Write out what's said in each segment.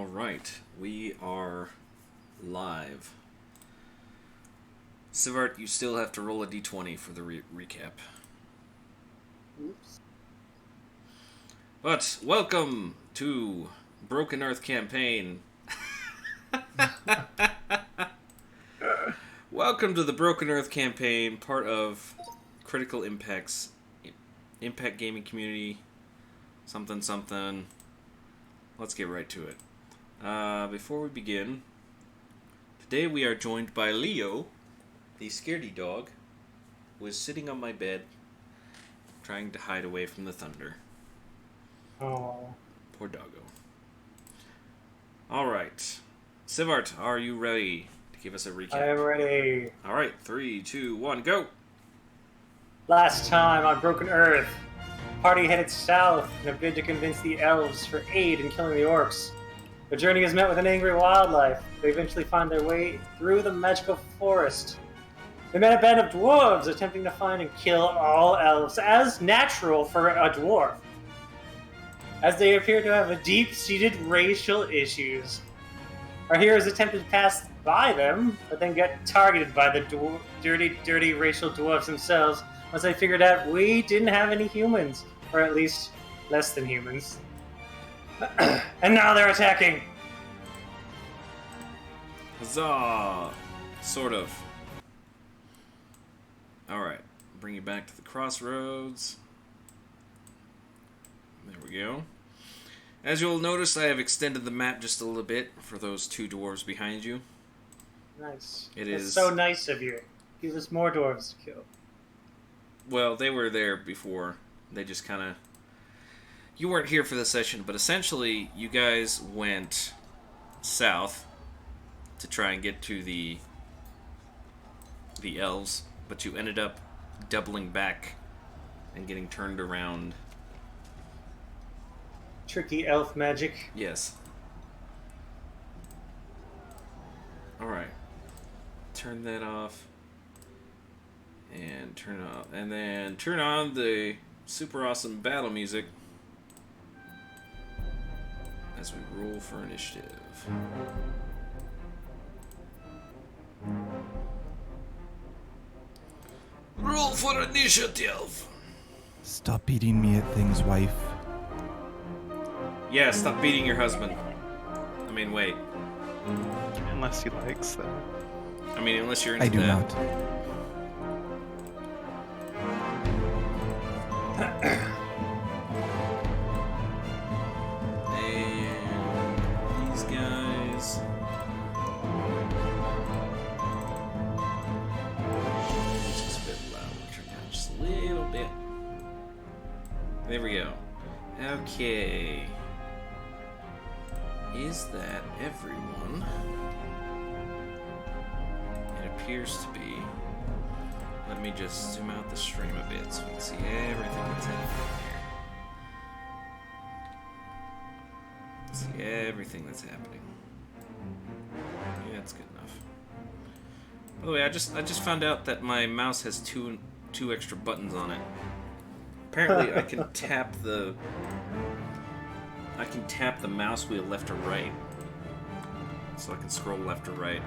Alright, we are live. Sivart, you still have to roll a d20 for the recap. Oops. But, welcome to Broken Earth Campaign. Welcome to the Broken Earth Campaign, part of Critical Impact's Impact Gaming Community. Something. Let's get right to it. Before we begin, today we are joined by Leo, the scaredy dog, who is sitting on my bed, trying to hide away from the thunder. Oh. Poor doggo. Alright. Sivart, are you ready to give us a recap? I am ready. Alright, 3, 2, 1, go! Last time on Broken Earth, party headed south in a bid to convince the elves for aid in killing the orcs. The journey is met with an angry wildlife. They eventually find their way through the magical forest. They met a band of dwarves attempting to find and kill all elves, as natural for a dwarf, as they appear to have deep-seated racial issues. Our heroes attempted to pass by them, but then get targeted by the dirty racial dwarves themselves once they figured out we didn't have any humans, or at least less than humans. And now they're attacking! Huzzah! Sort of. Alright, bring you back to the crossroads. There we go. As you'll notice, I have extended the map just a little bit for those two dwarves behind you. Nice. It That's is so nice of you. Give us more dwarves to kill. Well, they were there before. They just kind of... You weren't here for the session, but essentially, you guys went south to try and get to the elves, but you ended up doubling back and getting turned around. Tricky elf magic. Yes. Alright. Turn that off. And turn off. And then turn on the super awesome battle music as we roll for initiative. Roll for initiative! Stop beating me at things, wife. Yeah, stop beating your husband. I mean, wait. Unless he likes that. I mean, unless you're into I do that. not. And these guys. It's just a bit loud. Turn down just a little bit. There we go. Okay. Is that everyone? It appears to be. Let me just zoom out the stream a bit so we can see everything that's happening here. See everything that's happening. Yeah, that's good enough. By the way, I just found out that my mouse has two extra buttons on it. Apparently, I can tap the mouse wheel left or right, so I can scroll left or right.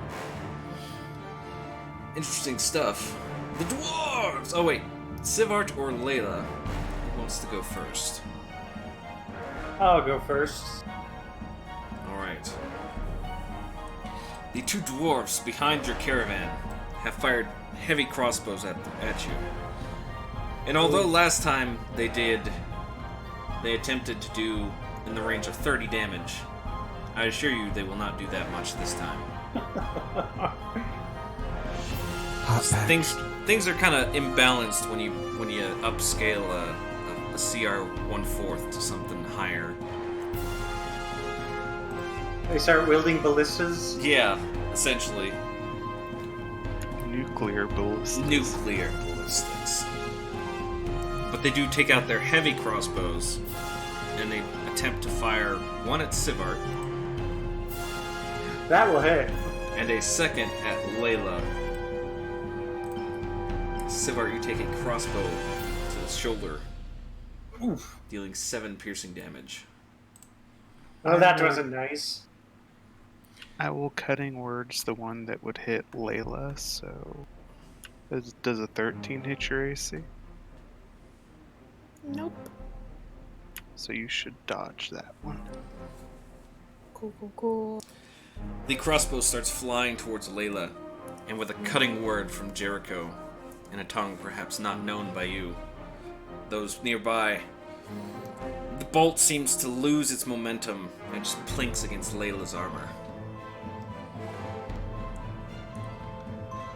Interesting stuff. The dwarves! Oh wait, Sivart or Layla? Who wants to go first? I'll go first. Alright. The two dwarves behind your caravan have fired heavy crossbows at you. And although last time they attempted to do in the range of 30 damage, I assure you they will not do that much this time. Hot back. Things are kind of imbalanced when you upscale a CR 1/4 to something higher. They start wielding ballistas. Yeah, essentially. Nuclear ballistics. Nuclear ballistics. But they do take out their heavy crossbows, and they attempt to fire one at Sivart, That will hit. and a second at Layla. Sivart, you take a crossbow to the shoulder, Oof. dealing 7 piercing damage. Oh, that wasn't nice. I will cutting words the one that would hit Layla, so does a 13 hit your AC? Nope. So you should dodge that one. Cool. The crossbow starts flying towards Layla, and with a cutting word from Jericho, in a tongue perhaps not known by you, those nearby, the bolt seems to lose its momentum and just plinks against Layla's armor.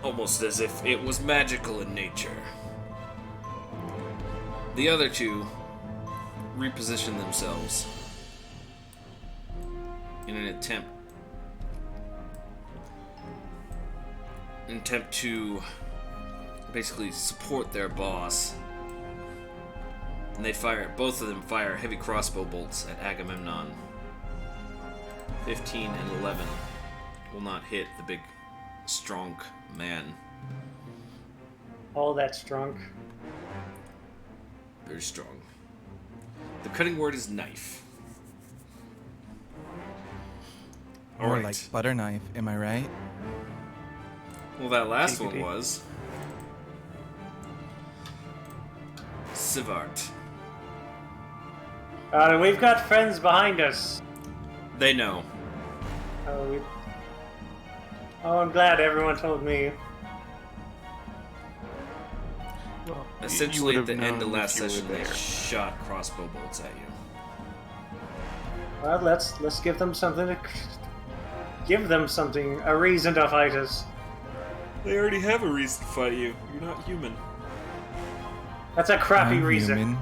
Almost as if it was magical in nature. The other two reposition themselves in an attempt to basically support their boss. And both of them fire heavy crossbow bolts at Agamemnon. 15 and 11 will not hit the big, strong man. All that strong. Very strong. The cutting word is knife. More Alright. like butter knife, am I right? Well, that last one Giggity. was Sivart. We've got friends behind us. They know. I'm glad everyone told me. Well, Essentially, at the end of known last if you were session, they there. shot crossbow bolts at you. Well, let's give them something to a reason to fight us. They already have a reason to fight you. You're not human. That's a crappy I'm reason. human.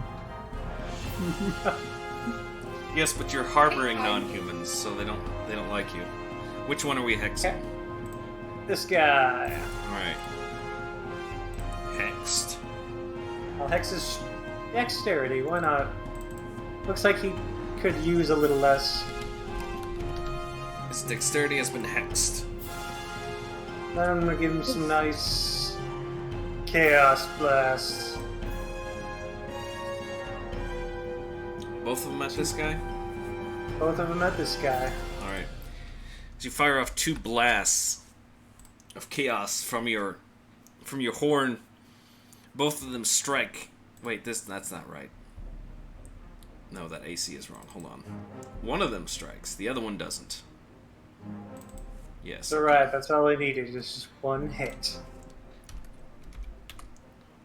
Yes, but you're harboring non-humans, so they don't like you. Which one are we hexing? This guy. Alright. Hexed. I'll hex his dexterity. Why not? Looks like he could use a little less. His dexterity has been hexed. Then I'm gonna give him some nice chaos blast. Both of them at this guy? Both of them at this guy. Alright. As you fire off 2 blasts of chaos from your horn, both of them strike. Wait, that's not right. No, that AC is wrong. Hold on. One of them strikes, the other one doesn't. Yes. It's alright, that's all I needed, just one hit.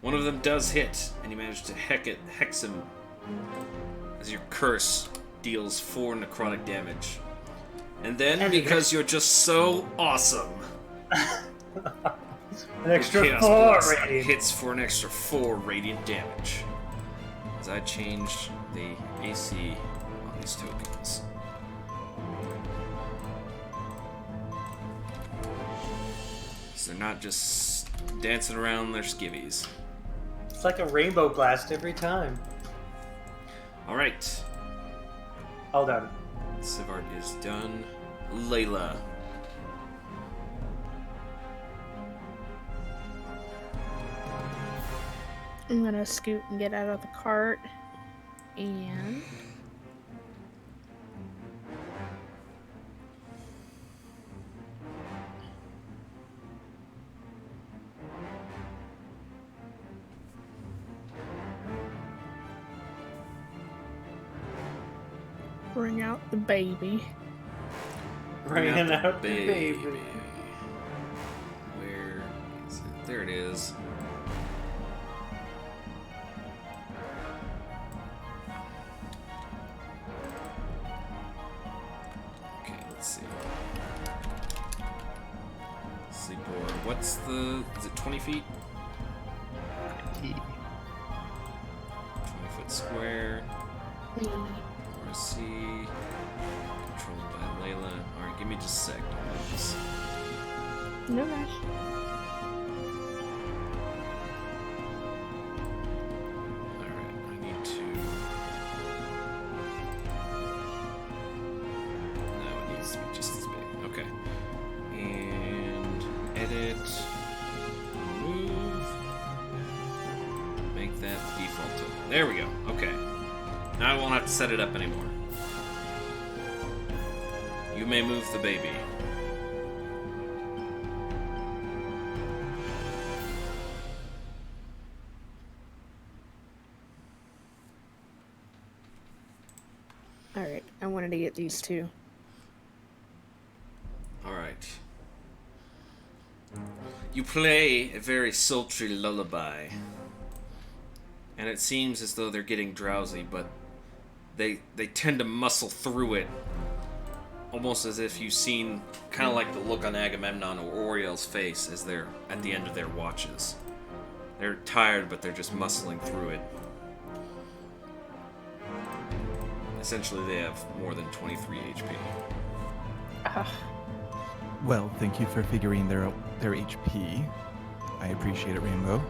One of them does hit, and you manage to hex him as your curse deals 4 necrotic damage. And then, And because you're just so awesome, An extra Chaos 4 Blast radiant. hits for an extra 4 radiant damage. As I changed the AC on these tokens. So they're not just dancing around their skivvies. It's like a rainbow blast every time. Alright. All done. Sivart is done. Layla. I'm gonna scoot and get out of the cart. And bring out the baby. Bringing out the baby. Where is it? There it is. Okay, let's see. Sleepboard. What's the... Is it 20 feet? 20 foot square. RC. Controlled by Layla. Alright, give me just a sec. I'll move this. No rush. Alright, I need to... No, it needs to be just as big. Okay. And... edit... Move... Make that the default token. There we go. Okay. Now I won't have to set it up anymore. You may move the baby. Alright, I wanted to get these two. Alright. You play a very sultry lullaby. And it seems as though they're getting drowsy, but they tend to muscle through it. Almost as if you've seen kind of like the look on Agamemnon or Oriel's face as they're at the end of their watches. They're tired, but they're just muscling through it. Essentially, they have more than 23 HP. Well, thank you for figuring their HP. I appreciate it, Rainbow.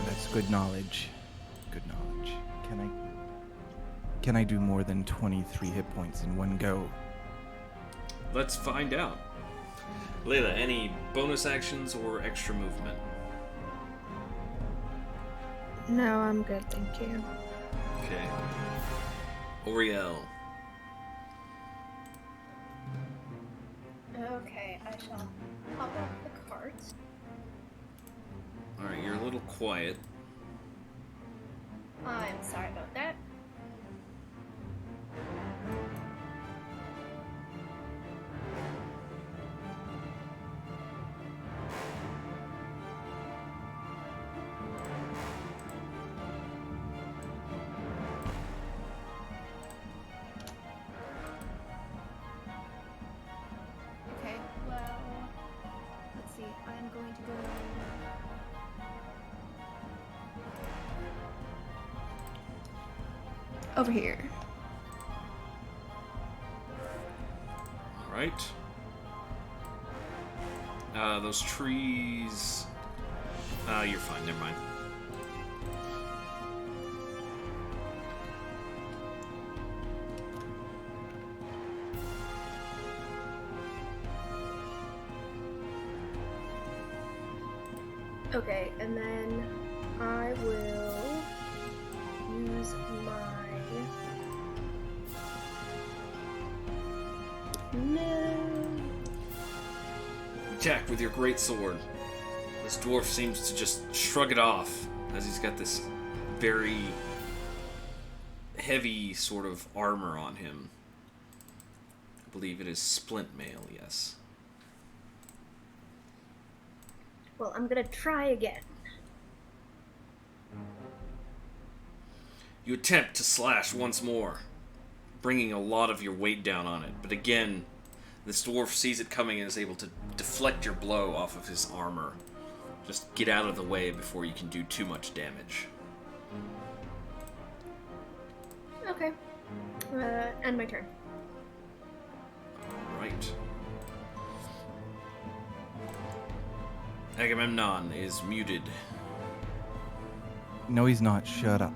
That's good knowledge. Good knowledge. Can I do more than 23 hit points in one go? Let's find out. Layla, any bonus actions or extra movement? No, I'm good, thank you. Okay. Oriel. Okay, I shall hop off the cart. Alright, you're a little quiet. I'm sorry about that. Okay, well, let's see. I'm going to go. Over here. Alright. Those trees... you're fine, never mind. Okay, and then I will use my Attack with your great sword. This dwarf seems to just shrug it off as he's got this very heavy sort of armor on him. I believe it is splint mail, yes. Well, I'm gonna try again. You attempt to slash once more, bringing a lot of your weight down on it, but again, this dwarf sees it coming and is able to deflect your blow off of his armor. Just get out of the way before you can do too much damage. Okay. End my turn. Alright. Agamemnon is muted. No, he's not. Shut up.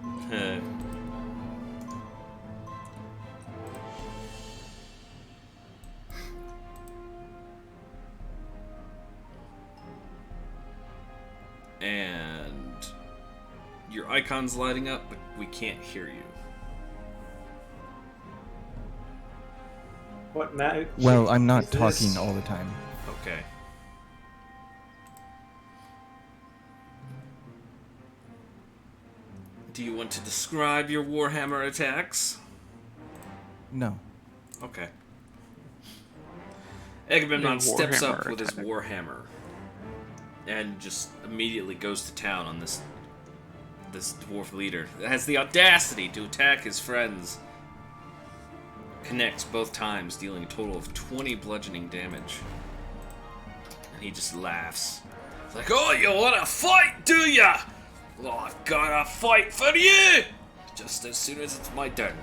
And your icon's lighting up, but we can't hear you. What magic? Well, I'm not is this? talking all the time. Okay. Do you want to describe your Warhammer attacks? No. Okay. Agamemnon Your steps up Warhammer with his attack. warhammer and just immediately goes to town on this dwarf leader that has the audacity to attack his friends. Connects both times, dealing a total of 20 bludgeoning damage. And he just laughs. It's like, oh, you want to fight, do ya? Well, I've got a fight for you! Just as soon as it's my turn.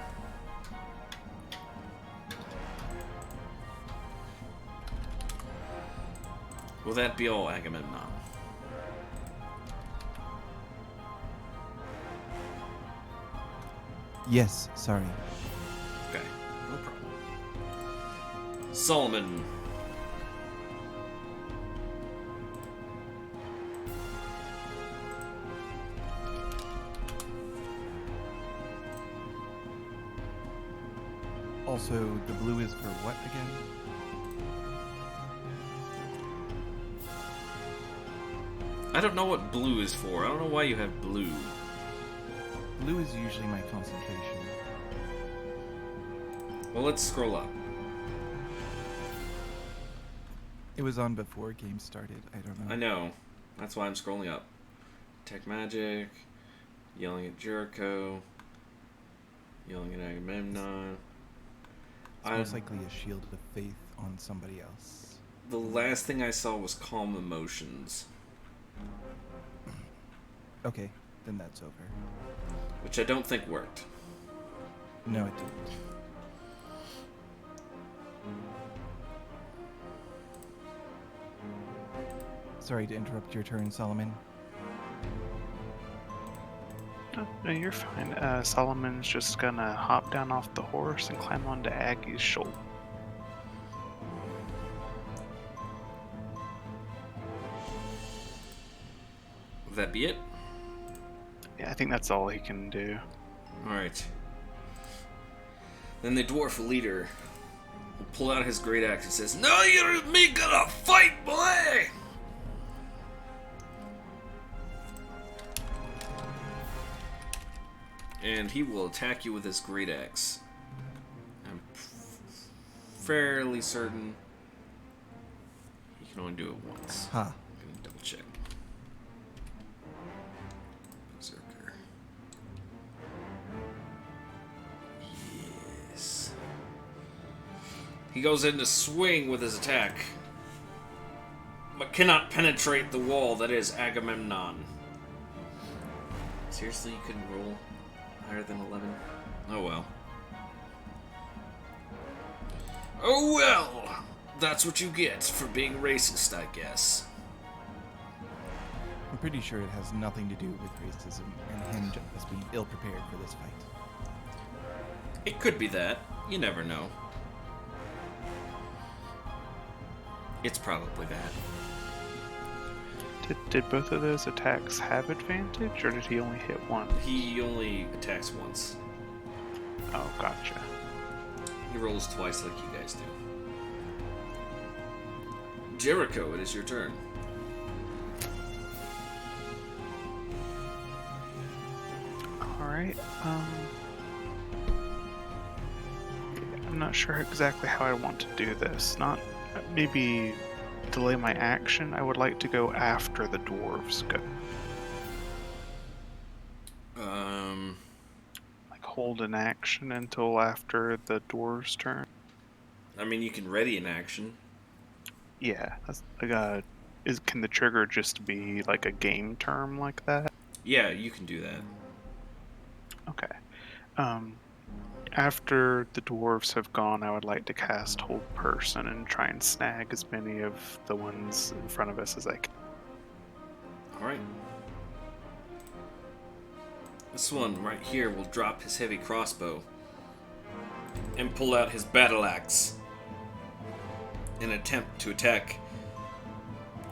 Will that be all, Agamemnon? Yes, sorry. Okay, no problem. Solomon. Also, the blue is for what again? I don't know what blue is for. I don't know why you have blue. Blue is usually my concentration. Well, let's scroll up. It was on before game started. I don't know. I know. That's why I'm scrolling up. Tech Magic, yelling at Jericho, yelling at Agamemnon. It's most likely a shield of faith on somebody else. The last thing I saw was Calm Emotions, Okay, then that's over. which I don't think worked. No, it didn't. Sorry to interrupt your turn, Solomon. No, you're fine. Solomon's just gonna hop down off the horse and climb onto Aggie's shoulder. Would that be it? Yeah, I think that's all he can do. Alright. Then the dwarf leader will pull out his great axe and says, "Now you're and me gonna fight, boy!" And he will attack you with his great axe. I'm fairly certain he can only do it once. Ha. I'm gonna double check. Berserker. Yes. He goes in to swing with his attack, but cannot penetrate the wall that is Agamemnon. Seriously, you couldn't roll higher than 11? Oh well. Oh well! That's what you get for being racist, I guess. I'm pretty sure it has nothing to do with racism and him just being ill-prepared for this fight. It could be that. You never know. It's probably that. Did both of those attacks have advantage, or did he only hit one? He only attacks once. Oh, gotcha. He rolls twice like you guys do. Jericho, it is your turn. Alright, I'm not sure exactly how I want to do this. Not maybe delay my action. I would like to go after the dwarves go. Like hold an action until after the dwarves' turn. I mean, you can ready an action. Yeah, that's like can the trigger just be like a game term like that? Yeah, you can do that. Okay. After the dwarves have gone, I would like to cast Hold Person and try and snag as many of the ones in front of us as I can. Alright. This one right here will drop his heavy crossbow and pull out his battle axe in an attempt to attack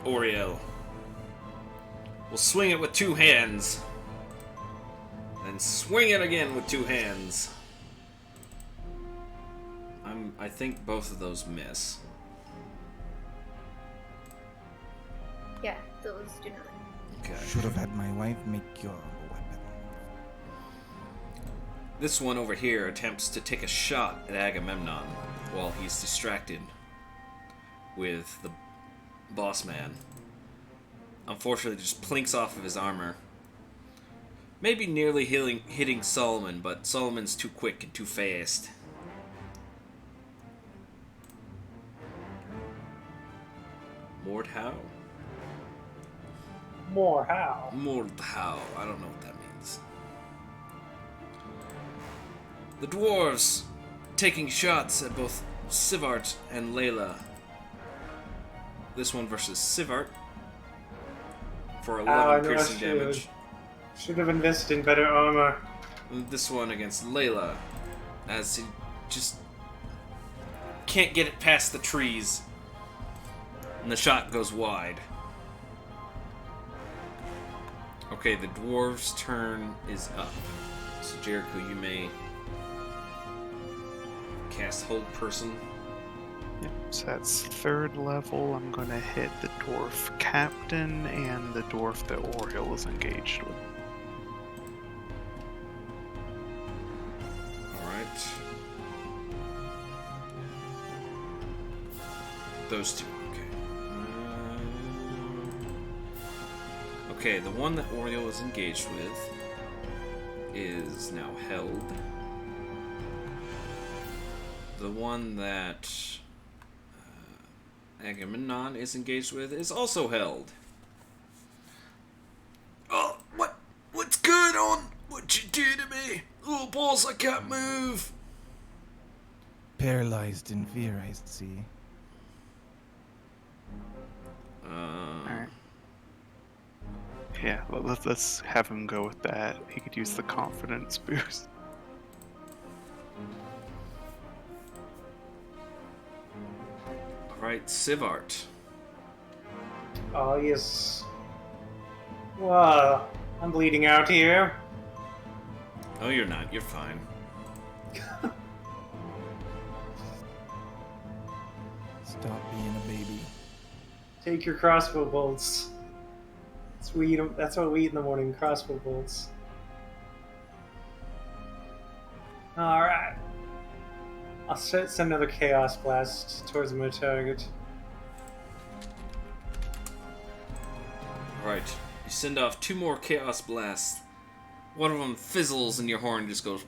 Oriel. We'll swing it with two hands, then swing it again with two hands. I think both of those miss. Yeah, those do not. Okay. Should have had my wife make your weapon. This one over here attempts to take a shot at Agamemnon while he's distracted with the boss man. Unfortunately, just plinks off of his armor. Maybe nearly hitting Solomon, but Solomon's too quick and too fast. Mordhau? More how? Mordhau. I don't know what that means. The dwarves taking shots at both Sivart and Layla. This one versus Sivart for 11 piercing damage. Should have invested in better armor. And this one against Layla, as he just can't get it past the trees, and the shot goes wide. Okay, the dwarves' turn is up. So Jericho, you may cast Hold Person. Yep, so that's 3rd level. I'm going to hit the dwarf captain and the dwarf that Oriel is engaged with. Those two. Okay. Okay, the one that Oriole is engaged with is now held. The one that Agamemnon is engaged with is also held. Oh, what's going on? What'd you do to me? Little balls, I can't move. Paralyzed in fear, I see. Alright. Yeah, let's have him go with that. He could use the confidence boost. Alright, Sivart. Oh, yes. Wow, I'm bleeding out here. Oh, you're not. You're fine. Stop being a baby. Take your crossbow bolts. That's what we eat in the morning, crossbow bolts. Alright. I'll send another Chaos Blast towards my target. Alright, you send off 2 more Chaos Blasts. One of them fizzles and your horn just goes...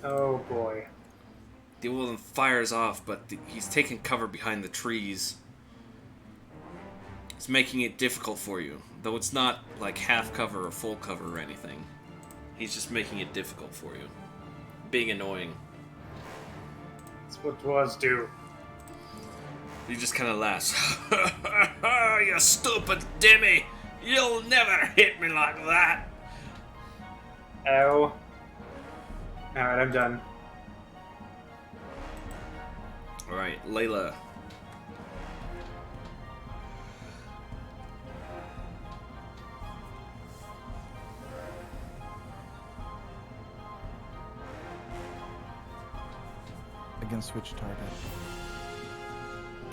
Oh boy. The other one fires off, but he's taking cover behind the trees. It's making it difficult for you, though it's not like half cover or full cover or anything. He's just making it difficult for you. Being annoying. That's what dwarves do. He just kind of laughs. You stupid Demi! You'll never hit me like that! Ow. Alright, I'm done. Alright, Layla. Against which target?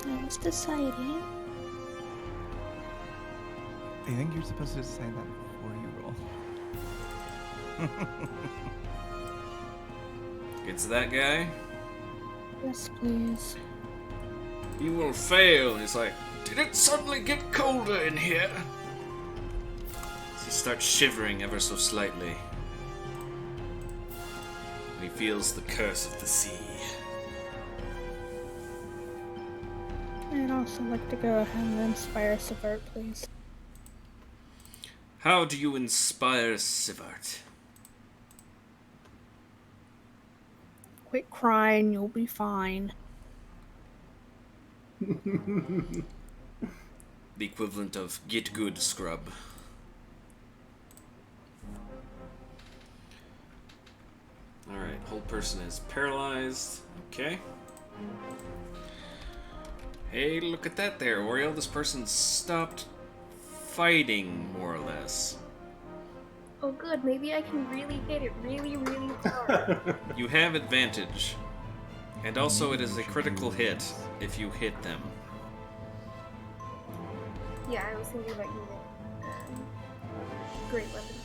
I was deciding. I think you're supposed to say that before you roll. It's that guy. Yes, please. You will fail. He's like, did it suddenly get colder in here? He starts shivering ever so slightly. And he feels the curse of the sea. I'd also like to go ahead and inspire Sivart, please. How do you inspire Sivart? Quit crying, you'll be fine. The equivalent of get good, scrub. Alright, whole person is paralyzed. Okay. Hey, look at that there, Oriole. This person stopped fighting, more or less. Oh good, maybe I can really hit it really, really hard. You have advantage. And also it is a critical hit if you hit them. Yeah, I was thinking about using great weapons.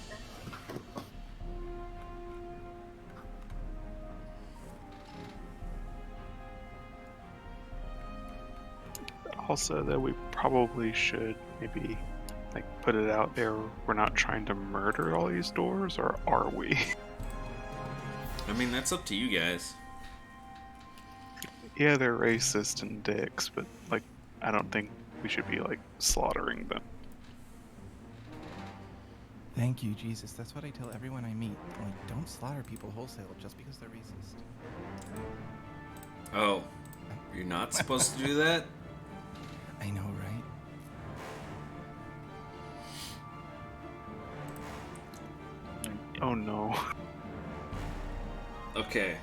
Also, that we probably should maybe put it out there. We're not trying to murder all these doors, or are we? I mean, that's up to you guys. Yeah, they're racist and dicks, but I don't think we should be slaughtering them. Thank you, Jesus. That's what I tell everyone I meet. Don't slaughter people wholesale just because they're racist. Oh, you're not supposed to do that? I know, right? Oh no. Okay.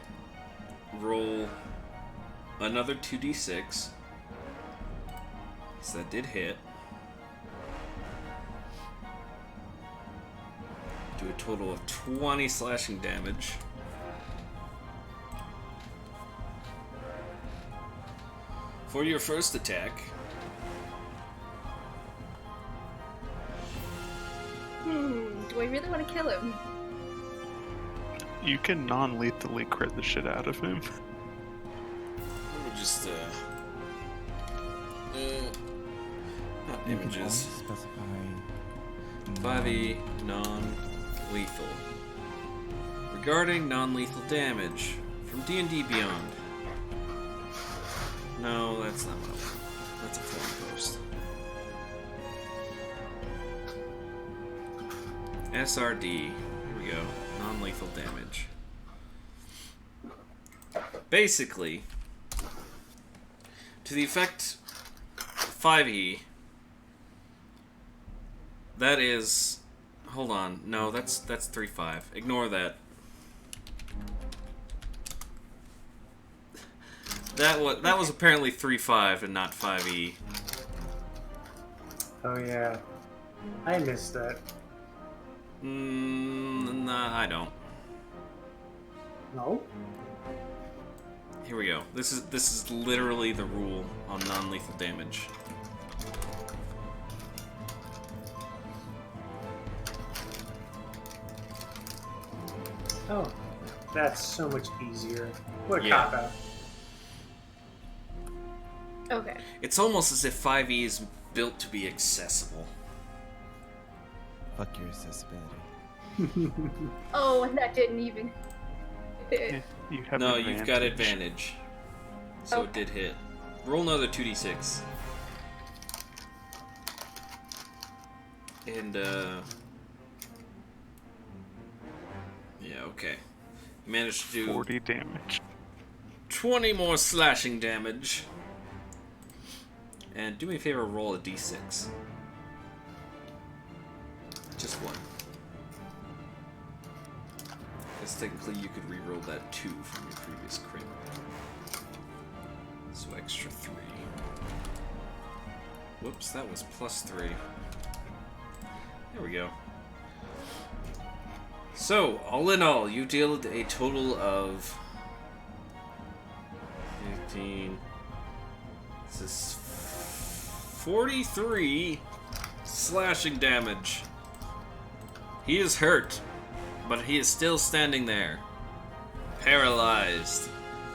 Roll another 2d6. So that did hit. Do a total of 20 slashing damage. For your first attack, Do I really want to kill him? You can non-lethally crit the shit out of him. we'll just Not You can images. always specify 5e non-lethal. Regarding non-lethal damage from D&D Beyond. No, that's not what I want. That's a forum post. SRD. Here we go. Non-lethal damage. Basically, to the effect 5e, that is... Hold on. No, that's 3-5. Ignore that. That was apparently 3-5 and not 5e. Oh yeah, I missed that. Nah, I don't. No? Here we go. This is literally the rule on non-lethal damage. Oh, that's so much easier. What a Yeah. cop-out. Okay. It's almost as if 5e is built to be accessible. fuck your accessibility. Oh, and that didn't even. Yeah, you have No, advantage. you've got advantage. So it Okay. did hit. Roll another 2d6. And, yeah, okay. You managed to do 40 damage. 20 more slashing damage. And do me a favor, roll a d6. Just one. Because technically you could re-roll that 2 from your previous crit. So extra 3. Whoops, that was +3. There we go. So, all in all, you dealt a total of 15. This is 43 slashing damage. He is hurt, but he is still standing there, paralyzed.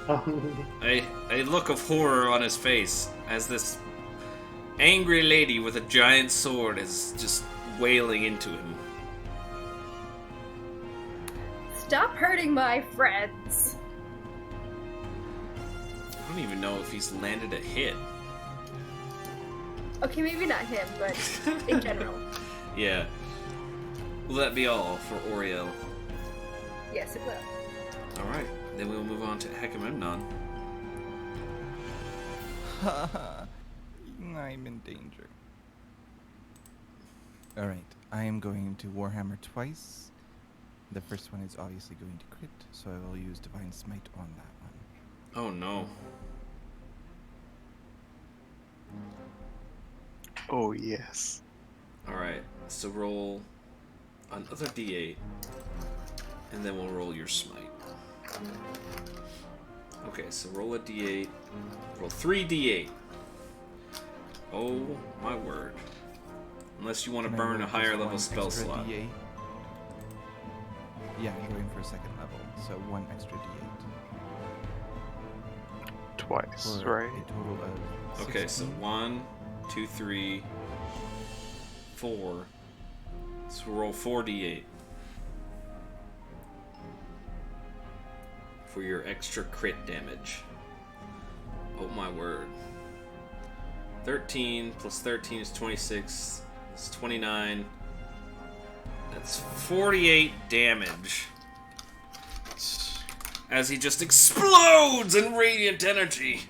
A look of horror on his face as this angry lady with a giant sword is just wailing into him. Stop hurting my friends. I don't even know if he's landed a hit. Okay, maybe not him, but in general. Yeah. Will that be all for Oriel? Yes, it will. Alright, then we'll move on to Hecamemnon. I'm in danger. Alright, I am going to Warhammer twice. The first one is obviously going to crit, so I will use Divine Smite on that one. Oh no. Oh, yes. Alright, so roll another d8, and then we'll roll your smite. Okay, so roll a d8, roll 3 d8. Oh my word. Unless you want to Can I burn roll a higher just level one spell extra slot. D8? Yeah, I'm going for a second level, so one extra D8. Twice, For right? a total of Okay, so 16. 1, 2, 3, 4. So roll 4d8 for your extra crit damage. Oh my word. 13 plus 13 is 26. It's 29. That's 48 damage. As he just explodes in radiant energy.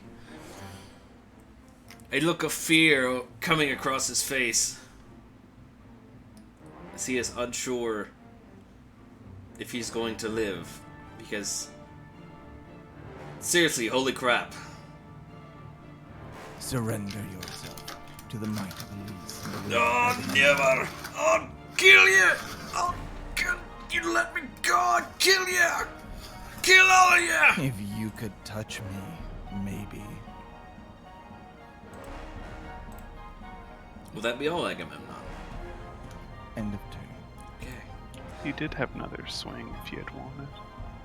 A look of fear coming across his face as he is unsure if he's going to live. Because, seriously, holy crap. Surrender yourself to the might of Elise. and the will Oh, of the never! I'll kill you! I'll kill you! Let me go! I'll kill you! Kill all of you! If you could touch me, maybe. Will that be all, Agamemnon? End of turn. Okay. You did have another swing if you had wanted.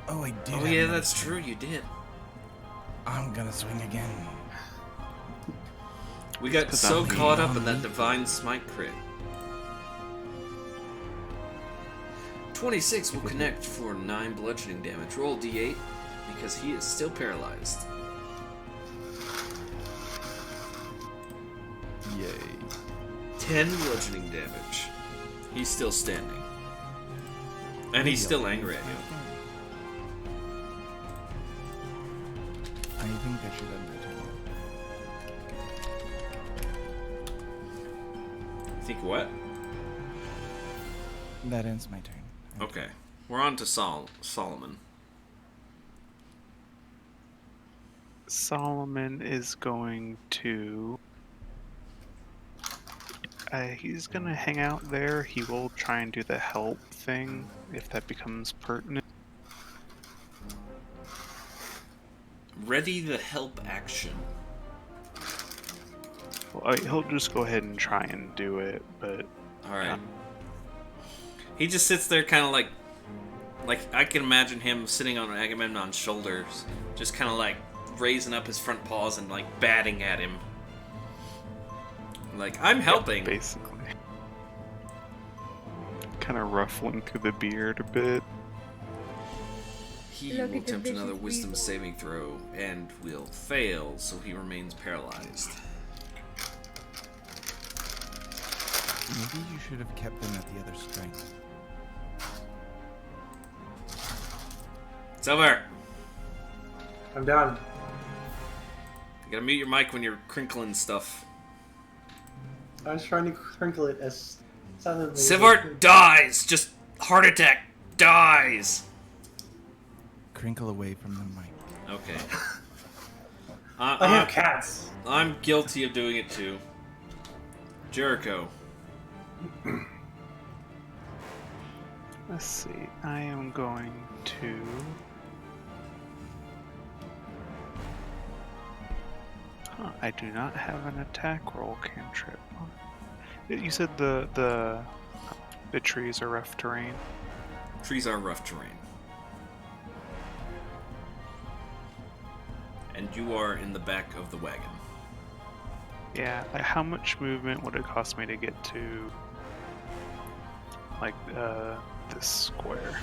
Oh, I did. Oh have yeah, another that's swing. true. You did. I'm gonna swing again. We got 'Cause so I'm caught up in beyond that me. divine smite crit. 26 will connect for 9 bludgeoning damage. Roll d8 because he is still paralyzed. Yay. 10 bludgeoning damage. He's still standing. And he's still angry at you. I think I should end my turn. Think what? That ends my turn. Okay. We're on to Solomon. Solomon is going to. He's gonna hang out there. He will try and do the help thing if that becomes pertinent. Ready the help action. Well, he'll just go ahead and try and do it, but Alright. He just sits there kind of like I can imagine him sitting on Agamemnon's shoulders, just kind of like raising up his front paws and like batting at him. Like, I'm helping. basically. Kind of ruffling through the beard a bit. He Look will at the attempt another vicious wisdom weasel. saving throw and will fail, so he remains paralyzed. Maybe you should have kept them at the other strength. It's over. I'm done. You gotta mute your mic when you're crinkling stuff. I was trying to crinkle it as silently. Sivart dies! Just heart attack dies! Crinkle away from the mic. Okay. I have cats. I'm guilty of doing it too. Jericho. Let's see. I am going to. Huh, I do not have an attack roll cantrip. You said the trees are rough terrain. Trees are rough terrain. And you are in the back of the wagon. Yeah. Like how much movement would it cost me to get to like this square?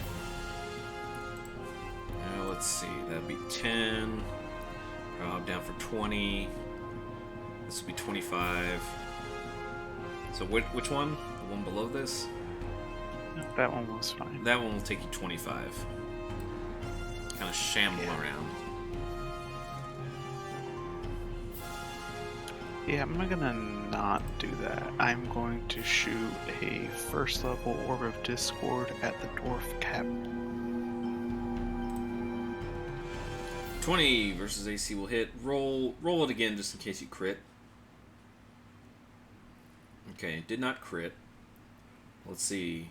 Now let's see. That'd be 10. I'm down for 20. This would be 25. So which one? The one below this? No, that one was fine. That one will take you 25. Kind of shamble around. Yeah, I'm gonna not do that. I'm going to shoot a first level Orb of Discord at the dwarf captain. 20 versus AC will hit. Roll it again just in case you crit. Okay, did not crit. Let's see.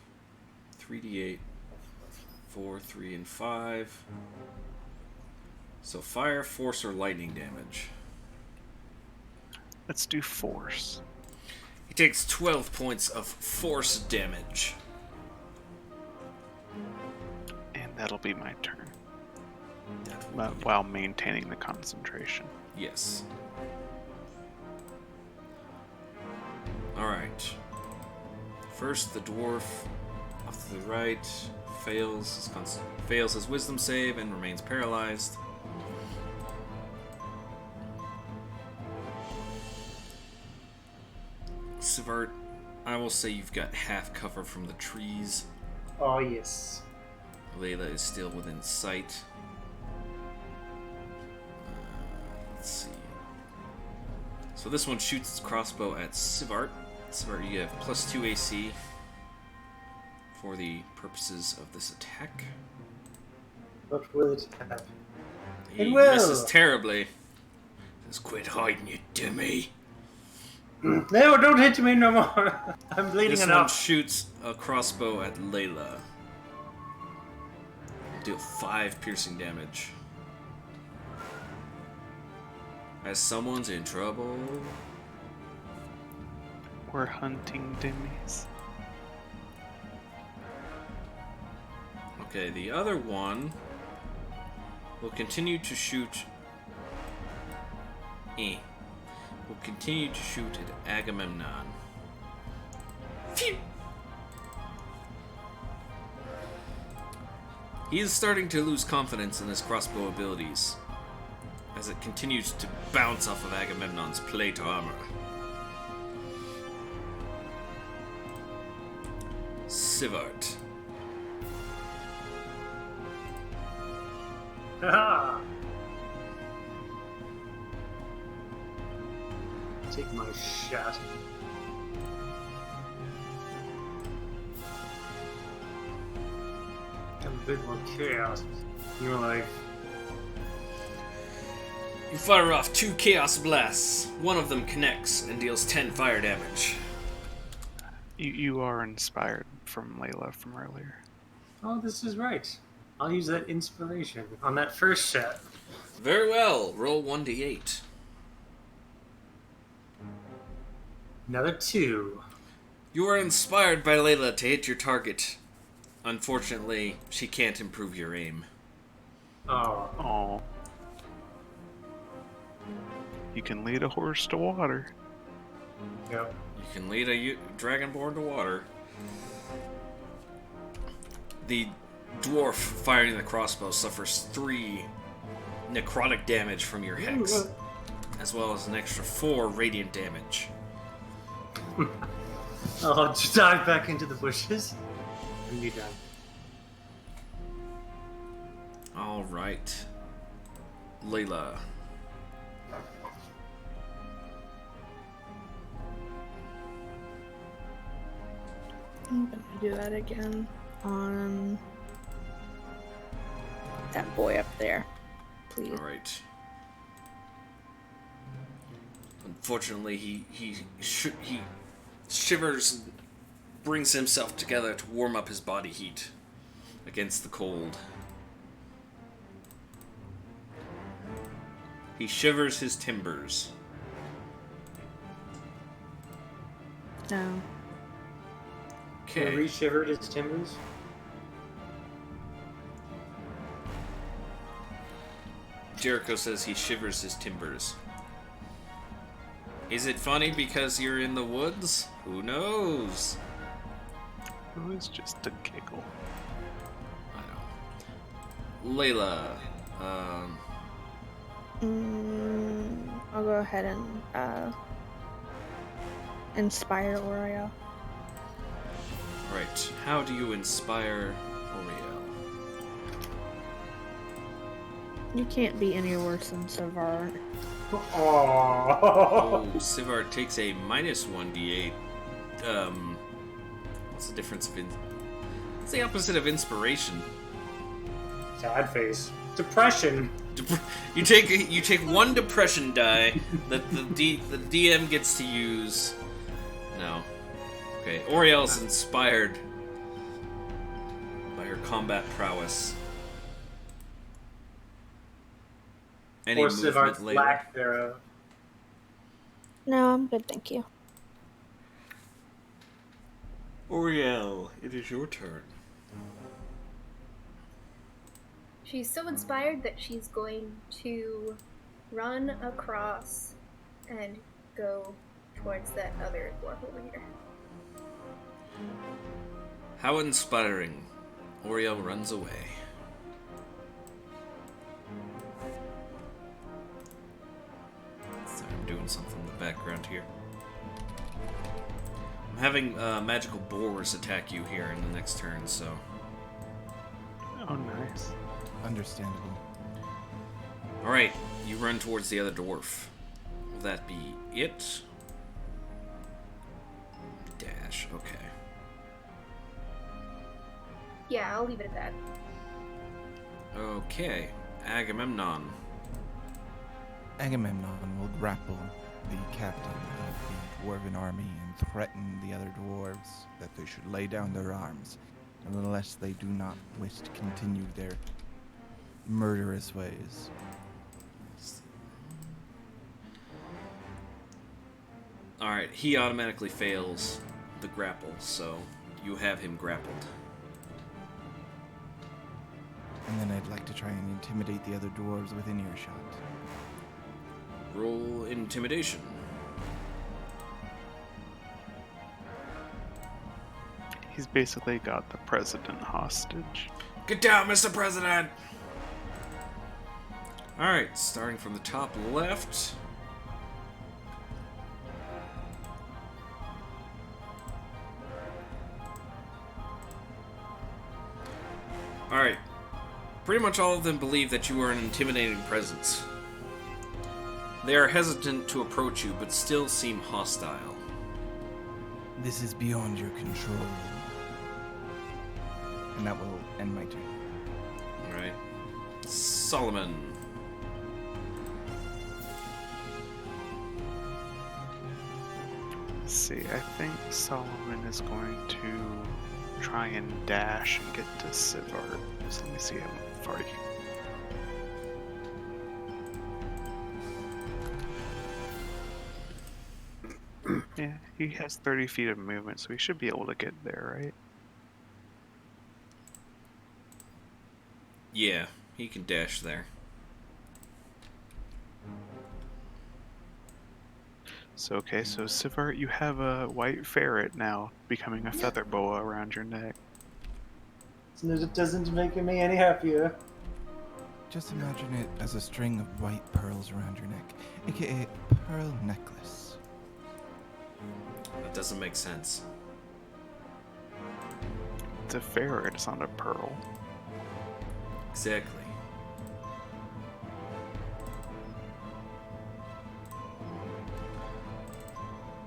3d8, 4, 3, and 5. So fire, force, or lightning damage. Let's do force. He takes 12 points of force damage. And that'll be my turn. That will But be- while maintaining the concentration. Yes. Alright. First, the dwarf off to the right fails his wisdom save and remains paralyzed. Sivart, I will say you've got half cover from the trees. Oh yes. Layla is still within sight. Let's see. So this one shoots its crossbow at Sivart. Sivart, you have +2 AC for the purposes of this attack. What will it have? He It will. misses terribly. Just quit hiding, you dummy. No, don't hit me no more. I'm bleeding This one enough. shoots a crossbow at Layla. Deal 5 piercing damage. As someone's in trouble. We're hunting dimmies. Okay, the other one will continue to shoot. Will continue to shoot at Agamemnon. Phew! He is starting to lose confidence in his crossbow abilities as it continues to bounce off of Agamemnon's plate armor. Sivart. Haha! Take my shot. Have a bit more chaos in your life. You fire off 2 Chaos Blasts. One of them connects and deals 10 fire damage. You are inspired from Layla from earlier. Oh, this is right. I'll use that inspiration on that first shot. Very well. Roll 1d8. Another 2. You are inspired by Layla to hit your target. Unfortunately, she can't improve your aim. Oh. Oh. You can lead a horse to water. Yep. You can lead a dragonborn to water. The dwarf firing the crossbow suffers 3 necrotic damage from your hex, as well as an extra 4 radiant damage. I'll just dive back into the bushes and be done. All right, Layla. I'm gonna do that again on that boy up there, please. All right. Unfortunately, he shivers, and brings himself together to warm up his body heat against the cold. He shivers his timbers. No. He Okay. re-shivered his timbers. Jericho says he shivers his timbers. Is it funny because you're in the woods? Who knows? It was just a giggle. I know. Layla, I'll go ahead and inspire Oriel. right. How do you inspire Oriel? You can't be any worse than Savard. Oh. Oh, Sivart takes a minus 1d8. What's the difference of What's the opposite of inspiration? Sad face. Depression. You take 1 depression die that the DM gets to use. No. Okay, Oriel's inspired by her combat prowess. Any Or movement Sivart's later? lack thereof. No, I'm good, thank you. Oriel, it is your turn. She's so inspired that she's going to run across and go towards that other dwarf over here. How inspiring. Oriel runs away. So I'm doing something in the background here. I'm having magical boars attack you here in the next turn, so... Oh, nice. Understandable. Alright, you run towards the other dwarf. Will that be it? Dash, okay. Yeah, I'll leave it at that. Okay, Agamemnon. Agamemnon will grapple the captain of the dwarven army and threaten the other dwarves that they should lay down their arms unless they do not wish to continue their murderous ways. Alright, he automatically fails the grapple, so you have him grappled. And then I'd like to try and intimidate the other dwarves within earshot. Roll intimidation. He's basically got the president hostage. Get down, Mr. President! Alright, starting from the top left. Alright. Pretty much all of them believe that you are an intimidating presence. They are hesitant to approach you, but still seem hostile. This is beyond your control. And that will end my turn. Alright. Solomon. Let's see, I think Solomon is going to try and dash and get to Sivart. So let me see how far he can. Yeah, he has 30 feet of movement, so he should be able to get there, right? Yeah, he can dash there. So, okay, so Sivart, you have a white ferret now, becoming a feather boa around your neck. It doesn't make me any happier. Just imagine it as a string of white pearls around your neck, aka a pearl necklace. That doesn't make sense. It's a ferret, it's not a pearl. Exactly.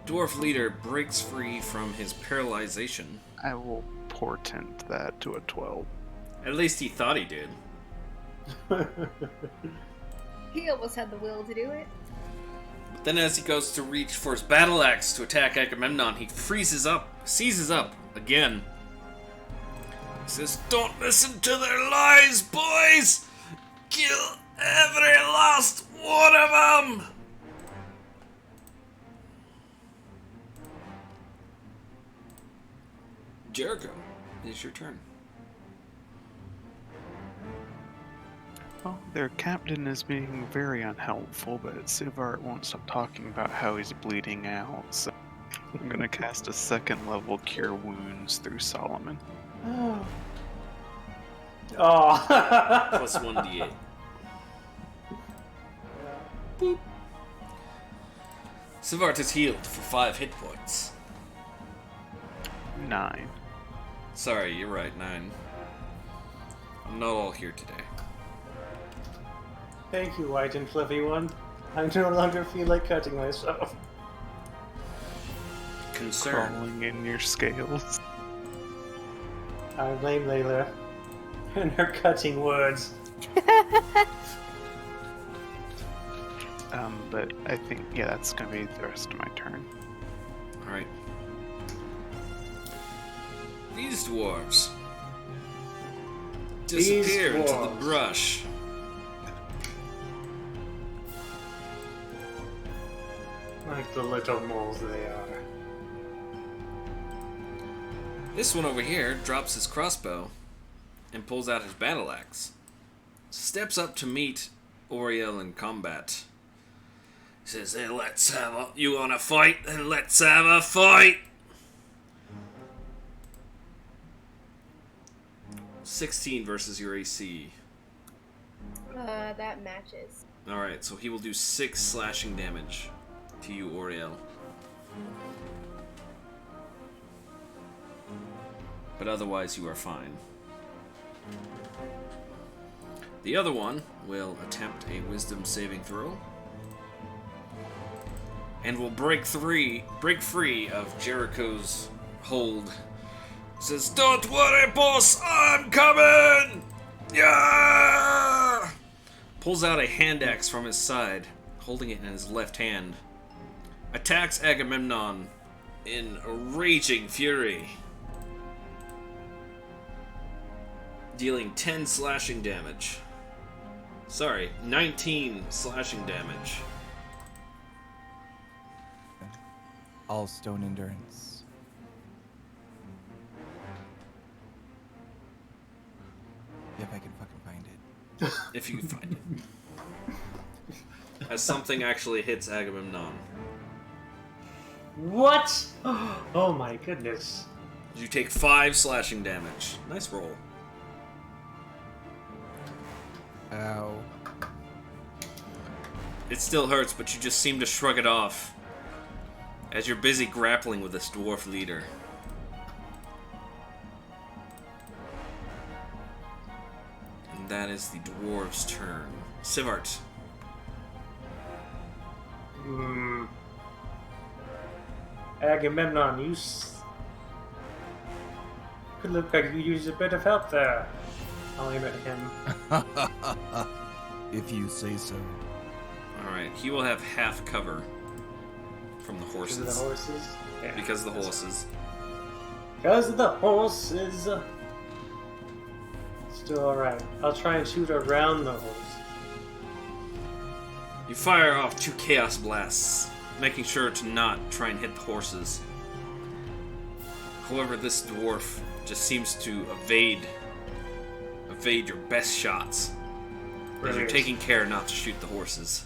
Dwarf leader breaks free from his paralyzation. I will portent that to a 12. At least he thought he did. He almost had the will to do it. But then as he goes to reach for his battle axe to attack Agamemnon, he seizes up again. He says, "Don't listen to their lies, boys! Kill every last one of them!" Jericho, it's your turn. Well, their captain is being very unhelpful, but Sivart won't stop talking about how he's bleeding out, so I'm gonna cast a 2nd level Cure Wounds through Solomon. Oh. Plus 1d8. Boop. Sivart is healed for 5 hit points. 9. Sorry, you're right, 9. I'm not all here today. Thank you, white and fluffy one. I no longer feel like cutting myself. Concern. Crawling in your scales. I blame Layla and her cutting words. But I think, yeah, that's gonna be the rest of my turn. Alright. These dwarves disappear into the brush. Like the little moles they are. This one over here drops his crossbow and pulls out his battle axe. Steps up to meet Oriel in combat. He says, "Hey, you wanna fight? Then let's have a fight!" 16 versus your AC. That matches. Alright, so he will do 6 slashing damage to you, Oriel. But otherwise, you are fine. The other one will attempt a wisdom saving throw. And will break free of Jericho's hold. Says, "Don't worry, boss, I'm coming!" Yeah! Pulls out a hand axe from his side, holding it in his left hand. Attacks Agamemnon in a raging fury. Dealing 10 slashing damage. Sorry, 19 slashing damage. All stone endurance. If I can fucking find it. If you can find it. As something actually hits Agamemnon. What? Oh my goodness. You take 5 slashing damage. Nice roll. Ow. It still hurts, but you just seem to shrug it off as you're busy grappling with this dwarf leader. And that is the dwarves' turn. Sivart. Agamemnon, could look like you used a bit of help there. I'll aim at him. If you say so. Alright, he will have half cover from the horses. Because of the horses? Yeah. Because of the horses. Because of the horses. Still alright. I'll try and shoot around the horse. You fire off 2 chaos blasts, making sure to not try and hit the horses. However, this dwarf just seems to evade your best shots. As you're Brilliant. taking care not to shoot the horses.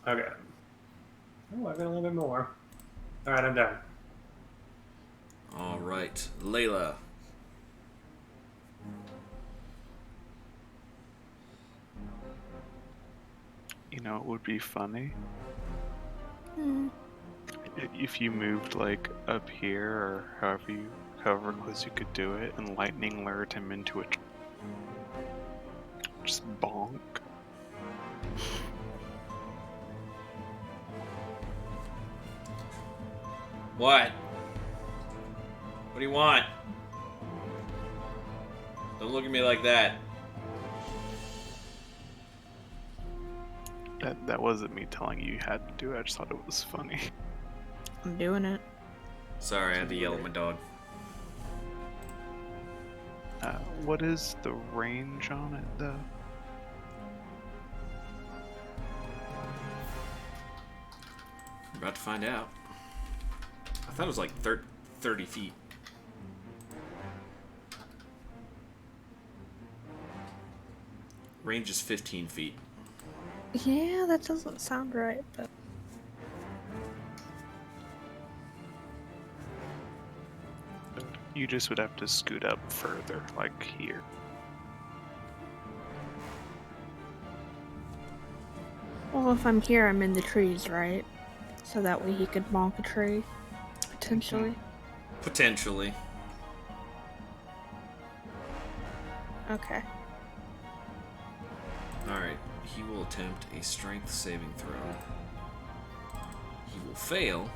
Okay. Oh, I got a little bit more. Alright, I'm done. Alright, Layla. You know, it would be funny Hmm. if you moved like up here or however close you could do it, and lightning lured him into a just bonk. What? What do you want? Don't look at me like that. That wasn't me telling you had to do it. I just thought it was funny. I'm doing it. Sorry, I had to yell at my dog. What is the range on it though? We're about to find out. I thought it was like 30 feet. Range is 15 feet. Yeah, that doesn't sound right, but You just would have to scoot up further, like here. well, if I'm here, I'm in the trees, right? So that way he could bonk a tree, potentially. Potentially. Okay. Alright, he will attempt a strength saving throw. He will fail.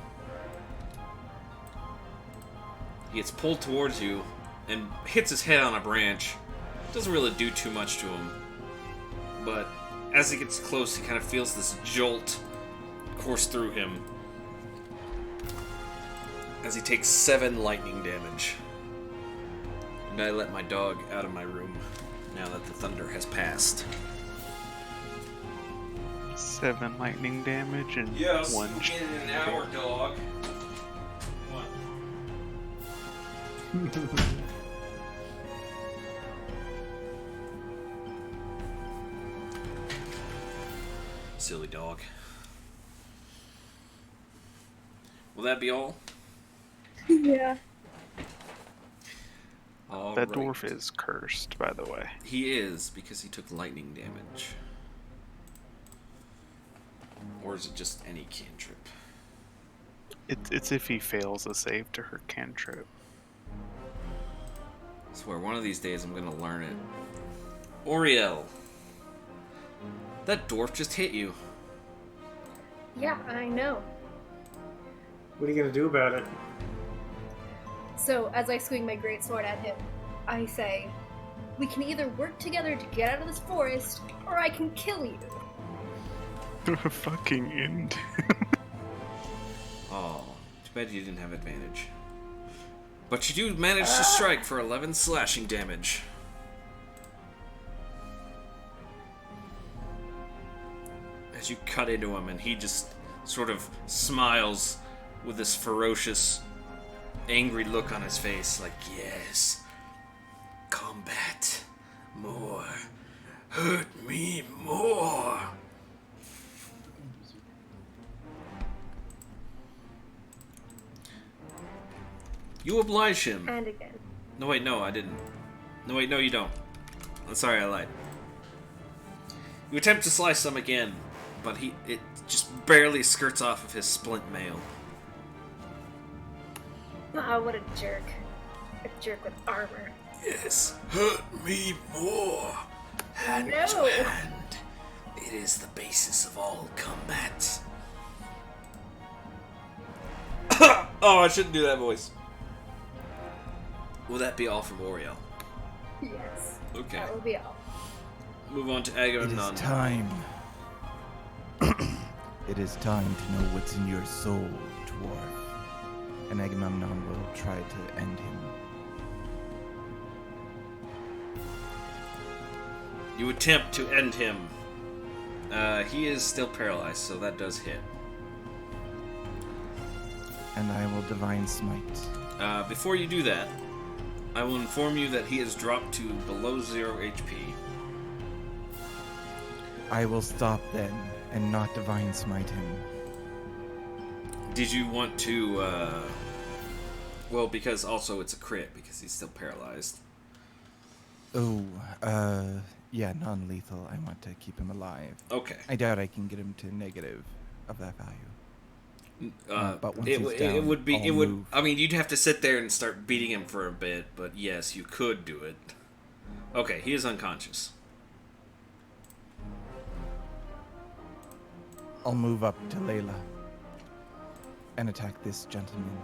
He gets pulled towards you and hits his head on a branch. Doesn't really do too much to him. But as he gets close, he kind of feels this jolt course through him. As he takes 7 lightning damage. And I let my dog out of my room now that the thunder has passed. 7 lightning damage and one. in an hour, dog. What? Silly dog. Will that be all? Yeah. All That right. dwarf is cursed, by the way. He is, because he took lightning damage. Or is it just any cantrip? It's if he fails a save to her cantrip. I swear, one of these days I'm gonna learn it. Oriel! That dwarf just hit you. Yeah, I know. What are you gonna do about it? So, as I swing my greatsword at him, I say, we can either work together to get out of this forest, or I can kill you. Fucking end. Oh, too bad you didn't have advantage. But you do manage to strike for 11 slashing damage. As you cut into him, and he just sort of smiles with this ferocious, angry look on his face, like, yes, combat more, hurt me more. You oblige him. And again. No, wait, no, I didn't. No, wait, no, you don't. I'm sorry, I lied. You attempt to slice him again, but it just barely skirts off of his splint mail. Oh, what a jerk. A jerk with armor. Yes, hurt me more. Hand No. to hand. It is the basis of all combat. Oh, I shouldn't do that voice. Will that be all from Oriel? Yes. Okay. That will be all. Move on to It Agamemnon. is time. It is time to know what's in your soul, dwarf. And Agamemnon will try to end him. You attempt to end him. He is still paralyzed, so that does hit. And I will divine smite. Before you do that, I will inform you that he has dropped to below 0 HP. I will stop then and not divine smite him. Did you want to, well, because also it's a crit, because he's still paralyzed. Oh, yeah, non-lethal. I want to keep him alive. Okay. I doubt I can get him to negative of that value. But once it he's down, would be, I'll it would, move. I mean, you'd have to sit there and start beating him for a bit, but yes, you could do it. Okay, he is unconscious. I'll move up to Layla and attack this gentleman.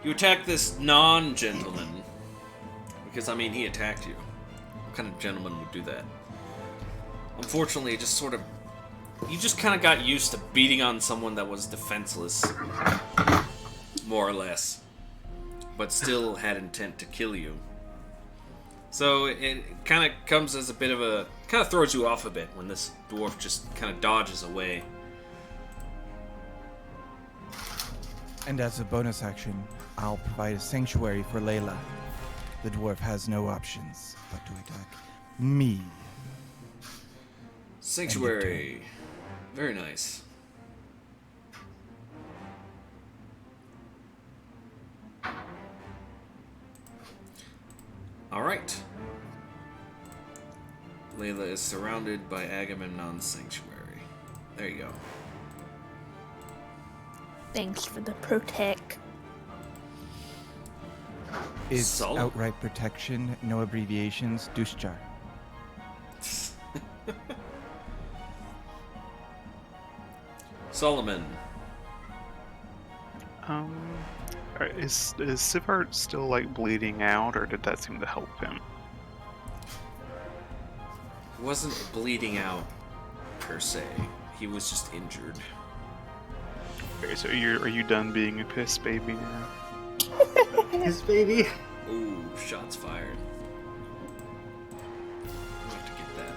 You attack this non-gentleman, because, I mean, he attacked you. What kind of gentleman would do that? Unfortunately, it just sort of... You just kind of got used to beating on someone that was defenseless. More or less. But still had intent to kill you. So it kind of comes as a bit of a... kind of throws you off a bit when this dwarf just kind of dodges away. And as a bonus action, I'll provide a sanctuary for Layla. The dwarf has no options but to attack me. Sanctuary. Very nice. Alright. Layla is surrounded by Agamemnon's sanctuary. There you go. Thanks for the protect. It's Solid. outright protection, no abbreviations, Dushjar. Solomon. Alright, is Sivart still like bleeding out, or did that seem to help him? Wasn't bleeding out per se. He was just injured. Okay, so are you done being a piss baby now? His baby. Ooh, shots fired. I'll have to get that.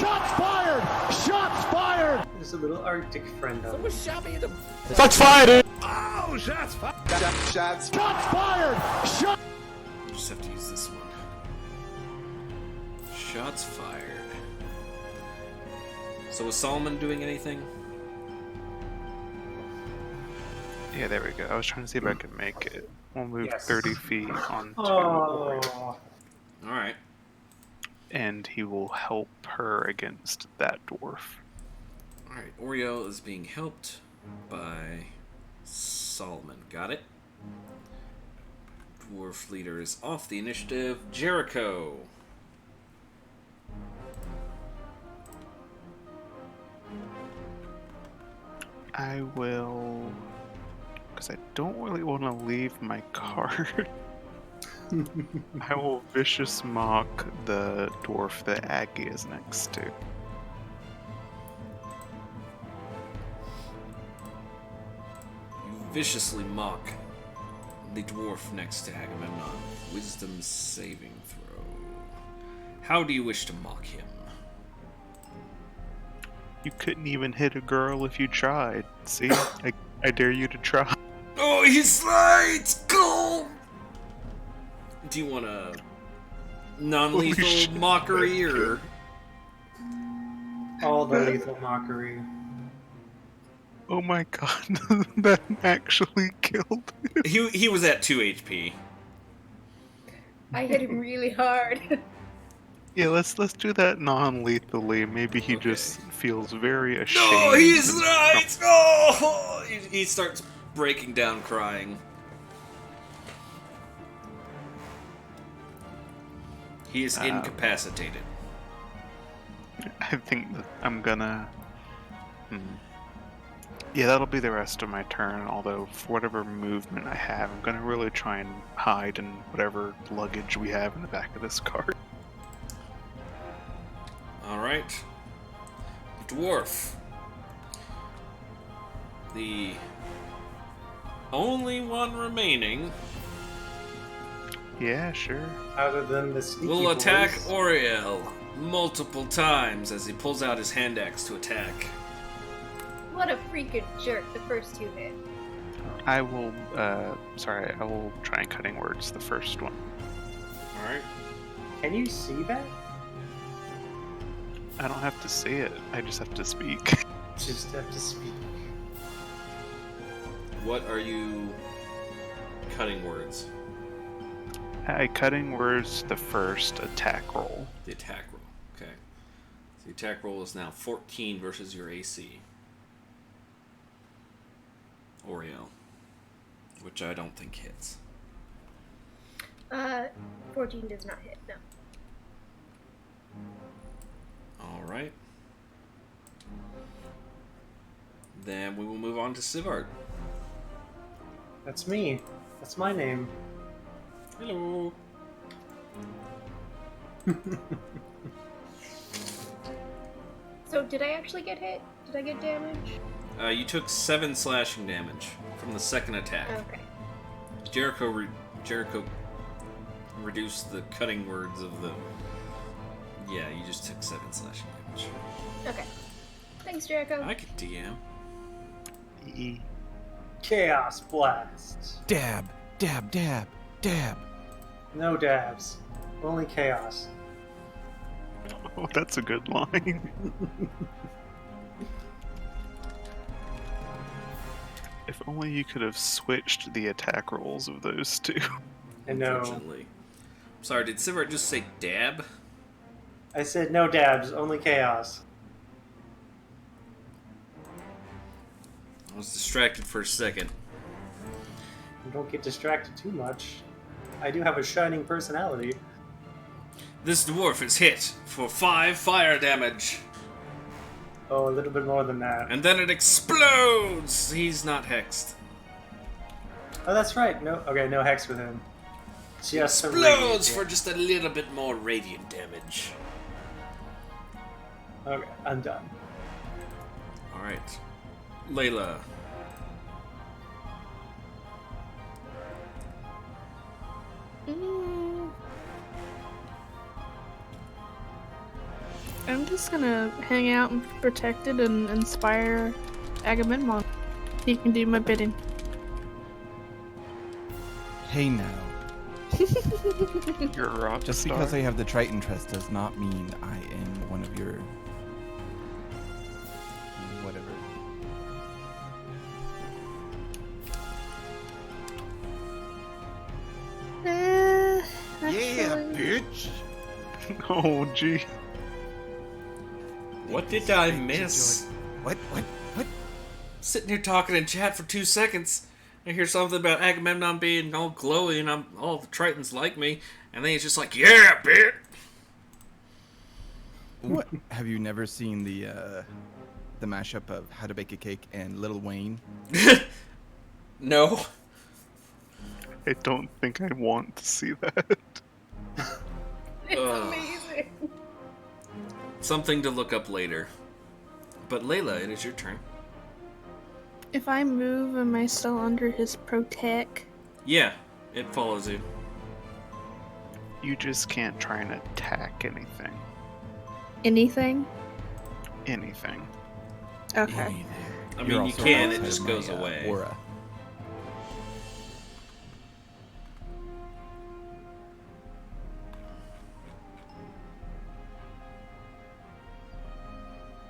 Shots fired! Shots fired! There's a little Arctic friend on. Shots fired! Oh, shots fired! Shots fired! Shots I'll just have to use this one. Shots fired. So was Solomon doing anything? Yeah, there we go. I was trying to see if I could make it. We'll move Yes. 30 feet onto Oriel, Oh. Alright. and he will help her against that dwarf. Alright, Oriel is being helped by Solomon. Got it? Dwarf leader is off the initiative. Jericho. I will... because I don't really want to leave my card. I will Vicious Mock the dwarf that Aggie is next to. You viciously mock the dwarf next to Agamemnon. Wisdom saving throw. How do you wish to mock him? You couldn't even hit a girl if you tried. See? I dare you to try. Oh, he slides! Go! Do you want a Holy non-lethal shit, mockery, that's or... All the lethal mockery. Oh my god, that actually killed him. He was at 2 HP. I hit him really hard. Yeah, let's do that non-lethally. Maybe he Okay. just feels very ashamed. No, he's right! Oh! He starts breaking down crying. He is incapacitated. I think that I'm gonna. Yeah, that'll be the rest of my turn. Although, for whatever movement I have, I'm gonna really try and hide in whatever luggage we have in the back of this cart. Alright. Dwarf. The only one remaining Yeah, sure. Other than the sneaky will attack boys. Oriel multiple times as he pulls out his hand axe to attack. What a freaking jerk, the first 2 hit. I will. I will try and cutting words. The first one. Alright. Can you see that? I don't have to say it. I just have to speak. Just have to speak. What are you cutting words? Cutting words. The first attack roll. The attack roll. Okay. So the attack roll is now 14 versus your AC. Oriel. Which I don't think hits. 14 does not hit, no. Alright. Then we will move on to Sivart. That's me. That's my name. Hello. So, did I actually get hit? Did I get damage? You took 7 slashing damage from the second attack. Okay. Jericho reduced the cutting words of the... Yeah, you just took 7 slashing damage. Okay. Thanks, Jericho. I could DM. Chaos Blast. Dab, dab, dab, dab. No dabs. Only chaos. Oh, that's a good line. If only you could have switched the attack rolls of those two. And no. Unfortunately. Sorry, did Sivart just say dab? I said no dabs, only chaos. I was distracted for a second. Don't get distracted too much. I do have a shining personality. This dwarf is hit for 5 fire damage. Oh, a little bit more than that. And then it explodes! He's not hexed. Oh, that's right. No, okay, no hex with him. Just some Explodes radiant for just a little bit more radiant damage. Okay, I'm done. Alright. Layla. I'm just gonna hang out and be protected and inspire Agamemnon. He can do my bidding. Hey now, You're a rock just star. because I have the Triton Trust does not mean I am one of your... whatever. Bitch! Oh, gee. What did I miss? What? Sitting here talking in chat for 2 seconds. I hear something about Agamemnon being all glowy and all the Tritons like me. And then he's just like, yeah, bitch! What? Have you never seen the mashup of How to Bake a Cake and Lil Wayne? No. I don't think I want to see that. It's Ugh. amazing. Something to look up later. But Layla, it is your turn. If I move, am I still under his protect? Yeah, it follows you. You just can't try and attack anything. Anything? Anything. Okay. I You're mean, you also can, it outside just of goes my, away. Aura.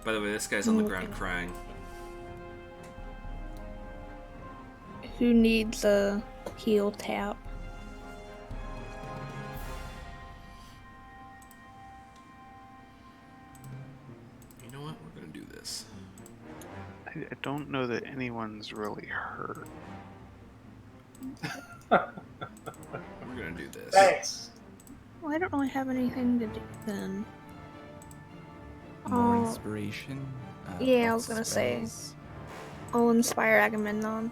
By the way, this guy's on the ground crying. Who needs a heal tap? You know what? We're gonna do this. I don't know that anyone's really hurt. We're gonna do this. Thanks. Well, I don't really have anything to do then. More Oh. inspiration. Yeah, I of was gonna say. spells. I'll inspire Agamemnon.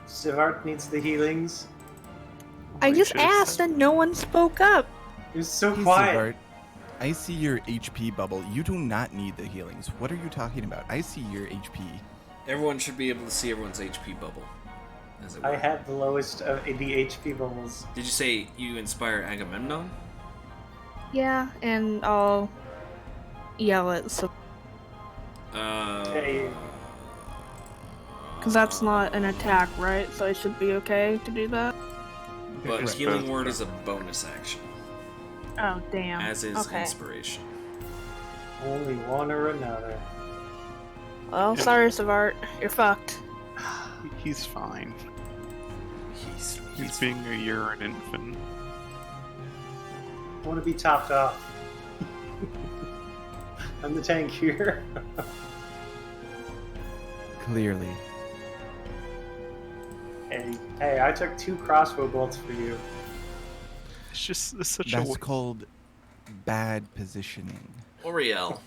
Sivart needs the healings. I We just should've asked said- and no one spoke up. He was so Hey, quiet. Sivart, I see your HP bubble. You do not need the healings. What are you talking about? I see your HP. Everyone should be able to see everyone's HP bubble. As it I were. had the lowest of the HP bubbles. Did you say you inspire Agamemnon? Yeah, and I'll yell at so Hey. because that's not an attack, right? So it should be okay to do that. But Correct. healing word is a bonus action, Oh damn. as is okay. inspiration. Only one or another. Well, sorry, Savart, you're fucked. He's fine. He's He's being a urine infant. I want to be topped off. I'm the tank here. Clearly. Hey, I took 2 crossbow bolts for you. It's just it's such That's a called bad positioning. Oriel.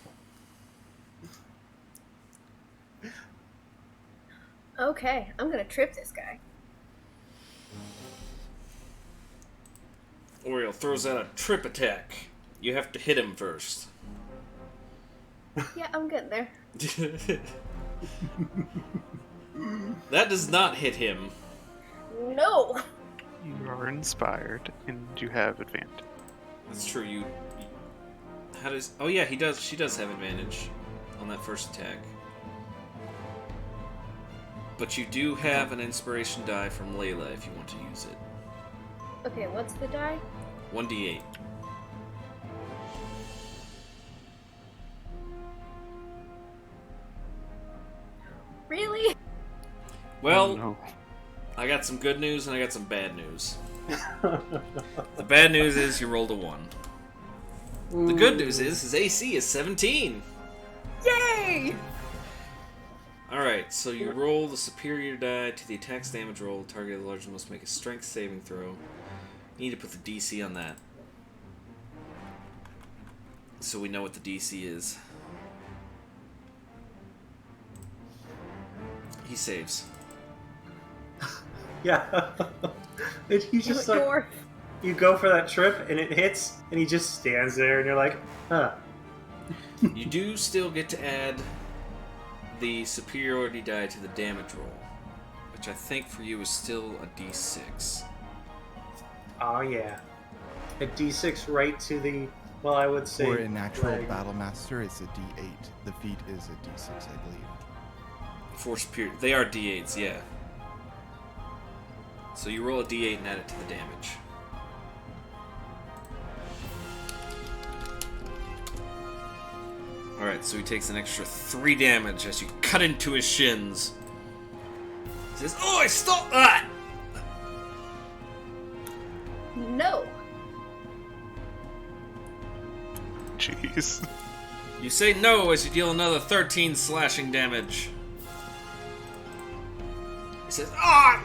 Okay, I'm gonna trip this guy. Oriel throws out a trip attack. You have to hit him first. Yeah, I'm getting there. That does not hit him. No! You are inspired and you have advantage. That's true. You how does? Oh yeah, he does. She does have advantage on that first attack. But you do have an inspiration die from Layla if you want to use it. Okay, what's the die? 1d8. Really? Well, Oh, no. I got some good news and I got some bad news. The bad news is you rolled a 1. The good news is his AC is 17. Yay! Alright, so you roll the superior die to the attack's damage roll. The target of the large must make a strength saving throw. You need to put the DC on that. So we know what the DC is. He saves. Yeah. And he's just like, Dwarf. you go for that trip and it hits, and he just stands there, and you're like, huh. You do still get to add the superiority die to the damage roll, which I think for you is still a d6. Oh yeah. A d6 right to the, well, I would say. For a natural leg. battle master, it's a D8. The feat is a D6, I believe. For superior, they are d8s, yeah. So you roll a d8 and add it to the damage. Alright, so he takes an extra 3 damage as you cut into his shins. He says, "Oh, stop that!" No. Jeez. You say no as you deal another 13 slashing damage. He says, "Ah!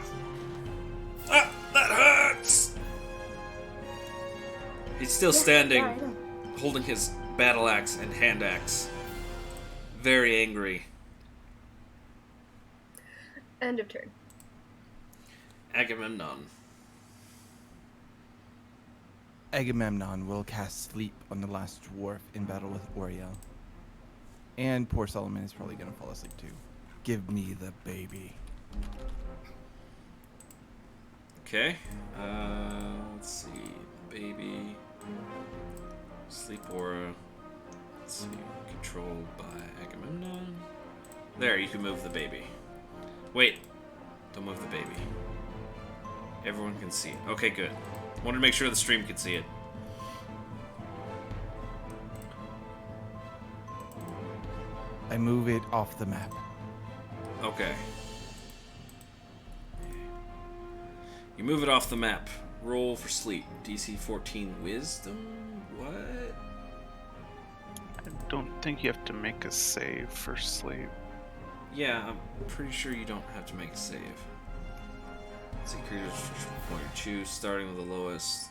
That hurts!" He's still standing, Yeah, I know. holding his battle axe and hand axe. Very angry. End of turn. Agamemnon. Agamemnon will cast Sleep on the last dwarf in battle with Oriel. And poor Solomon is probably going to fall asleep too. Give me the baby. Okay. Let's see. Baby. Sleep aura. Let's see. Controlled by Agamemnon. There, you can move the baby. Wait. Don't move the baby. Everyone can see it. Okay, good. Wanted to make sure the stream could see it. I move it off the map. Okay. You move it off the map. Roll for sleep. DC 14 wisdom? What? I don't think you have to make a save for sleep. Yeah, I'm pretty sure you don't have to make a save. See, creatures point you choose, starting with the lowest.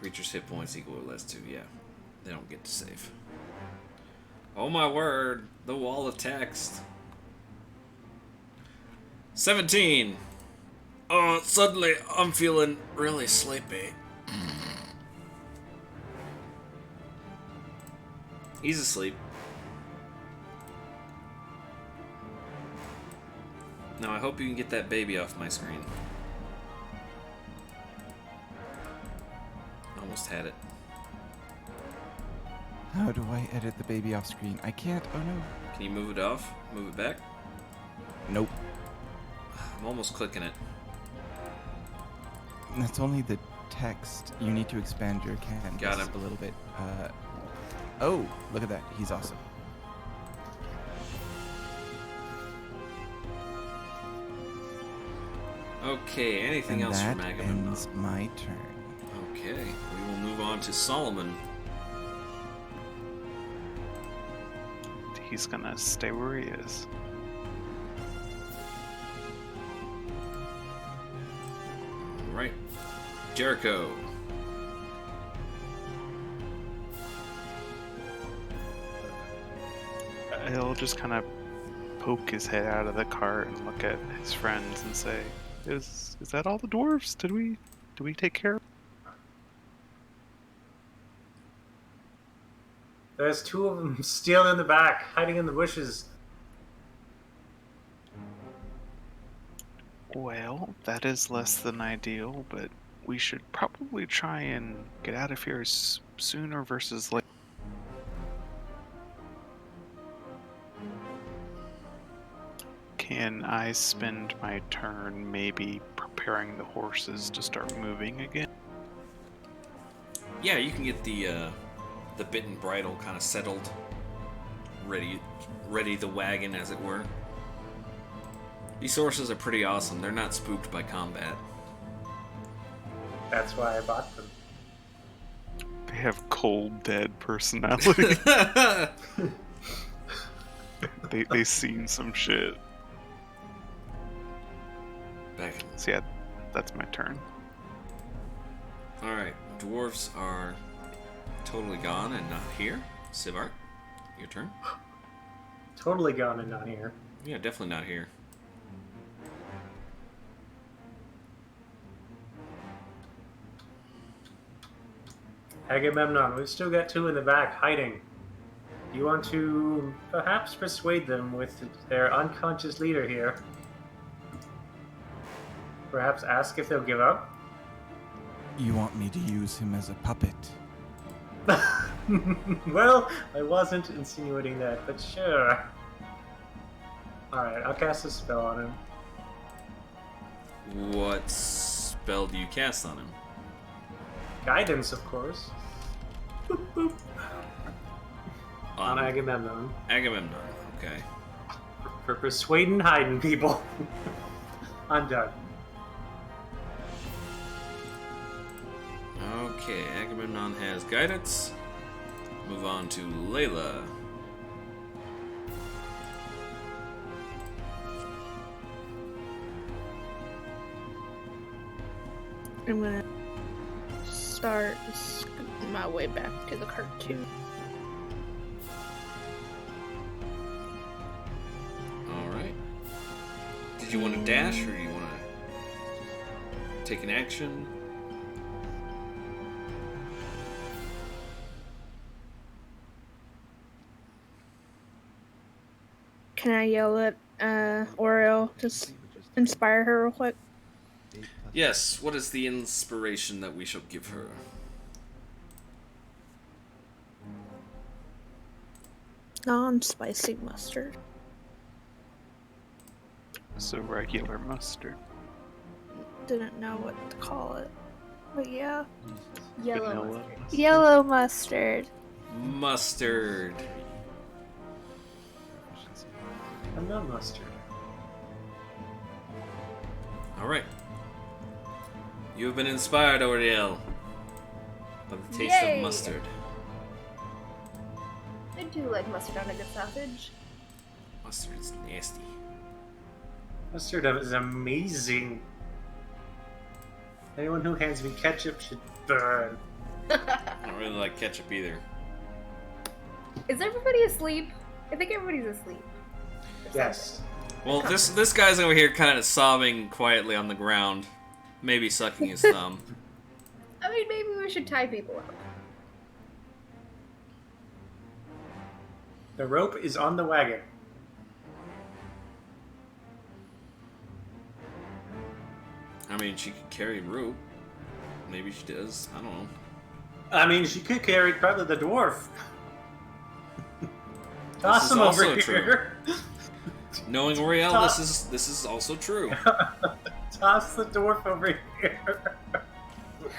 Creatures' hit points equal or less to, yeah. They don't get to save. Oh my word, the wall of text. 17! Oh, suddenly I'm feeling really sleepy. He's asleep. Now I hope you can get that baby off my screen. Almost had it. How do I edit the baby off screen? I can't. Oh no. Can you move it off? Move it back? Nope. I'm almost clicking it. That's only the text. You need to expand your canvas Got him. a little bit. Oh, look at that. He's awesome. Okay, anything And else that from Agamemnon? ends my turn. Okay, we will move on to Solomon. He's gonna stay where he is. Alright. Jericho. He'll just kind of poke his head out of the cart and look at his friends and say, "Is that all the dwarves? Did we take care of?" There's two of them still in the back, hiding in the bushes. Well, that is less than ideal, but we should probably try and get out of here sooner versus later. Can I spend my turn maybe preparing the horses to start moving again? Yeah, you can get the bit and bridle kind of settled. Ready the wagon, as it were. These horses are pretty awesome. They're not spooked by combat. That's why I bought them. They have cold, dead personality. They seen some shit. Back. So yeah, that's my turn. Alright, dwarves are totally gone and not here. Sivart, your turn. Totally gone and not here. Yeah, definitely not here. Agamemnon, we've still got two in the back hiding. Do you want to perhaps persuade them with their unconscious leader here? Perhaps ask if they'll give up? You want me to use him as a puppet? Well, I wasn't insinuating that, but sure. Alright, I'll cast a spell on him. What spell do you cast on him? Guidance, of course. Boop, boop. On Agamemnon. Agamemnon, okay. For persuading hiding people. I'm done. Okay, Agamemnon has guidance. Move on to Layla. I'm gonna start my way back to the cartoon. Alright. Did you want to dash or do you want to take an action? Can I yell at Oriel? Just inspire her real quick. Yes, what is the inspiration that we shall give her? Non-spicy mustard. So regular mustard. Didn't know what to call it. But yeah. Yellow Vanilla. mustard. Yellow mustard. Mustard. I love mustard. Alright. You have been inspired, Oriel, by the taste Yay! of mustard. I do like mustard on a good sausage. Mustard's nasty. Mustard is amazing. Anyone who hands me ketchup should burn. I don't really like ketchup either. Is everybody asleep? I think everybody's asleep. Or Yes. Well, this guy's over here kind of sobbing quietly on the ground, maybe sucking his thumb. something. I mean, maybe we should tie people up. The rope is on the wagon. I mean, she could carry rope. Maybe she does. I don't know. I mean, she could carry probably the dwarf. Toss is him over also here. Knowing Oriel, Toss- this is also true. Toss the dwarf over here.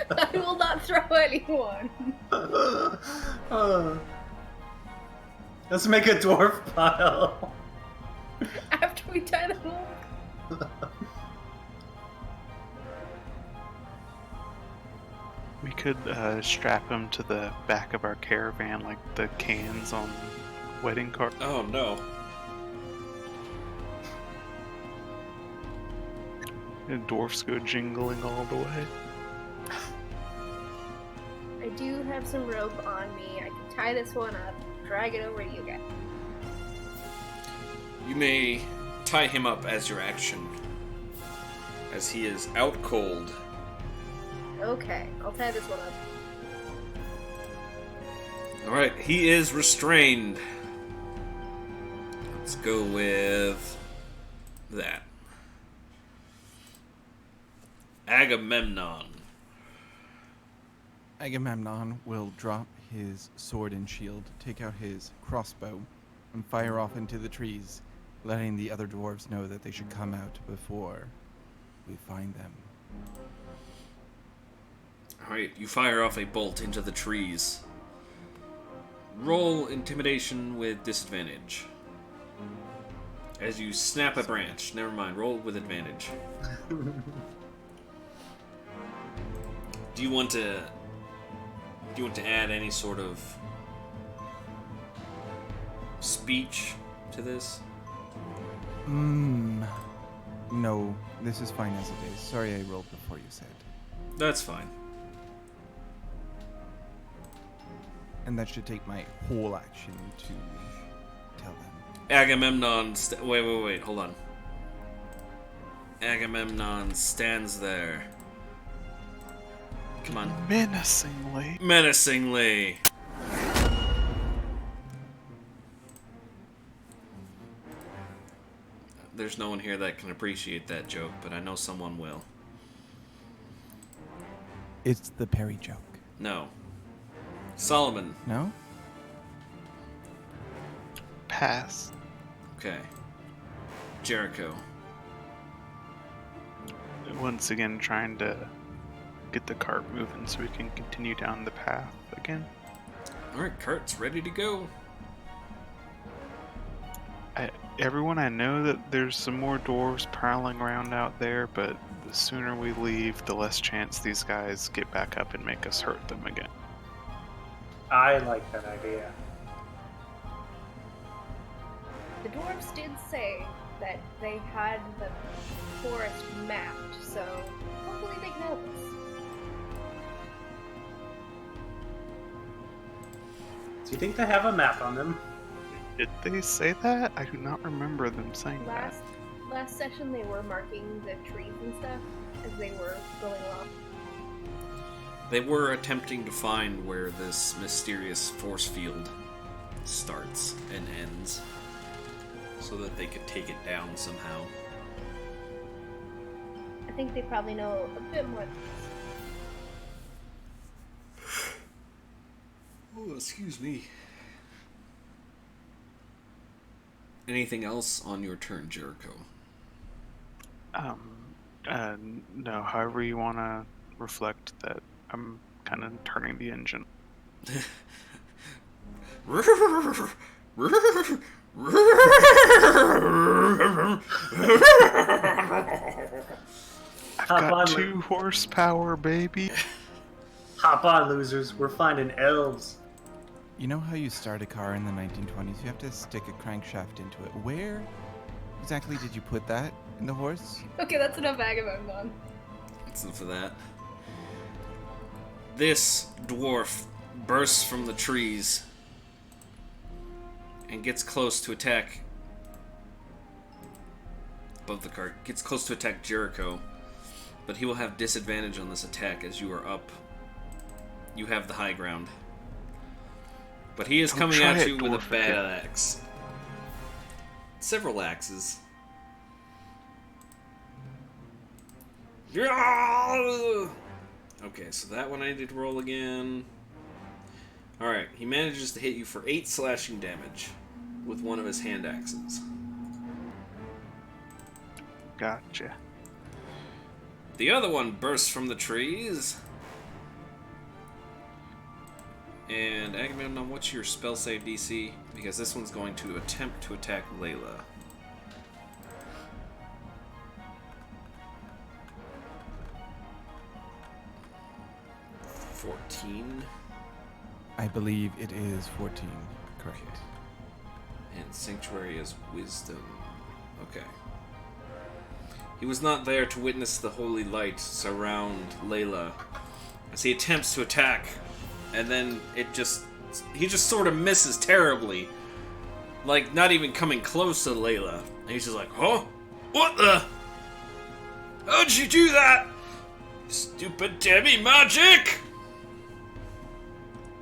I will not throw anyone. Let's make a dwarf pile. After we tie them up. We could strap him to the back of our caravan like the cans on wedding card. Oh no. And dwarfs go jingling all the way. I do have some rope on me. I can tie this one up, drag it over to you guys. You may tie him up as your action, as he is out cold. Okay, I'll tie this one up. Alright, he is restrained. Let's go with that. Agamemnon. Agamemnon will drop his sword and shield, take out his crossbow, and fire off into the trees, letting the other dwarves know that they should come out before we find them. Alright, you fire off a bolt into the trees. Roll intimidation with disadvantage. As you snap a branch. Never mind, roll with advantage. Do you want to add any sort of speech to this? No, this is fine as it is. Sorry I rolled before you said. That's fine. And that should take my whole action to tell them. Agamemnon, wait, hold on. Agamemnon stands there. Come on. Menacingly. Menacingly. There's no one here that can appreciate that joke, but I know someone will. It's the Perry joke. No. Solomon. No? Pass. Okay. Jericho. Once again, trying to get the cart moving so we can continue down the path again. Alright, cart's ready to go. Everyone, I know that there's some more dwarves prowling around out there, but the sooner we leave, the less chance these guys get back up and make us hurt them again. I like that idea. The dwarves did say that they had the forest mapped, so hopefully they can help us. Do you think they have a map on them? Did they say that? I do not remember them saying that. Last session they were marking the trees and stuff as they were going along. They were attempting to find where this mysterious force field starts and ends, so that they could take it down somehow. I think they probably know a bit more. Oh, excuse me. Anything else on your turn, Jericho? No, however you want to reflect that I'm kind of turning the engine. I've Hop got on, 2 horsepower, baby. Hop on, losers. We're finding elves. You know how you start a car in the 1920s? You have to stick a crankshaft into it. Where exactly did you put that in the horse? Okay, that's enough Agamemnon. That's enough for that. This dwarf bursts from the trees and gets close to attack above the cart. Gets close to attack Jericho, but he will have disadvantage on this attack as you are up. You have the high ground. But he is coming try at it, you with a dwarf. bad axe. Several axes. Okay, so that one I need to roll again. Alright, he manages to hit you for 8 slashing damage with one of his hand axes. Gotcha. The other one bursts from the trees. And Agamemnon, what's your spell save DC? Because this one's going to attempt to attack Layla. $14. I believe it is 14. Correct. And Sanctuary is Wisdom. Okay. He was not there to witness the holy light surround Layla as he attempts to attack, and then he just sort of misses terribly. Like, not even coming close to Layla. And he's just like, huh? What the? How'd you do that? Stupid demi magic!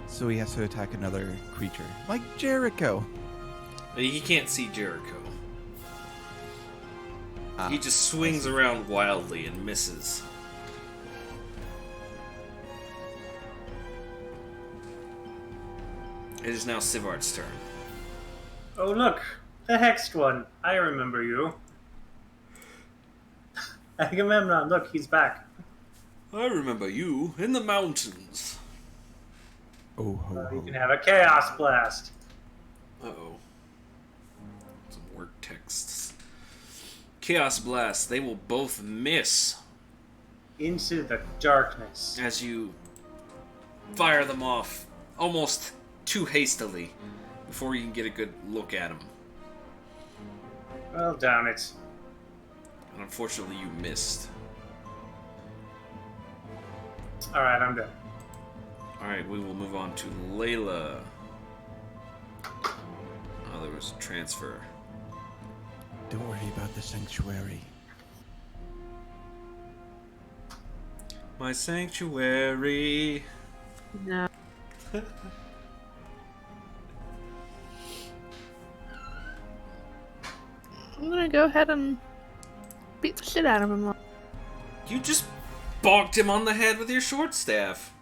So he has to attack another creature, like Jericho. He can't see Jericho. Ah, He just swings around wildly and misses. It is now Sivart's turn. Oh, look. The hexed one. I remember you. Agamemnon, look, he's back. I remember you in the mountains. Oh ho You ho. can have a chaos blast. Uh-oh. Some work texts. Chaos Blast. They will both miss Into the darkness. as you fire them off almost too hastily before you can get a good look at them. Well, damn it. And unfortunately, you missed. Alright, I'm done. Alright, we will move on to Layla. Oh, there was a transfer. Don't worry about the sanctuary. My sanctuary. No. I'm gonna go ahead and beat the shit out of him. You just bonked him on the head with your short staff.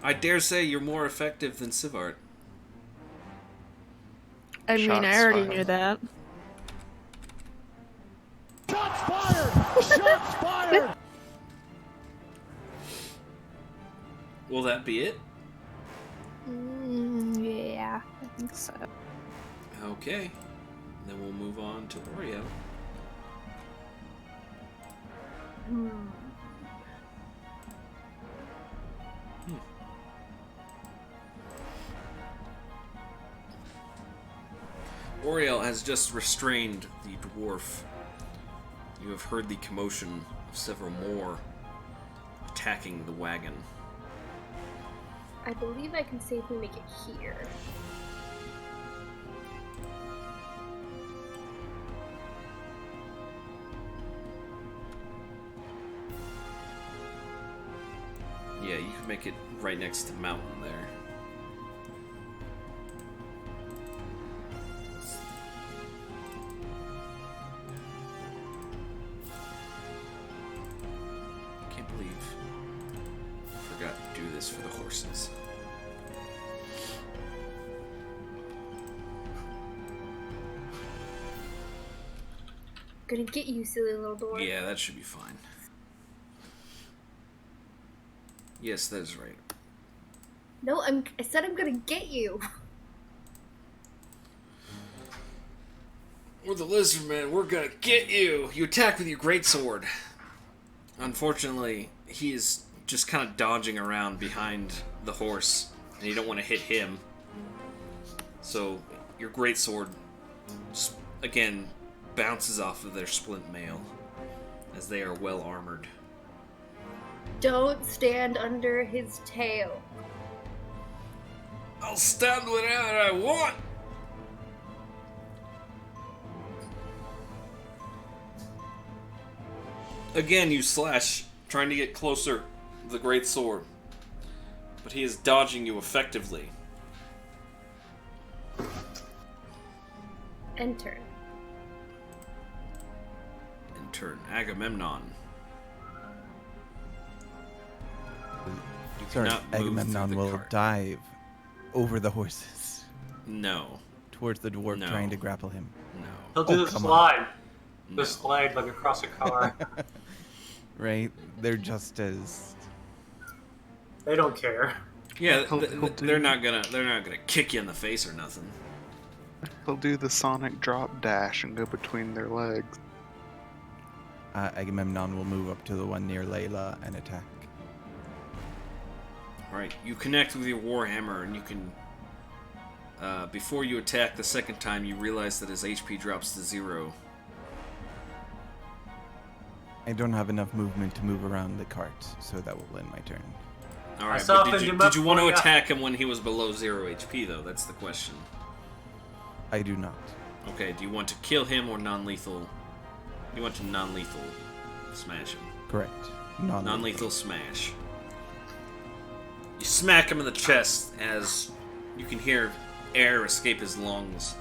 I dare say you're more effective than Sivart. I mean, Shots I already fired. knew that. Shots fired! Shots fired! Will that be it? Yeah, I think so. Okay. Then we'll move on to Oreo. Oriel has just restrained the dwarf. You have heard the commotion of several more attacking the wagon. I believe I can safely make it here. Yeah, you can make it right next to the mountain there. Can't believe I forgot to do this for the horses. Gonna get you, silly little dwarf. Yeah, that should be fine. Yes, that is right. No, I said I'm gonna get you. We're the lizard men. We're gonna get you. You attack with your greatsword. Unfortunately, he is just kind of dodging around behind the horse, and you don't want to hit him. So your greatsword, again, bounces off of their splint mail, as they are well armored. Don't stand under his tail. I'll stand wherever I want. Again, you slash, trying to get closer to the great sword, but he is dodging you effectively. Enter. In turn, Agamemnon. Sorry, cannot move Agamemnon through the will cart. dive over the horses No. towards the dwarf No. trying to grapple him. No. He'll do Oh, the come slide. No. The slide like across a car. Right? They're just as... They don't care. Yeah, He'll they're not gonna kick you in the face or nothing. He'll do the sonic drop dash and go between their legs. Agamemnon will move up to the one near Layla and attack. Right, you connect with your warhammer, and you can. Before you attack the second time, you realize that his HP drops to 0. I don't have enough movement to move around the cart, so that will end my turn. All right, but softened him up did you want to for ya. attack him when he was below 0 HP though? That's the question. I do not. Okay, do you want to kill him or non-lethal? You want to non-lethal smash him. Correct. Non-lethal smash. You smack him in the chest as you can hear air escape his lungs.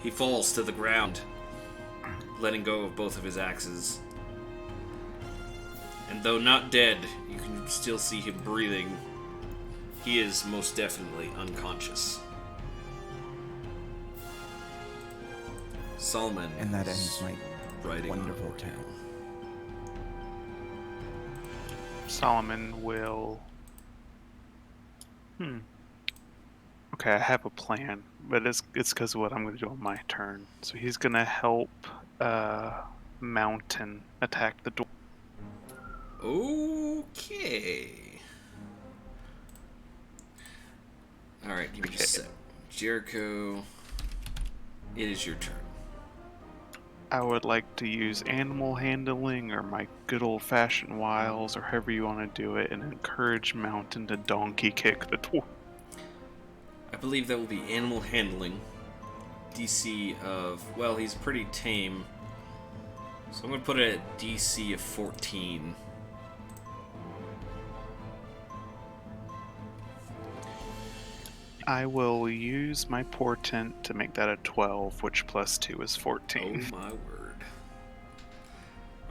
He falls to the ground, letting go of both of his axes. And though not dead, you can still see him breathing. He is most definitely unconscious. Solomon And that is ends my riding on a wonderful warhammer. turn. Solomon will. Okay, I have a plan, but it's because of what I'm going to do on my turn. So he's going to help Mountain attack the door. Okay. Alright, give me just a sec. Jericho, it is your turn. I would like to use animal handling or my good old fashioned wiles or however you want to do it and encourage Mountain to donkey kick the door. I believe that will be animal handling. DC of, well, he's pretty tame. So I'm going to put it at DC of 14. I will use my portent to make that a 12, which plus 2 is 14. Oh my word.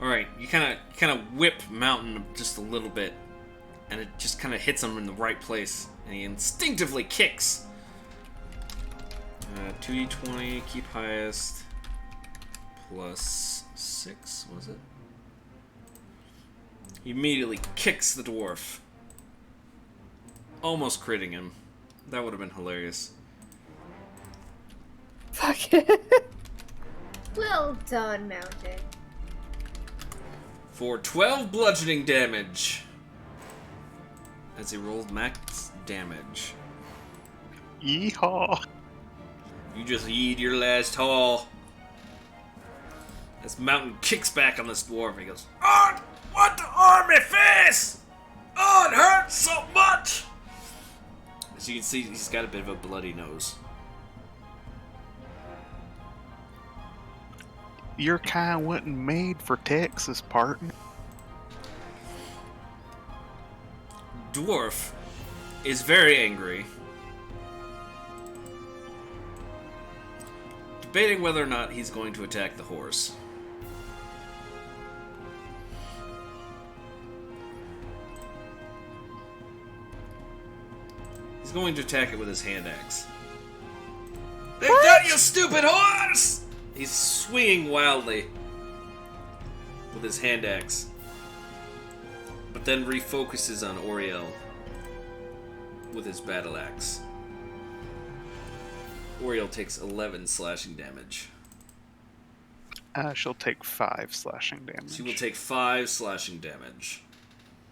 Alright, you kind of whip Mountain just a little bit, and it just kind of hits him in the right place, and he instinctively kicks. 2d20, keep highest, plus 6, was it? He immediately kicks the dwarf, almost critting him. That would have been hilarious. Fuck it. Well done, Mountain. For 12 bludgeoning damage, as he rolled max damage. Yeehaw! You just yeed your last haul. As Mountain kicks back on this dwarf, he goes, "Oh, what the army face? Oh, it hurts so much!" As you can see, he's got a bit of a bloody nose. Your kind wasn't made for Texas, partner. Dwarf is very angry, debating whether or not he's going to attack the horse. He's going to attack it with his hand axe. They've done you, stupid horse! He's swinging wildly with his hand axe, but then refocuses on Oriel with his battle axe. Oriel takes 11 slashing damage. She'll take 5 slashing damage. She will take 5 slashing damage.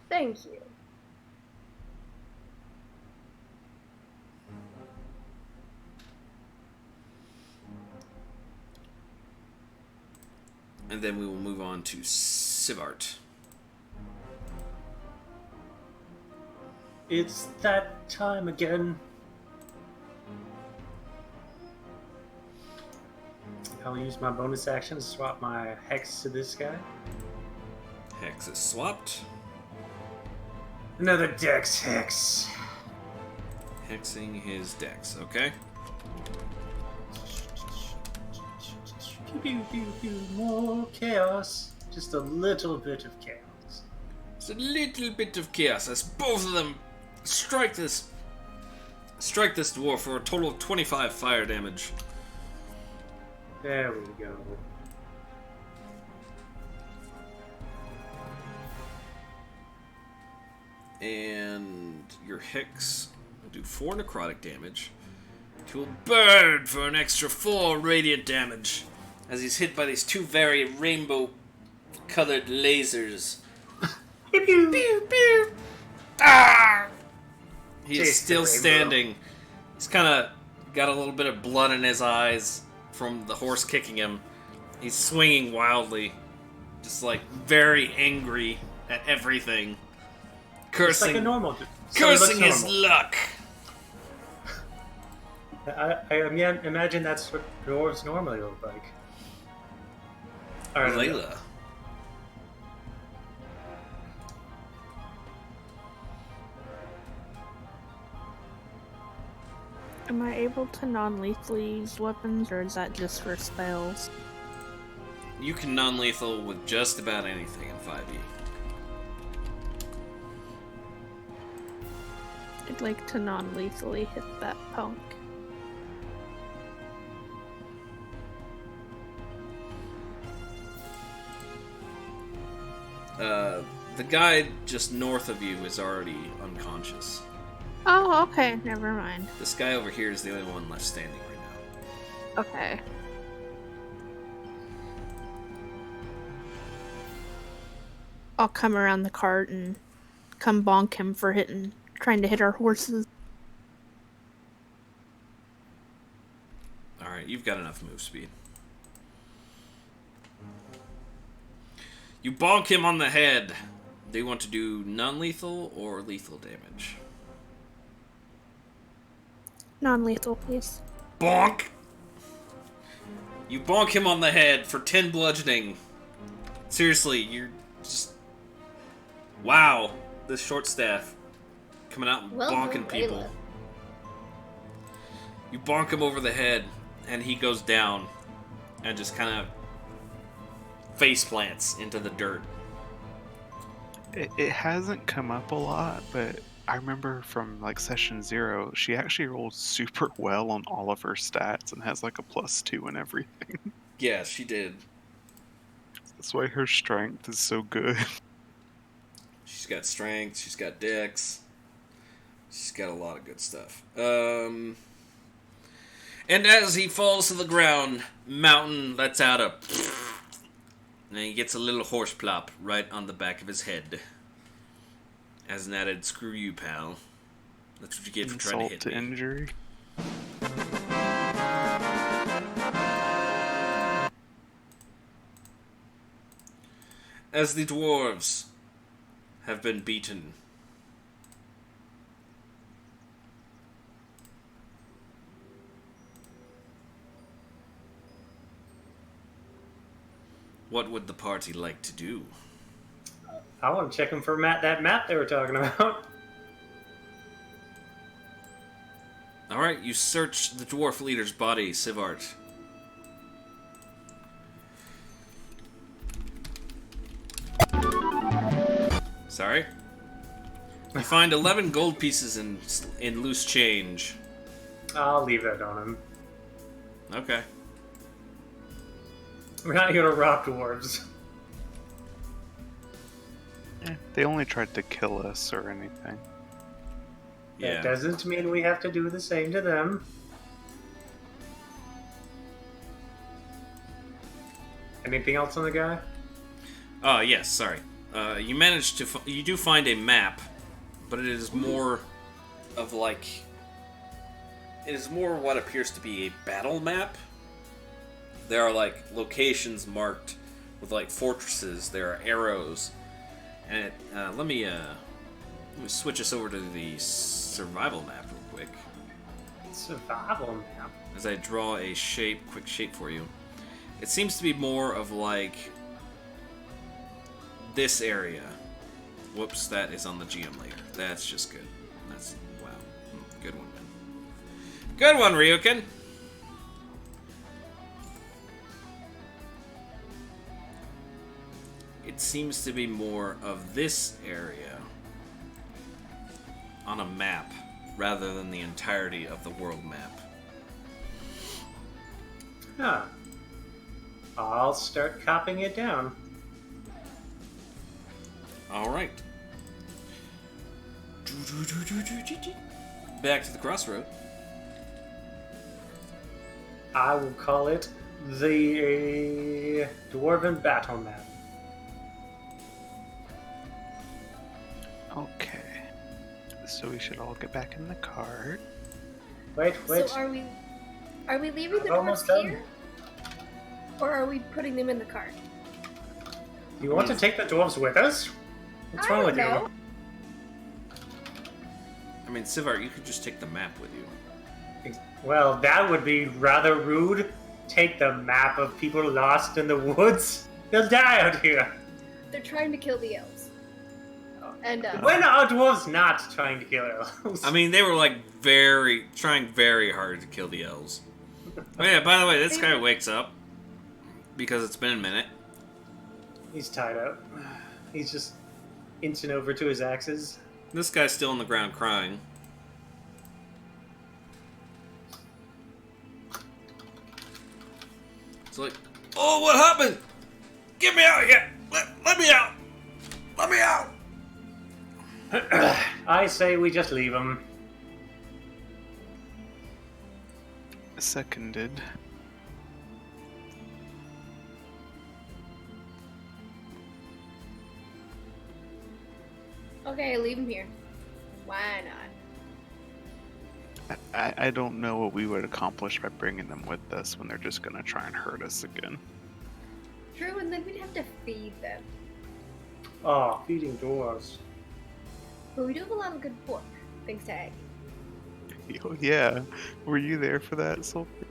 Thank you. And then we will move on to Sivart. It's that time again. I'll use my bonus action to swap my hex to this guy. Hex is swapped. Another dex hex. Hexing his dex, okay? Pew, pew, pew, pew. More chaos. Just a little bit of chaos. It's a little bit of chaos as both of them strike this dwarf for a total of 25 fire damage. There we go. And your hex will do 4 necrotic damage. He will burn for an extra 4 radiant damage as he's hit by these 2 very rainbow-colored lasers. Pew, pew. Pew, pew. Ah! He is Chase the still rainbow. standing. He's kind of got a little bit of blood in his eyes from the horse kicking him. He's swinging wildly, just like very angry at everything. It's Cursing, like a normal. cursing his normal. luck. I imagine that's what dwarves normally look like. Alright, Layla. Am I able to non-lethally use weapons, or is that just for spells? You can non-lethal with just about anything in 5e. I'd like to non-lethally hit that punk. The guy just north of you is already unconscious. Oh, okay, never mind. This guy over here is the only one left standing right now. Okay. I'll come around the cart and come bonk him for trying to hit our horses. Alright, you've got enough move speed. You bonk him on the head. Do you want to do non-lethal or lethal damage? Non-lethal, please. Bonk! You bonk him on the head for 10 bludgeoning. Seriously, you're just... Wow. This short staff. Coming out and Well bonking done, people. Layla. You bonk him over the head, and he goes down. And just kind of face plants into the dirt. It hasn't come up a lot, but I remember from like session 0, she actually rolled super well on all of her stats and has like a +2 and everything. Yeah, she did. That's why her strength is so good. She's got strength, she's got dex. She's got a lot of good stuff. And as he falls to the ground, Mountain lets out a... And he gets a little horse plop right on the back of his head. As an added, screw you, pal. That's what you get for trying to Insult hit to me. injury. As the dwarves have been beaten, what would the party like to do? I want to check him for that map they were talking about. Alright, you search the dwarf leader's body, Sivart. Sorry? You find 11 gold pieces in loose change. I'll leave that on him. Okay. We're not here to rob dwarves. They only tried to kill us or anything. That Yeah. doesn't mean we have to do the same to them. Anything else on the guy? Oh, yes, sorry. You managed to... you do find a map, but it is more of like... It is more what appears to be a battle map. There are, like, locations marked with, like, fortresses. There are arrows. And let me switch us over to the survival map real quick. Survival map. As I draw a quick shape for you. It seems to be more of, like... this area. Whoops, that is on the GM layer. That's just good. That's... wow. Good one, man. Good one, Ryukin! It seems to be more of this area on a map rather than the entirety of the world map. Huh. I'll start copying it down. Alright. Back to the crossroad. I will call it the Dwarven Battle Map. Okay. So we should all get back in the cart. Wait. So are we leaving the Almost dwarves done. here? Or are we putting them in the cart? You want to take the dwarves with us? What's I wrong don't with know. you? I mean, Sivar, you could just take the map with you. Well, that would be rather rude. Take the map of people lost in the woods. They'll die out here. They're trying to kill the elves. And When are dwarves not trying to kill elves? I mean, they were like trying very hard to kill the elves. Oh yeah, by the way, this guy wakes up because it's been a minute. He's tied up. He's just inching over to his axes. This guy's still on the ground crying. It's like, oh, what happened? Get me out of here! Let me out! Let me out! I say we just leave him. Seconded. okay, leave them here. Why not? I don't know what we would accomplish by bringing them with us when they're just gonna try and hurt us again. True, and then we'd have to feed them. Oh, feeding dwarves. But we do have a lot of good pork, thanks to Aggie. Oh, yeah, were you there for that, Sulfur?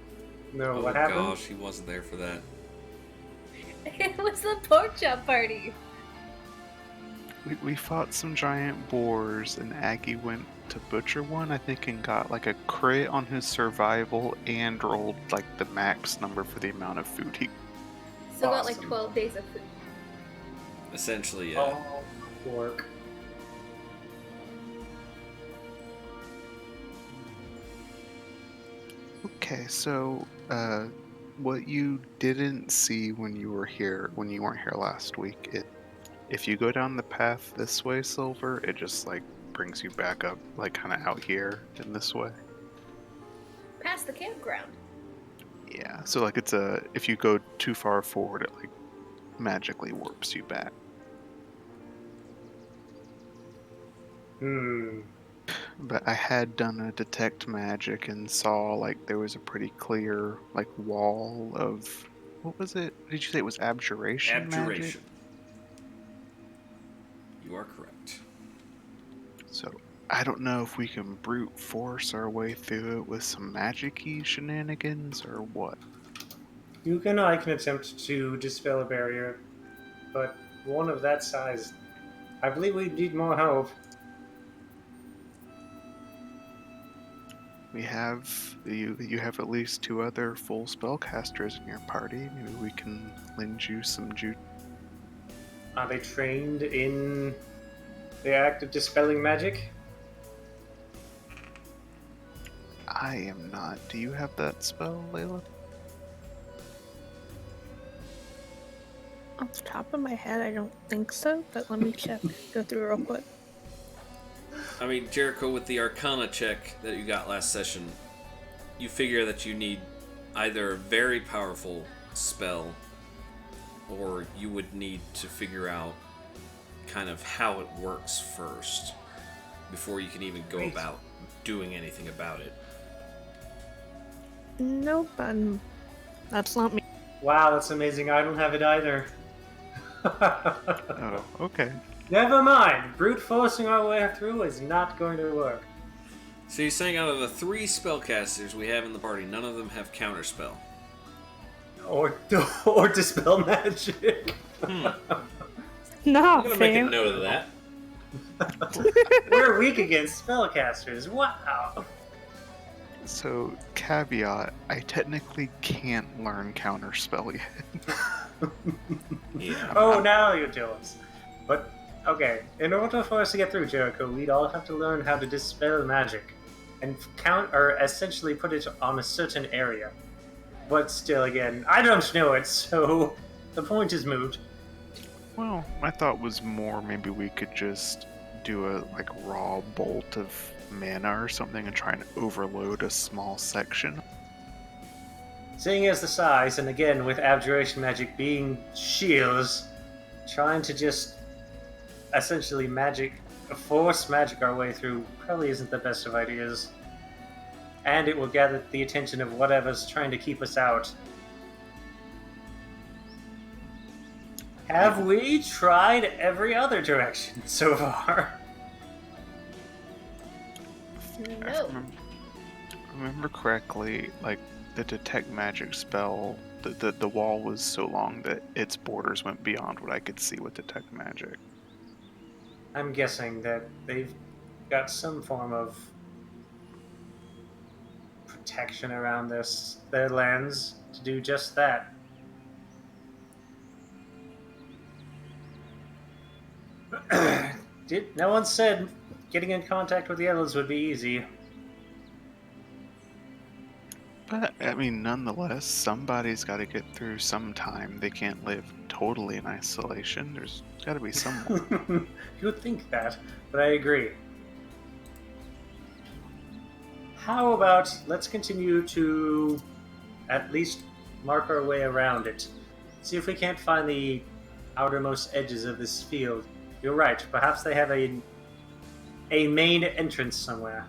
No, Oh what happened? gosh, he wasn't there for that. It was the pork chop party. We fought some giant boars, and Aggie went to butcher one, I think, and got like a crit on his survival and rolled like the max number for the amount of food he. So got like Awesome. 12 days of food. Essentially, yeah. Oh, pork. Okay, so what you didn't see when you weren't here last week, if you go down the path this way, Silver, it just like brings you back up, like kind of out here in this way. Past the campground. Yeah, so like if you go too far forward, it like magically warps you back. But I had done a detect magic and saw like there was a pretty clear like wall of, what was it? Did you say it was abjuration? Abjuration. Magic? You are correct. So I don't know if we can brute force our way through it with some magic-y shenanigans or what. You and I can attempt to dispel a barrier, but one of that size, I believe we need more help. We have you have at least 2 other full spellcasters in your party. Maybe we can lend you some Are they trained in the act of dispelling magic? I am not. Do you have that spell, Layla? Off the top of my head, I don't think so, but let me check. Go through real quick. I mean, Jericho, with the Arcana check that you got last session, you figure that you need either a very powerful spell or you would need to figure out kind of how it works first before you can even go Wait. about doing anything about it. Nope, that's not me. Wow, that's amazing. I don't have it either. Oh, okay. Never mind. Brute forcing our way through is not going to work. So you're saying out of the 3 spellcasters we have in the party, none of them have counterspell? Or dispel magic. No, I'm gonna make a fair. note of that. We're weak against spellcasters. Wow. So, caveat, I technically can't learn counterspell yet. Yeah. Oh, now you tell us. But, okay, in order for us to get through Jericho, we'd all have to learn how to dispel magic and count, or essentially put it on a certain area. But still, again, I don't know it, so the point is moot. Well, my thought was more maybe we could just do a like raw bolt of mana or something and try and overload a small section. Seeing as the size, and again with abjuration magic being shields, trying to just essentially force magic our way through probably isn't the best of ideas. And it will gather the attention of whatever's trying to keep us out. Have we tried every other direction so far? If I No. remember correctly, like the detect magic spell, the wall was so long that its borders went beyond what I could see with detect magic. I'm guessing that they've got some form of protection around their lands to do just that. No one said getting in contact with the elves would be easy. But, I mean, nonetheless, somebody's got to get through sometime. They can't live totally in isolation. There's got to be someone. You would think that, but I agree. How about let's continue to at least mark our way around it. See if we can't find the outermost edges of this field. You're right, perhaps they have a main entrance somewhere.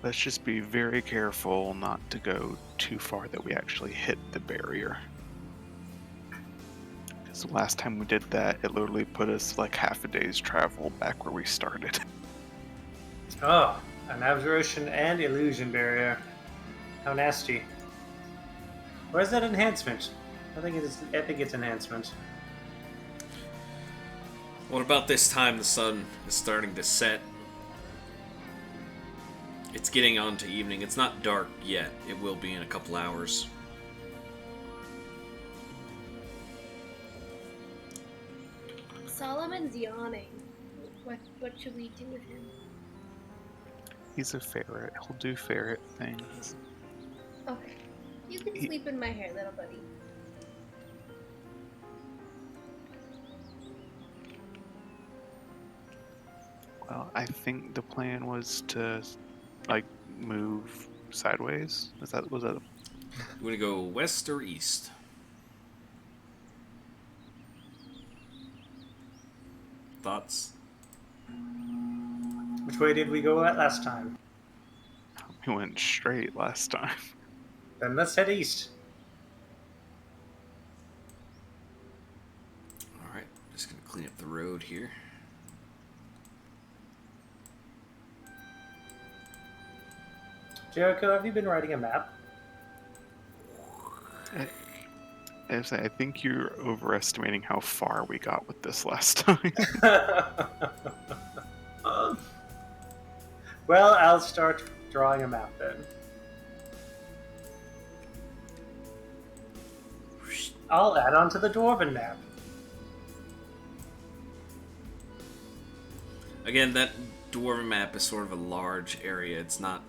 Let's just be very careful not to go too far that we actually hit the barrier. Because the last time we did that, it literally put us like half a day's travel back where we started. Oh, an abjuration and illusion barrier. How nasty. Where's that enhancement? I think it's enhancement. What about this time the sun is starting to set? It's getting on to evening. It's not dark yet. It will be in a couple hours. Solomon's yawning. What should we do with him? He's a ferret. He'll do ferret things. Okay. You can sleep in my hair, little buddy. Well, I think the plan was to, like, move sideways. Was that? You want to go west or east? Thoughts? Which way did we go at last time? We went straight last time. Then let's head east. Alright, just gonna clean up the road here. Jericho, have you been writing a map? I think you're overestimating how far we got with this last time. Well, I'll start drawing a map then. I'll add on to the Dwarven map. Again, that dwarven map is sort of a large area. It's not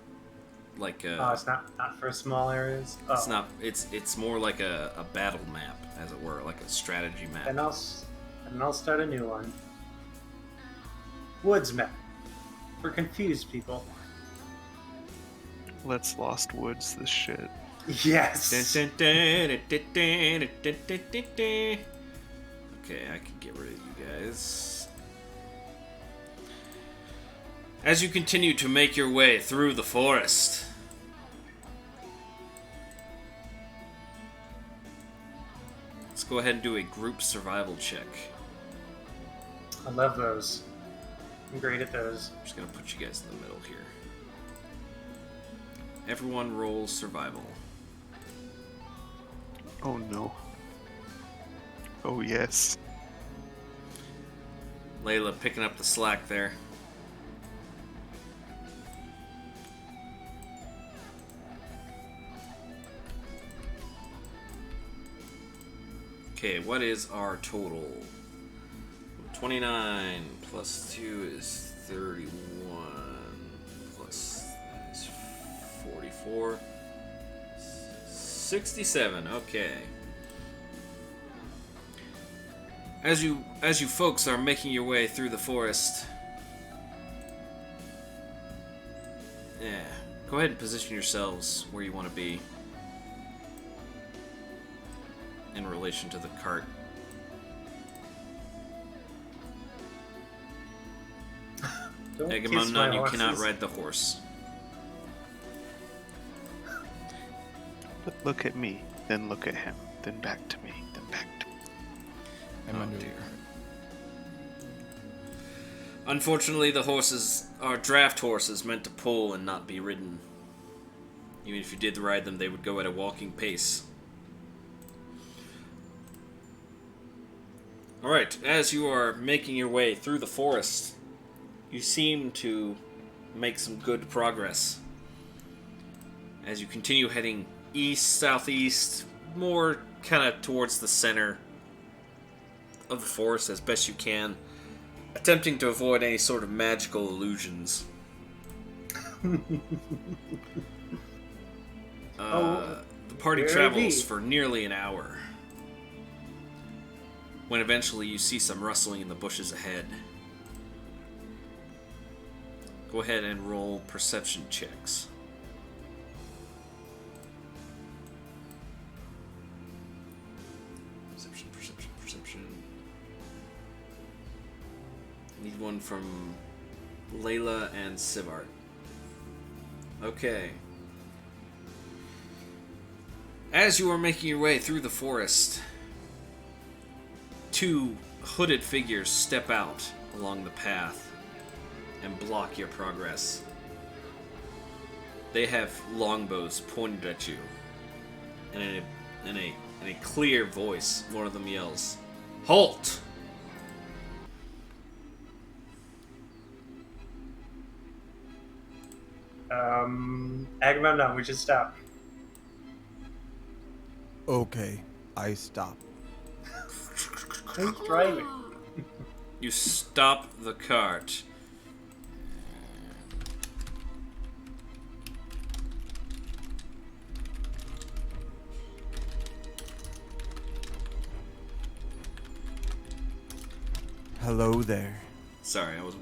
like a... Oh, it's not for small areas? Oh. It's not. It's more like a battle map, as it were, like a strategy map. Then I'll start a new one. Woods map. For confused people. Let's Lost Woods this shit. Yes. Okay, I can get rid of you guys. As you continue to make your way through the forest, let's go ahead and do a group survival check. I love those. I'm great at those. I'm just gonna put you guys in the middle here. Everyone roll survival. Oh no. Oh yes. Layla picking up the slack there. Okay, what is our total? 29 plus 2 is 31 plus that is 44. 67, okay. As you folks are making your way through the forest, go ahead and position yourselves where you want to be in relation to the cart. Don't kiss my Agamemnon, you horses. cannot ride the horse. Look at me, then look at him, then back to me, then back to me. I'm Oh, under dear. your cart. Unfortunately, the horses are draft horses meant to pull and not be ridden. Even if you did ride them, they would go at a walking pace. Alright, as you are making your way through the forest, you seem to make some good progress. As you continue heading east, southeast, more kind of towards the center of the forest as best you can, attempting to avoid any sort of magical illusions. The party very travels deep. for nearly an hour, when eventually you see some rustling in the bushes ahead. Go ahead and roll perception checks. Perception. Need one from Layla and Sivart. Okay. As you are making your way through the forest, two hooded figures step out along the path and block your progress. They have longbows pointed at you, and in a clear voice, one of them yells, "Halt!" Agamemnon, we should stop. Okay, I stop. Who's driving? You stop the cart. Hello there. Sorry, I was.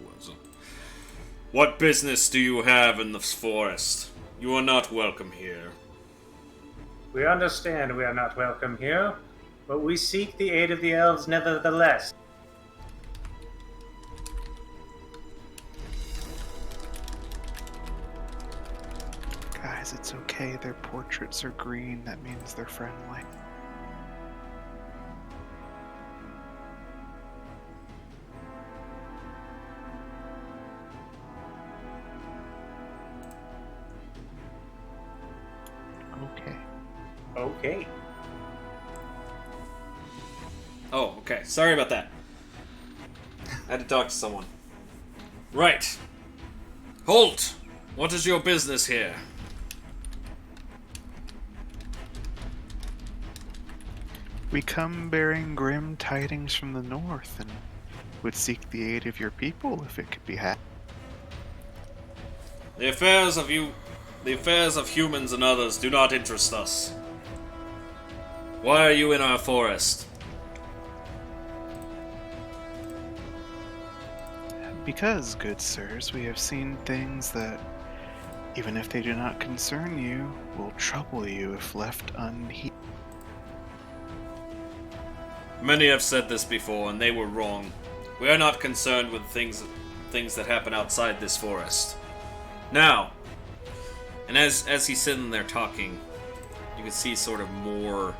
What business do you have in this forest? You are not welcome here. We understand we are not welcome here, but we seek the aid of the elves nevertheless. Guys, it's okay. Their portraits are green. That means they're friendly. Okay. Okay. Oh, okay. Sorry about that. I had to talk to someone. Right. Halt! What is your business here? We come bearing grim tidings from the north and would seek the aid of your people if it could be had. The affairs of humans and others do not interest us. Why are you in our forest? Because, good sirs, we have seen things that even if they do not concern you, will trouble you if left unheeded. Many have said this before, and they were wrong. We are not concerned with things that happen outside this forest. Now, and as he's sitting there talking, you can see sort of more...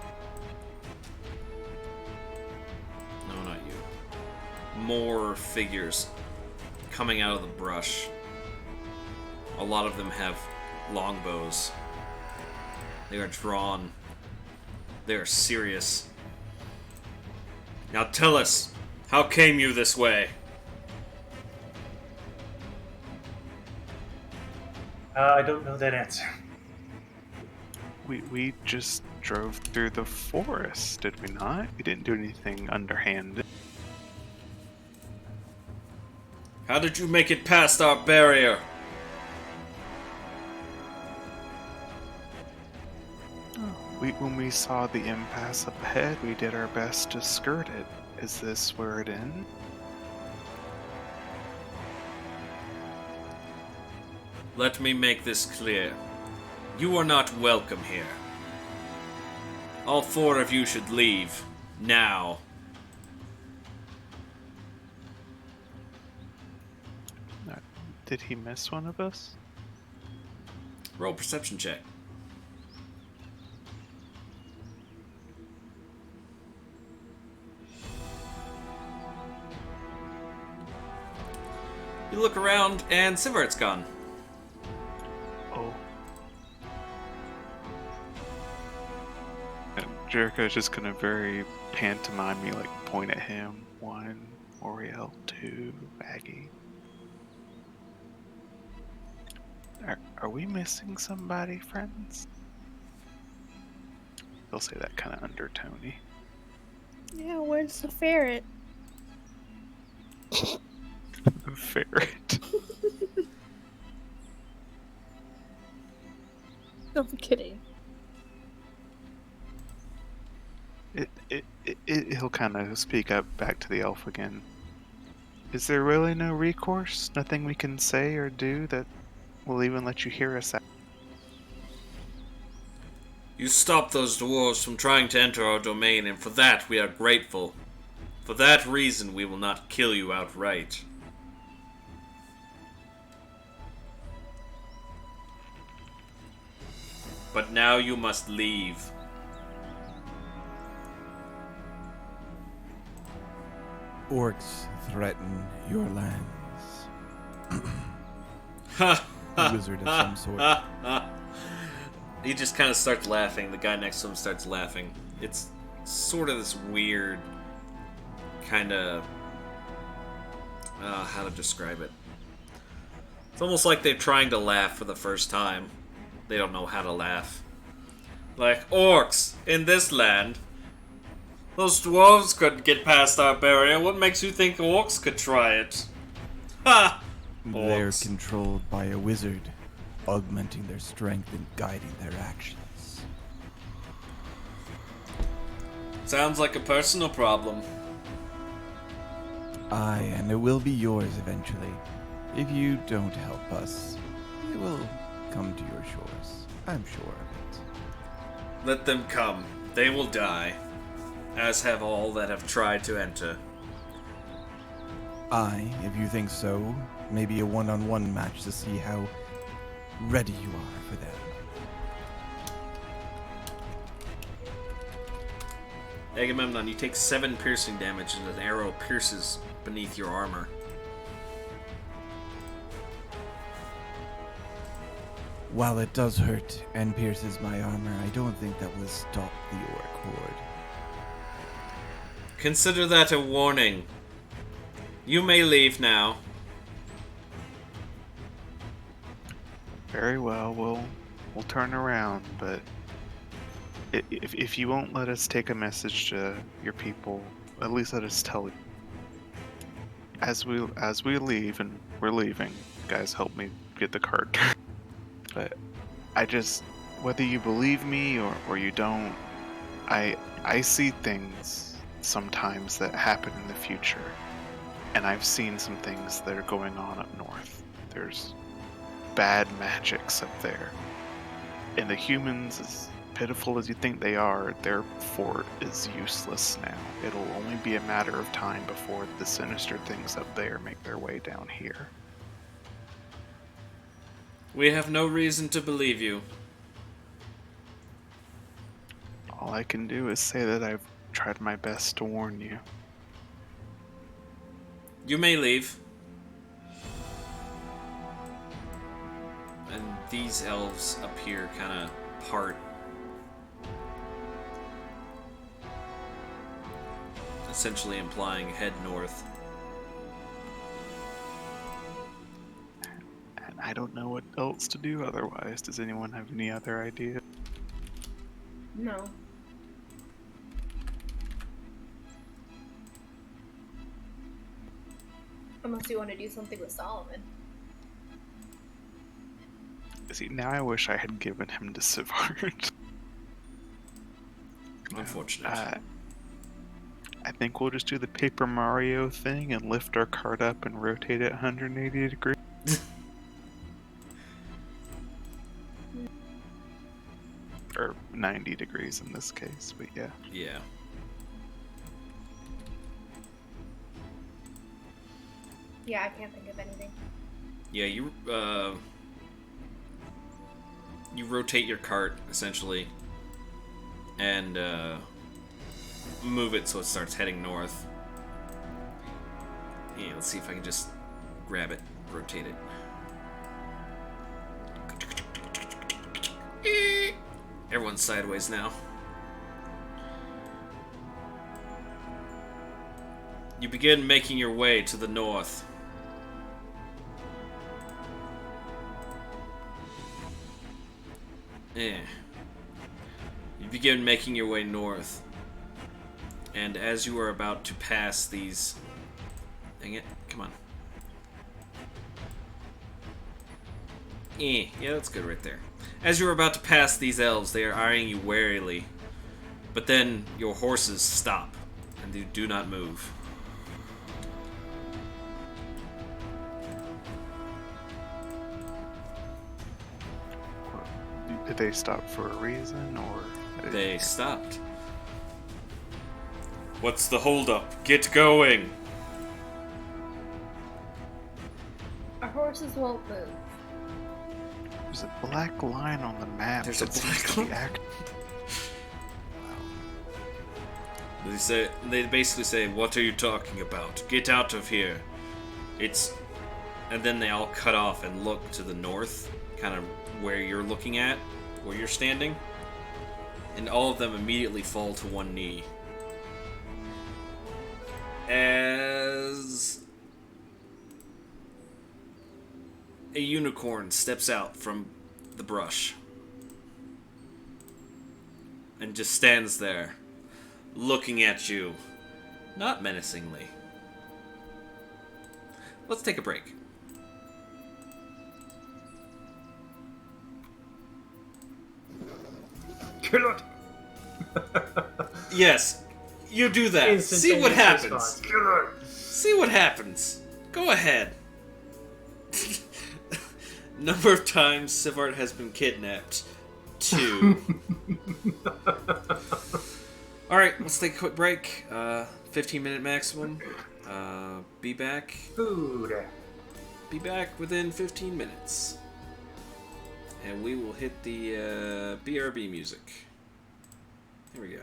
No, not you. More figures coming out of the brush. A lot of them have longbows. They are drawn. They are serious. Now tell us, how came you this way? I don't know that answer. We just drove through the forest, did we not? We didn't do anything underhanded. How did you make it past our barrier? When we saw the impasse up ahead, we did our best to skirt it. Is this where it ends? Let me make this clear. You are not welcome here. All 4 of you should leave. Now. Did he miss one of us? Roll a perception check. You look around, and Sivart's gone. Oh. And Jericho's just gonna very pantomime-y, like, point at him. 1, Oriel, 2, Baggy. Are we missing somebody, friends? They'll say that kind of undertone-y. Yeah, where's the ferret? Ferret. I'm kidding. He'll kind of speak up back to the elf again. Is there really no recourse? Nothing we can say or do that will even let you hear us out? You stopped those dwarves from trying to enter our domain, and for that we are grateful. For that reason, we will not kill you outright. But now you must leave. Orcs threaten your lands. A wizard of some sort. He just kind of starts laughing. The guy next to him starts laughing. It's sort of this weird kind of... how to describe it. It's almost like they're trying to laugh for the first time. They don't know how to laugh. Like, orcs in this land. Those dwarves couldn't get past our barrier. What makes you think orcs could try it? Ha! They're Orcs. controlled by a wizard, augmenting their strength and guiding their actions. Sounds like a personal problem. Aye, and it will be yours eventually. If you don't help us, it will come to your shores. I'm sure of it. Let them come. They will die. As have all that have tried to enter. Aye, if you think so, maybe a one-on-one match to see how ready you are for them. Agamemnon, you take 7 piercing damage and an arrow pierces beneath your armor. While it does hurt and pierces my armor, I don't think that will stop the orc horde. Consider that a warning. You may leave now. Very well, we'll turn around, but if you won't let us take a message to your people, at least let us tell you. As we leave, and we're leaving, guys, help me get the cart. But I just, whether you believe me or you don't, I see things sometimes that happen in the future, and I've seen some things that are going on up north. There's bad magics up there. And the humans, as pitiful as you think they are, their fort is useless now. It'll only be a matter of time before the sinister things up there make their way down here. We have no reason to believe you. All I can do is say that I've tried my best to warn you. You may leave. And these elves up here kind of part. Essentially implying head north. And I don't know what else to do otherwise. Does anyone have any other idea? No. Unless you want to do something with Solomon. See, now I wish I had given him to Sivart. Unfortunate. I think we'll just do the Paper Mario thing and lift our cart up and rotate it 180 degrees. Or 90 degrees in this case, but yeah. Yeah. Yeah, I can't think of anything. Yeah, you rotate your cart, essentially, and move it so it starts heading north. Yeah, let's see if I can just grab it, rotate it. Everyone's sideways now. You begin making your way to the north. You begin making your way north, and as you are about to pass these... Dang it, come on. Yeah, that's good right there. As you are about to pass these elves, they are eyeing you warily, but then your horses stop, and they do not move. Did they stop for a reason, or...? They stopped. What's the holdup? Get going! Our horses won't move. There's a black line on the map. There's a that black seems to be line? They basically say, "What are you talking about? Get out of here!" And then they all cut off and look to the north, kind of where you're looking at, where you're standing, and all of them immediately fall to one knee. As a unicorn steps out from the brush and just stands there, looking at you, not menacingly. Let's take a break. Kill it! Yes, you do that. See what happens. Kill it! See what happens. Go ahead. Number of times Sivart has been kidnapped. 2. Alright, let's take a quick break. 15-minute maximum. Be back. Food. Be back within 15 minutes. And we will hit the BRB music. Here we go.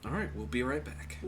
Alright, we'll be right back.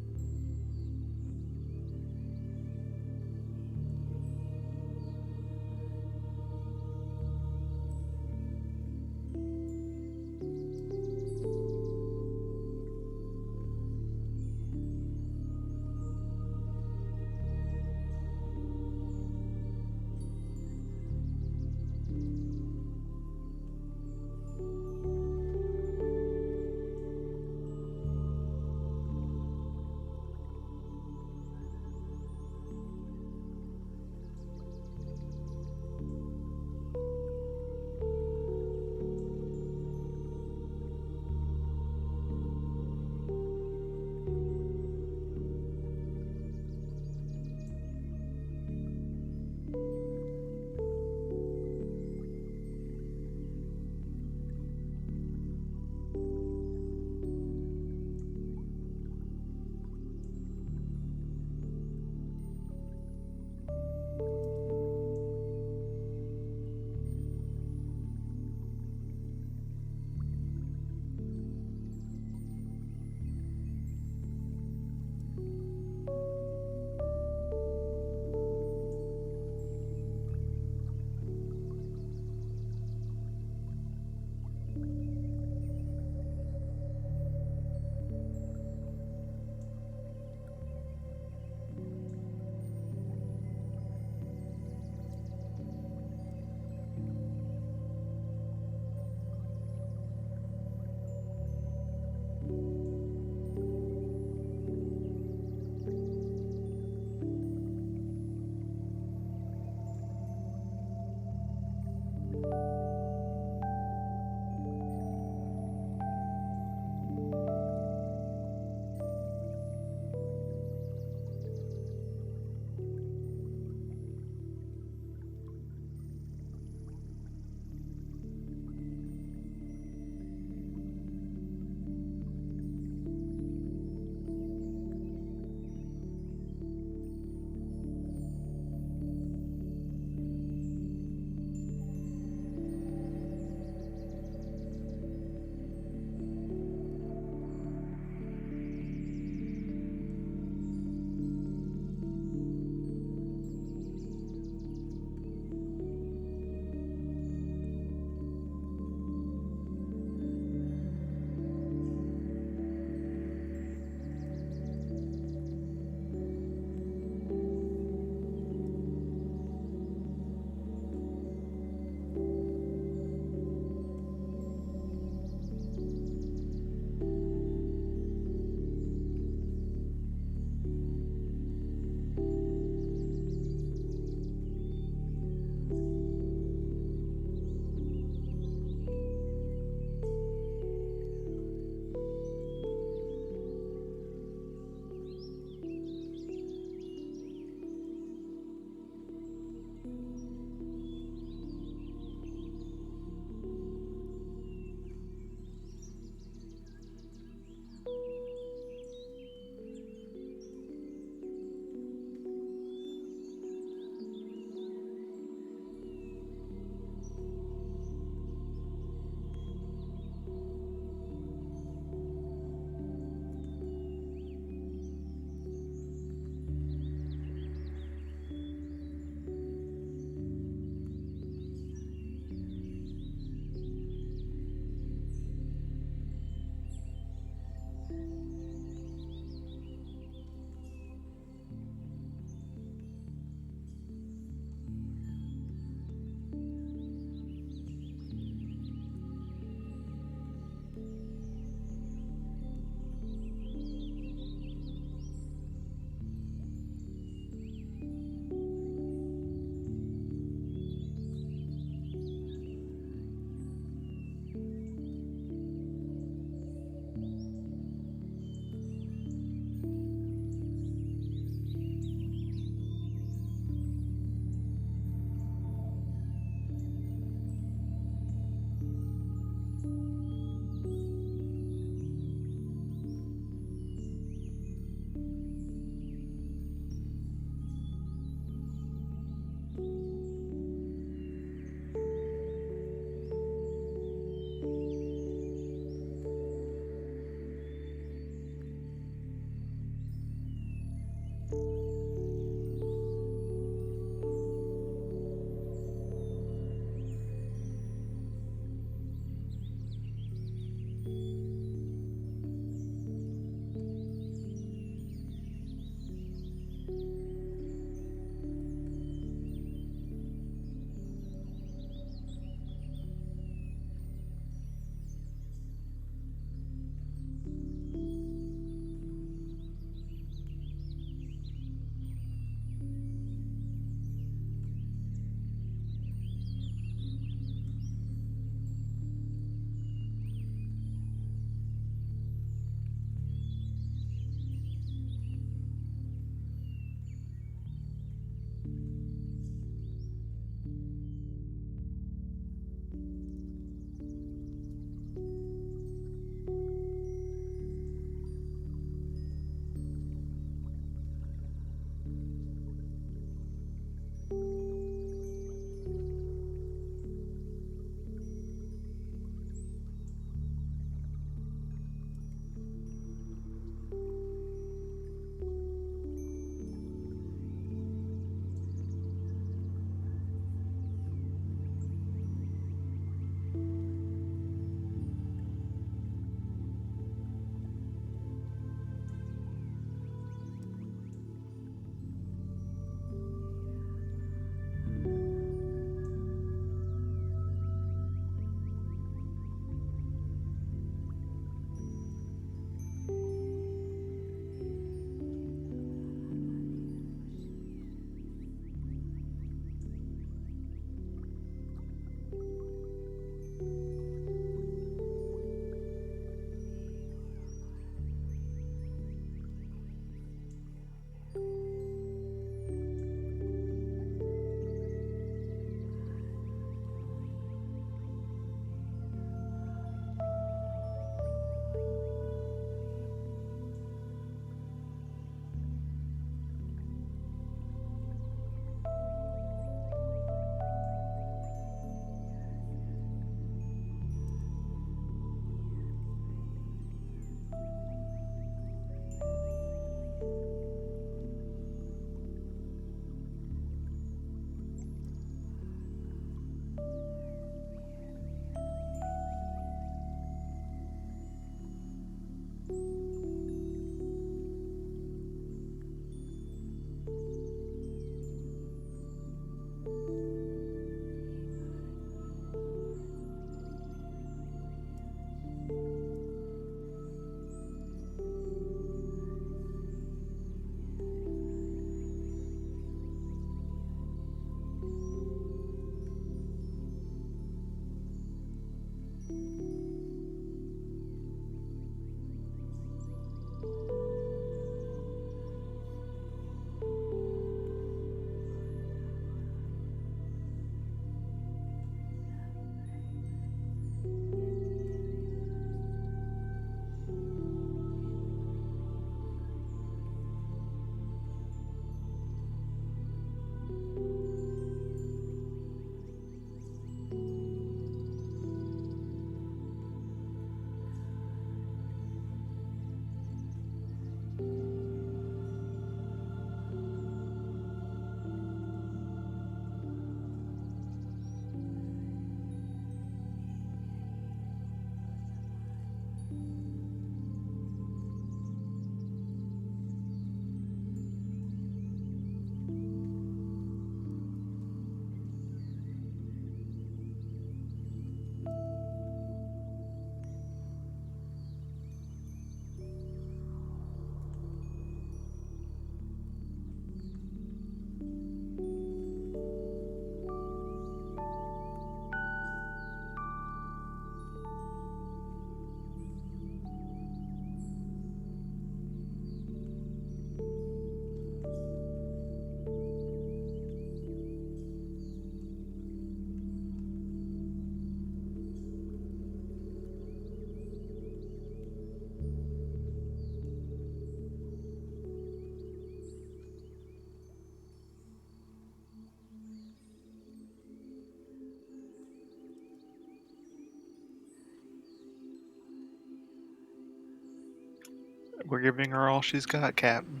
We're giving her all she's got, Captain.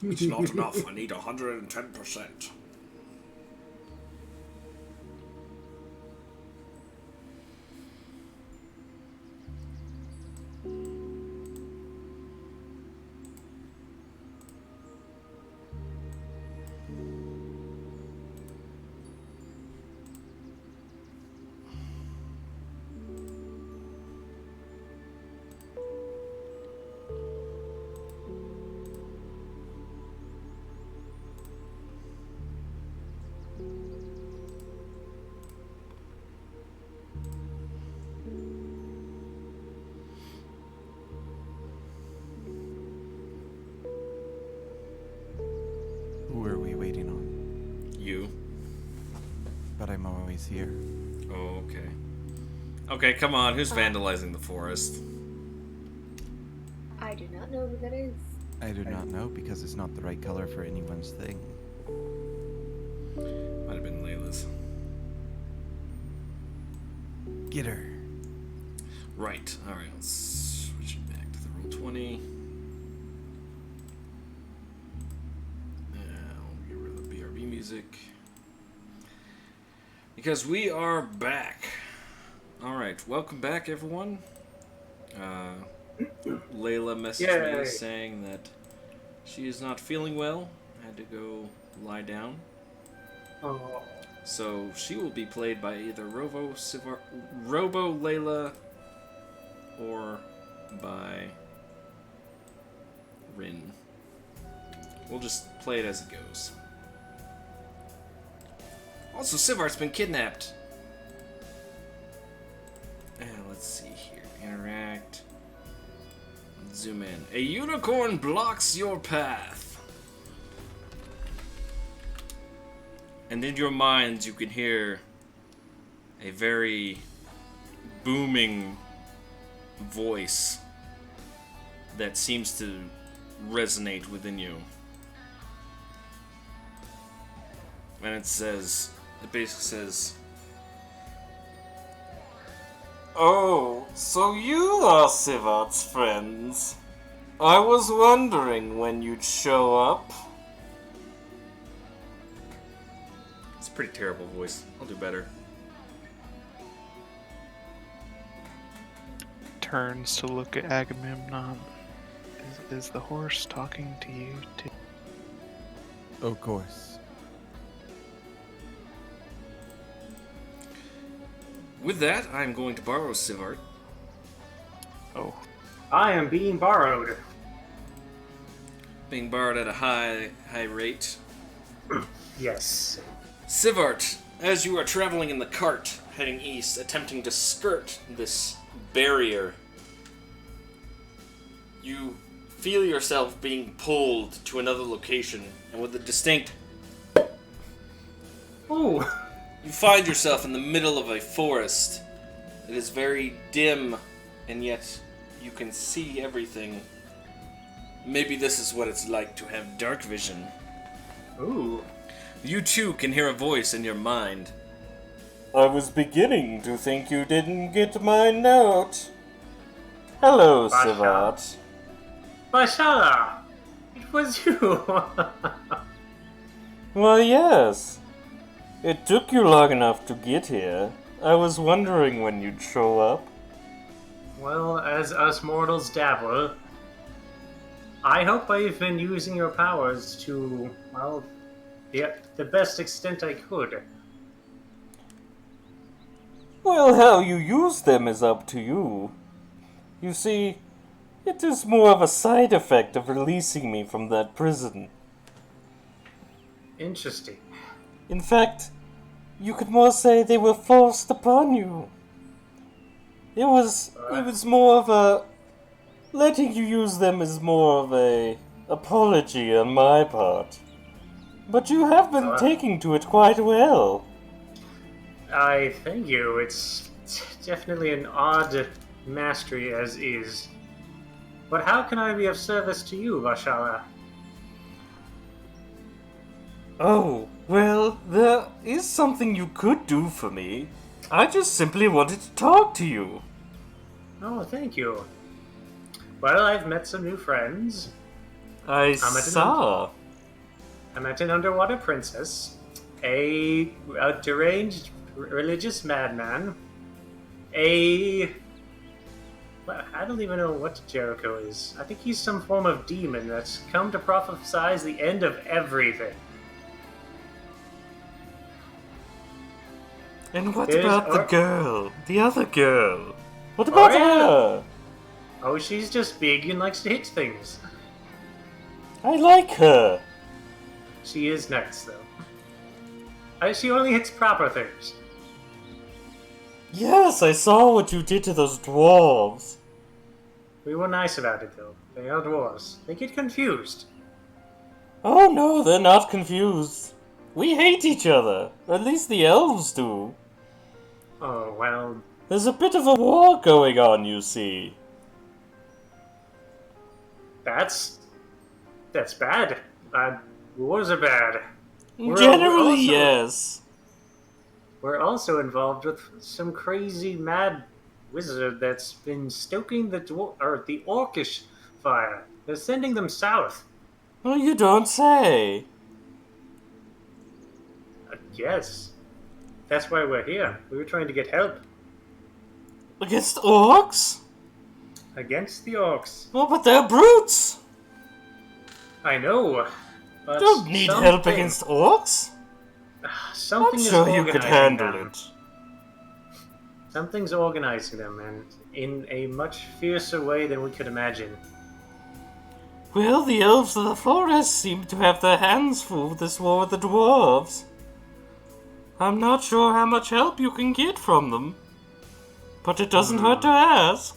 It's not enough. I need 110%. he's here. Oh, okay. Okay, come on. Who's vandalizing the forest? I do not know who that is. I do not know because it's not the right color for anyone's thing. Might have been Layla's. Get her. Right. Alright, let's switch it back to the Roll20. I'll get rid of the BRB music. Because we are back. Alright, welcome back, everyone. Layla messaged me saying that she is not feeling well. Had to go lie down. Oh. So she will be played by either Robo Layla or by Rin. We'll just play it as it goes. Also, Sivart's been kidnapped. Let's see here. Interact. Zoom in. A unicorn blocks your path. And in your minds, you can hear a very booming voice that seems to resonate within you. And it basically says, "Oh, so you are Sivart's friends. I was wondering when you'd show up." It's a pretty terrible voice. I'll do better. Turns to look at Agamemnon. Is the horse talking to you too? Of course. With that, I'm going to borrow Sivart. Oh, I am being borrowed. Being borrowed at a high rate. Yes. Sivart, as you are traveling in the cart, heading east, attempting to skirt this barrier, you feel yourself being pulled to another location, and with a distinct, Ooh. you find yourself in the middle of a forest. It is very dim, and yet you can see everything. Maybe this is what it's like to have dark vision. Ooh. You too can hear a voice in your mind. I was beginning to think you didn't get my note. Hello, Sivart. Bashala! It was you! Well, yes. It took you long enough to get here. I was wondering when you'd show up. Well, as us mortals dabble, I hope I've been using your powers to, well, the best extent I could. Well, how you use them is up to you. You see, it is more of a side effect of releasing me from that prison. Interesting. In fact, you could more say they were forced upon you. It was more of a... Letting you use them is more of a apology on my part. But you have been taking to it quite well. I thank you. It's definitely an odd mastery as is. But how can I be of service to you, Bashala? Oh, well, there is something you could do for me. I just simply wanted to talk to you. Oh, thank you. Well, I've met some new friends. I saw. I met an underwater princess, a deranged religious madman, well, I don't even know what Jericho is. I think he's some form of demon that's come to prophesize the end of everything. And what There's about the our- girl? The other girl? What about her? Oh, she's just big and likes to hit things. I like her. She is nice, though. She only hits proper things. Yes, I saw what you did to those dwarves. We were nice about it, though. They are dwarves. They get confused. Oh no, they're not confused. We hate each other. At least the elves do. Oh, well, There's a bit of a war going on, you see. that's bad. Wars are bad. Generally, also- yes. We're also involved with some crazy mad wizard that's been stoking the orcish fire. They're sending them south. Oh, you don't say. Yes. That's why we're here. We were trying to get help Against orcs? against the orcs. Oh, but they're brutes. I know. But Don't need help something- against orcs. Something I'm is sure you could organizing handle them. it. Something's organizing them, and in a much fiercer way than we could imagine. Well, the elves of the forest seem to have their hands full with this war with the dwarves. I'm not sure how much help you can get from them, but it doesn't hurt to ask.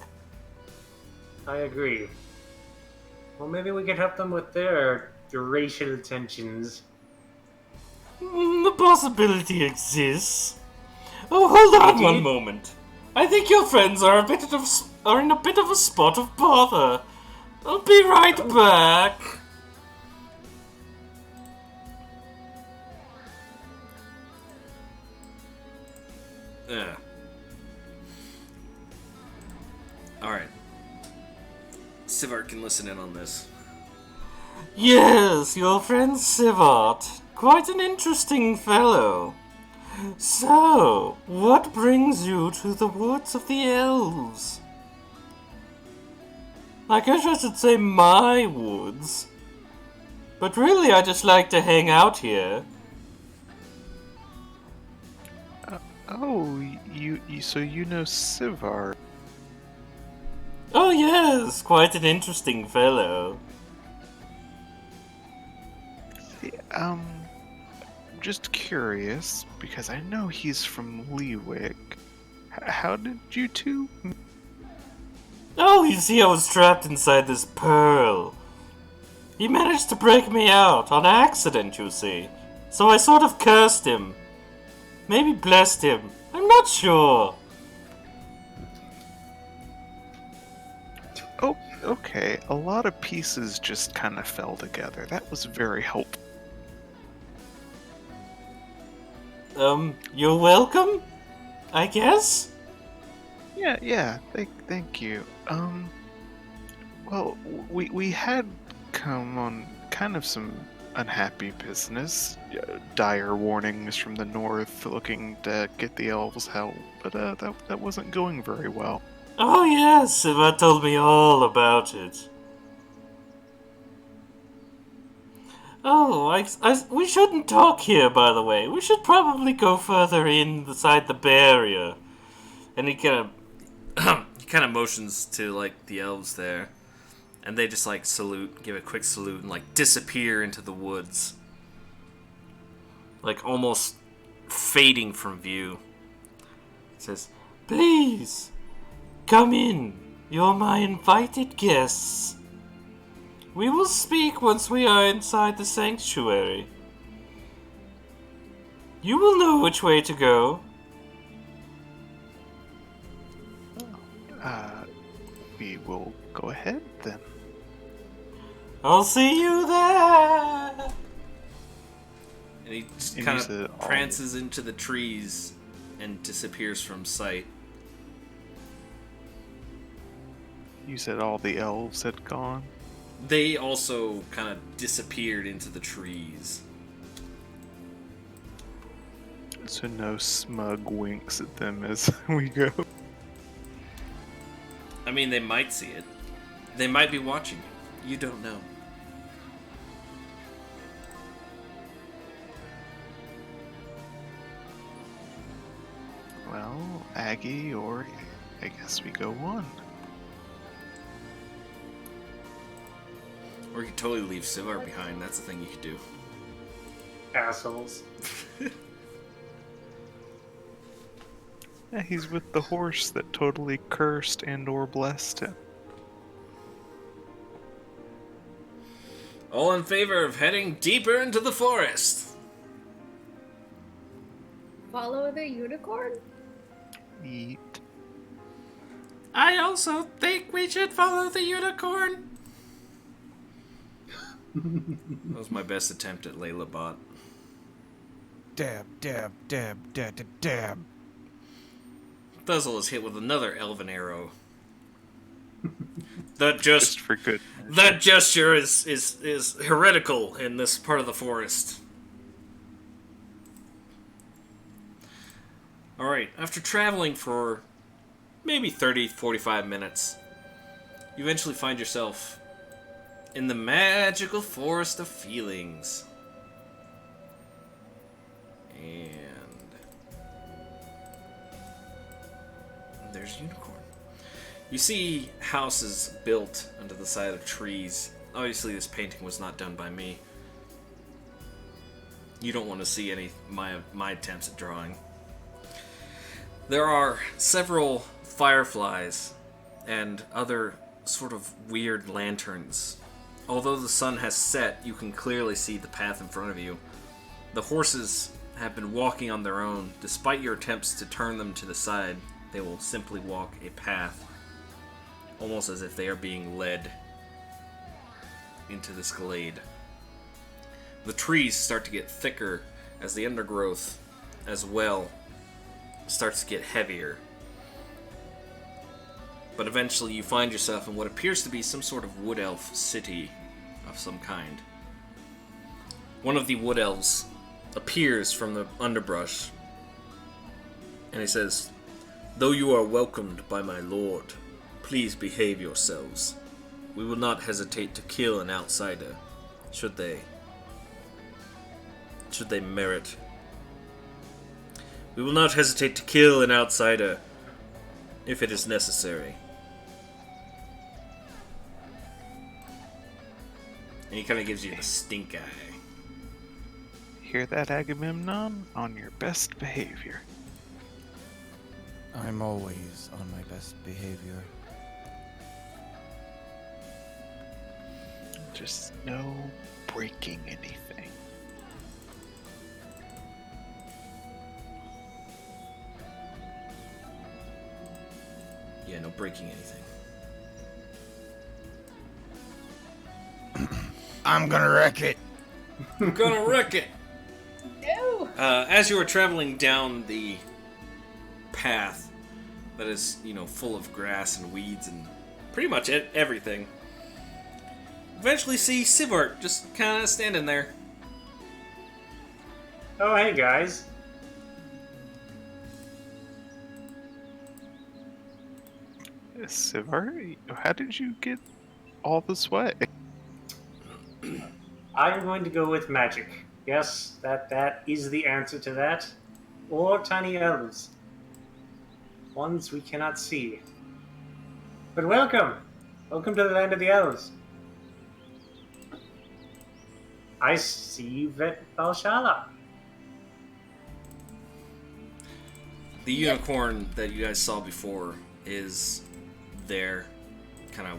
I agree. Well, maybe we could help them with their racial tensions. The possibility exists. Oh, hold on one Indeed. moment. I think your friends are in a bit of a spot of bother. I'll be right back. Yeah. Alright. Sivart can listen in on this. Yes, your friend Sivart. Quite an interesting fellow. So, what brings you to the woods of the elves? I guess I should say my woods. But really, I just like to hang out here. Oh, so you know Sivar. Oh yes, quite an interesting fellow. I'm just curious, because I know he's from Leawick. How did you two meet? Oh, you see, I was trapped inside this pearl. He managed to break me out, on accident, you see. So I sort of cursed him. Maybe blessed him. I'm not sure. Oh, okay. A lot of pieces just kind of fell together. That was very helpful. You're welcome? I guess? Yeah. Thank you. Well, we had come on kind of some unhappy business. Dire warnings from the north, looking to get the elves help, but that wasn't going very well. Oh yes, Siva told me all about it. Oh, we shouldn't talk here, by the way. We should probably go further inside the barrier. And he kind of motions to like the elves there, and they just like salute, give a quick salute, and like disappear into the woods, like almost fading from view. He says, "Please, come in. You're my invited guests. We will speak once we are inside the sanctuary. You will know which way to go." We will go ahead then. I'll see you there. And he just And kind you said of all- prances into the trees and disappears from sight. You said all the elves had gone? They also kind of disappeared into the trees. So no smug winks at them as we go. I mean, they might see it. They might be watching you. You don't know. Well, Aggie, or I guess we go on. Or you could totally leave Sivar behind. That's the thing you could do. Assholes. Yeah, he's with the horse that totally cursed and or blessed him. All in favor of heading deeper into the forest. Follow the unicorn? eat. I also think we should follow the unicorn. That was my best attempt at Layla Bot. Dab, dab, dab, dab, dab, dab. Thuzzle is hit with another elven arrow. Just for good. That gesture is heretical in this part of the forest. Alright, after traveling for maybe 30-45 minutes, you eventually find yourself in the magical forest of feelings. And there's Unicorn. You see houses built under the side of trees. Obviously this painting was not done by me. You don't want to see any my attempts at drawing. There are several fireflies and other sort of weird lanterns. Although the sun has set, you can clearly see the path in front of you. The horses have been walking on their own. Despite your attempts to turn them to the side, they will simply walk a path, almost as if they are being led into this glade. The trees start to get thicker as the undergrowth as well starts to get heavier. But eventually you find yourself in what appears to be some sort of wood elf city of some kind. One of the wood elves appears from the underbrush, and he says, "Though you are welcomed by my lord, please behave yourselves. We will not hesitate to kill an outsider, should they merit. We will not hesitate to kill an outsider if it is necessary." And he kind of gives you the stink eye. Hear that, Agamemnon? On your best behavior. I'm always on my best behavior. Just no breaking anything. Yeah, no breaking anything. I'm gonna wreck it. I'm gonna wreck it! No! As you are traveling down the path that is, full of grass and weeds and pretty much everything, eventually see Sivart just kind of standing there. Oh, hey guys. Sivar, how did you get all this way? I'm going to go with magic. Yes, that is the answer to that. Or tiny elves. Ones we cannot see. But welcome! Welcome to the land of the elves. I see Valshala. The unicorn that you guys saw before is there, kind of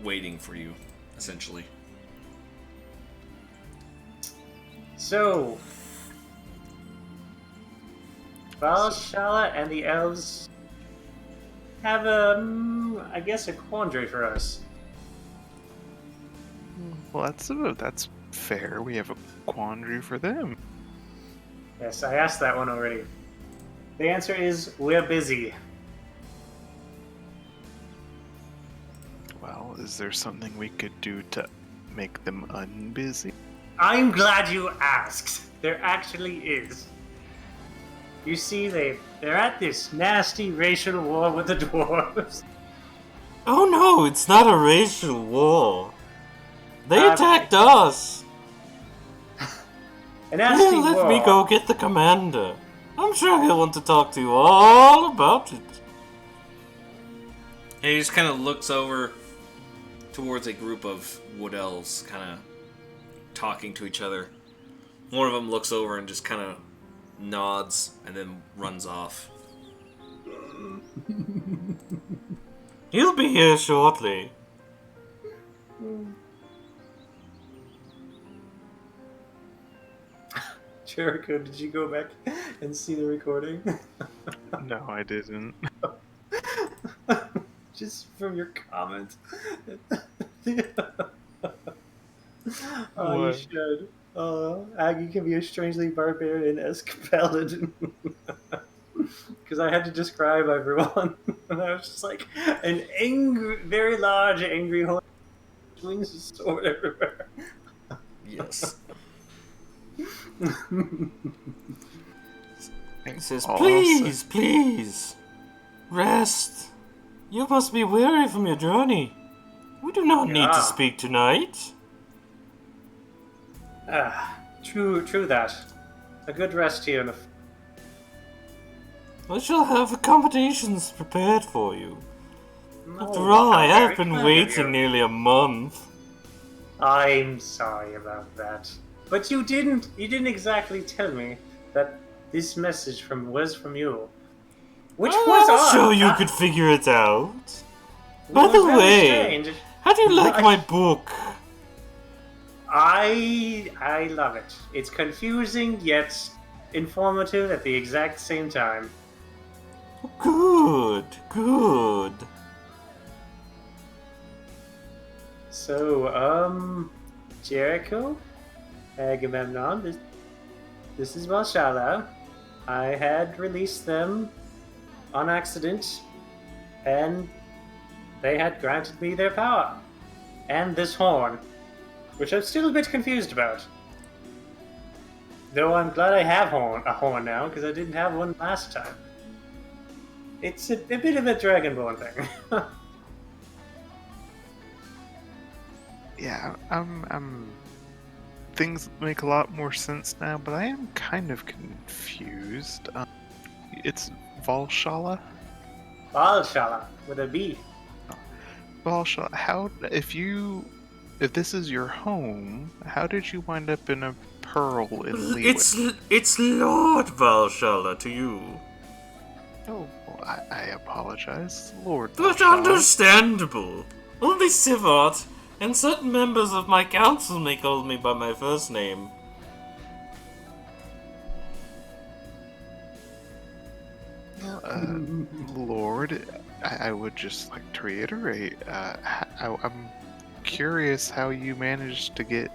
waiting for you, essentially. So, Valshala and the elves have I guess a quandary for us. Well, that's fair. We have a quandary for them. Yes, I asked that one already. The answer is, we're busy. Well, is there something we could do to make them unbusy? I'm glad you asked. There actually is. You see, they're at this nasty racial war with the dwarves. Oh no, it's not a racial war. They Um, attacked us. A nasty Let war. me go get the commander. I'm sure he'll want to talk to you all about it. And he just kind of looks over towards a group of wood elves, kind of talking to each other. One of them looks over and just kind of nods and then runs off. He'll be here shortly. Jericho, did you go back and see the recording? No, I didn't. Just from your comment. Oh, you What? should. Aggie can be a strangely barbarian-esque paladin. Because I had to describe everyone. And I was just like, an angry, very large, angry horse swings his sword everywhere. Yes. He says, Also- please, please, rest. You must be weary from your journey. We do not need Yeah. to speak tonight. True that. A good rest here in the... I shall have accommodations prepared for you. No, After all, I how have very been kind of waiting you. nearly a month. I'm sorry about that. But you didn't exactly tell me that this message was from you. Which was I'm odd. sure you That- could figure it out. it By was the very way, strange. how do you like I- my book? I love it. It's confusing yet informative at the exact same time. Good, good. So, Jericho, Agamemnon, this is Valshala. I had released them on accident, and they had granted me their power. And this horn, which I'm still a bit confused about. Though I'm glad I have a horn now, because I didn't have one last time. It's a bit of a Dragonborn thing. Yeah, I'm. Things make a lot more sense now, but I am kind of confused. It's Valshala? Valshala, with a B. Valshala, if this is your home, how did you wind up in a pearl in Leewick? It's Lord Valshala to you. Oh, well, I apologize, Lord But Valshala. understandable. Only Sivart and certain members of my council may call me by my first name. Lord, I would just like to reiterate, I'm curious how you managed to get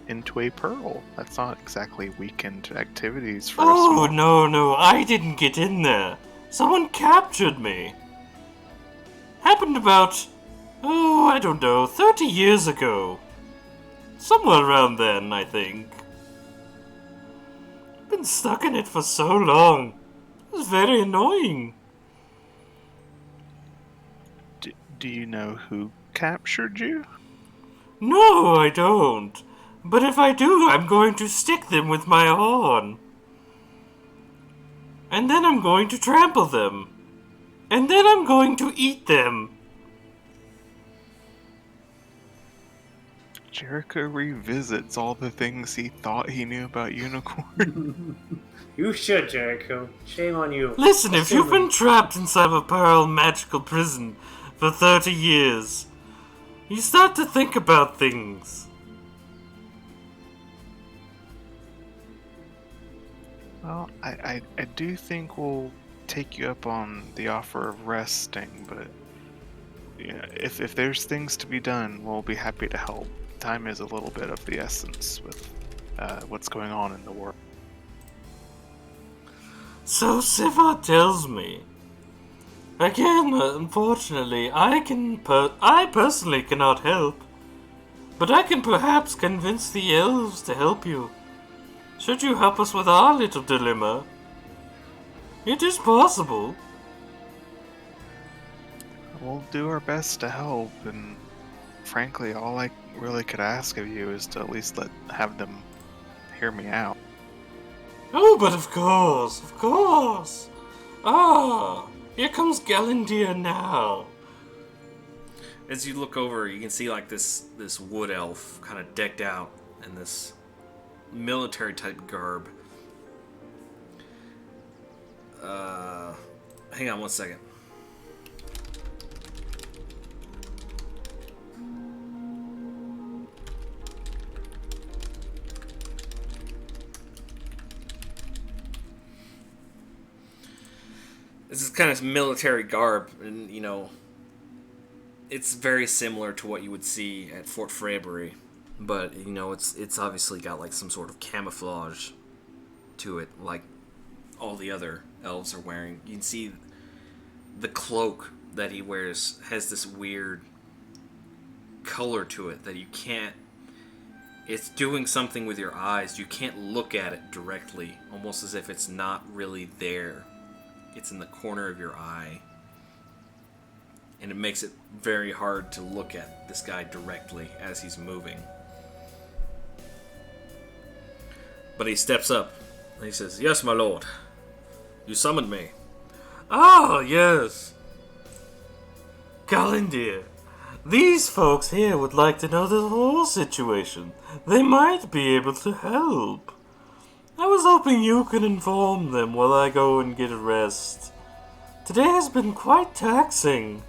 into a pearl. That's not exactly weekend activities for a Oh, small... no, I didn't get in there. Someone captured me. Happened about, I don't know, 30 years ago. Somewhere around then, I think. Been stuck in it for so long. It was very annoying. Do you know who captured you? No, I don't. But if I do, I'm going to stick them with my horn. And then I'm going to trample them. And then I'm going to eat them. Jericho revisits all the things he thought he knew about unicorn. You should, Jericho. Shame on you. Listen, if you've been Assuming- trapped inside of a pearl magical prison for 30 years, you start to think about things. Well, I do think we'll take you up on the offer of resting, but yeah, if there's things to be done, we'll be happy to help. Time is a little bit of the essence with what's going on in the world. So Siva tells me. Again, unfortunately, I personally cannot help. But I can perhaps convince the elves to help you. Should you help us with our little dilemma? It is possible. We'll do our best to help, and frankly, all I really could ask of you is to at least have them hear me out. Oh, but of course, of course. Ah, here comes Galandir now. As you look over, you can see like this wood elf kind of decked out in this military type garb. Hang on one second. This is kind of military garb, and you know, it's very similar to what you would see at Fort Freybury, but you know, it's obviously got like some sort of camouflage to it, like all the other elves are wearing. You can see the cloak that he wears has this weird color to it that you can't. It's doing something with your eyes. You can't look at it directly, almost as if it's not really there. It's in the corner of your eye. And it makes it very hard to look at this guy directly as he's moving. But he steps up and he says, "Yes, my lord. You summoned me." Ah, yes. Galindir, these folks here would like to know the whole situation. They might be able to help. I was hoping you could inform them while I go and get a rest. Today has been quite taxing.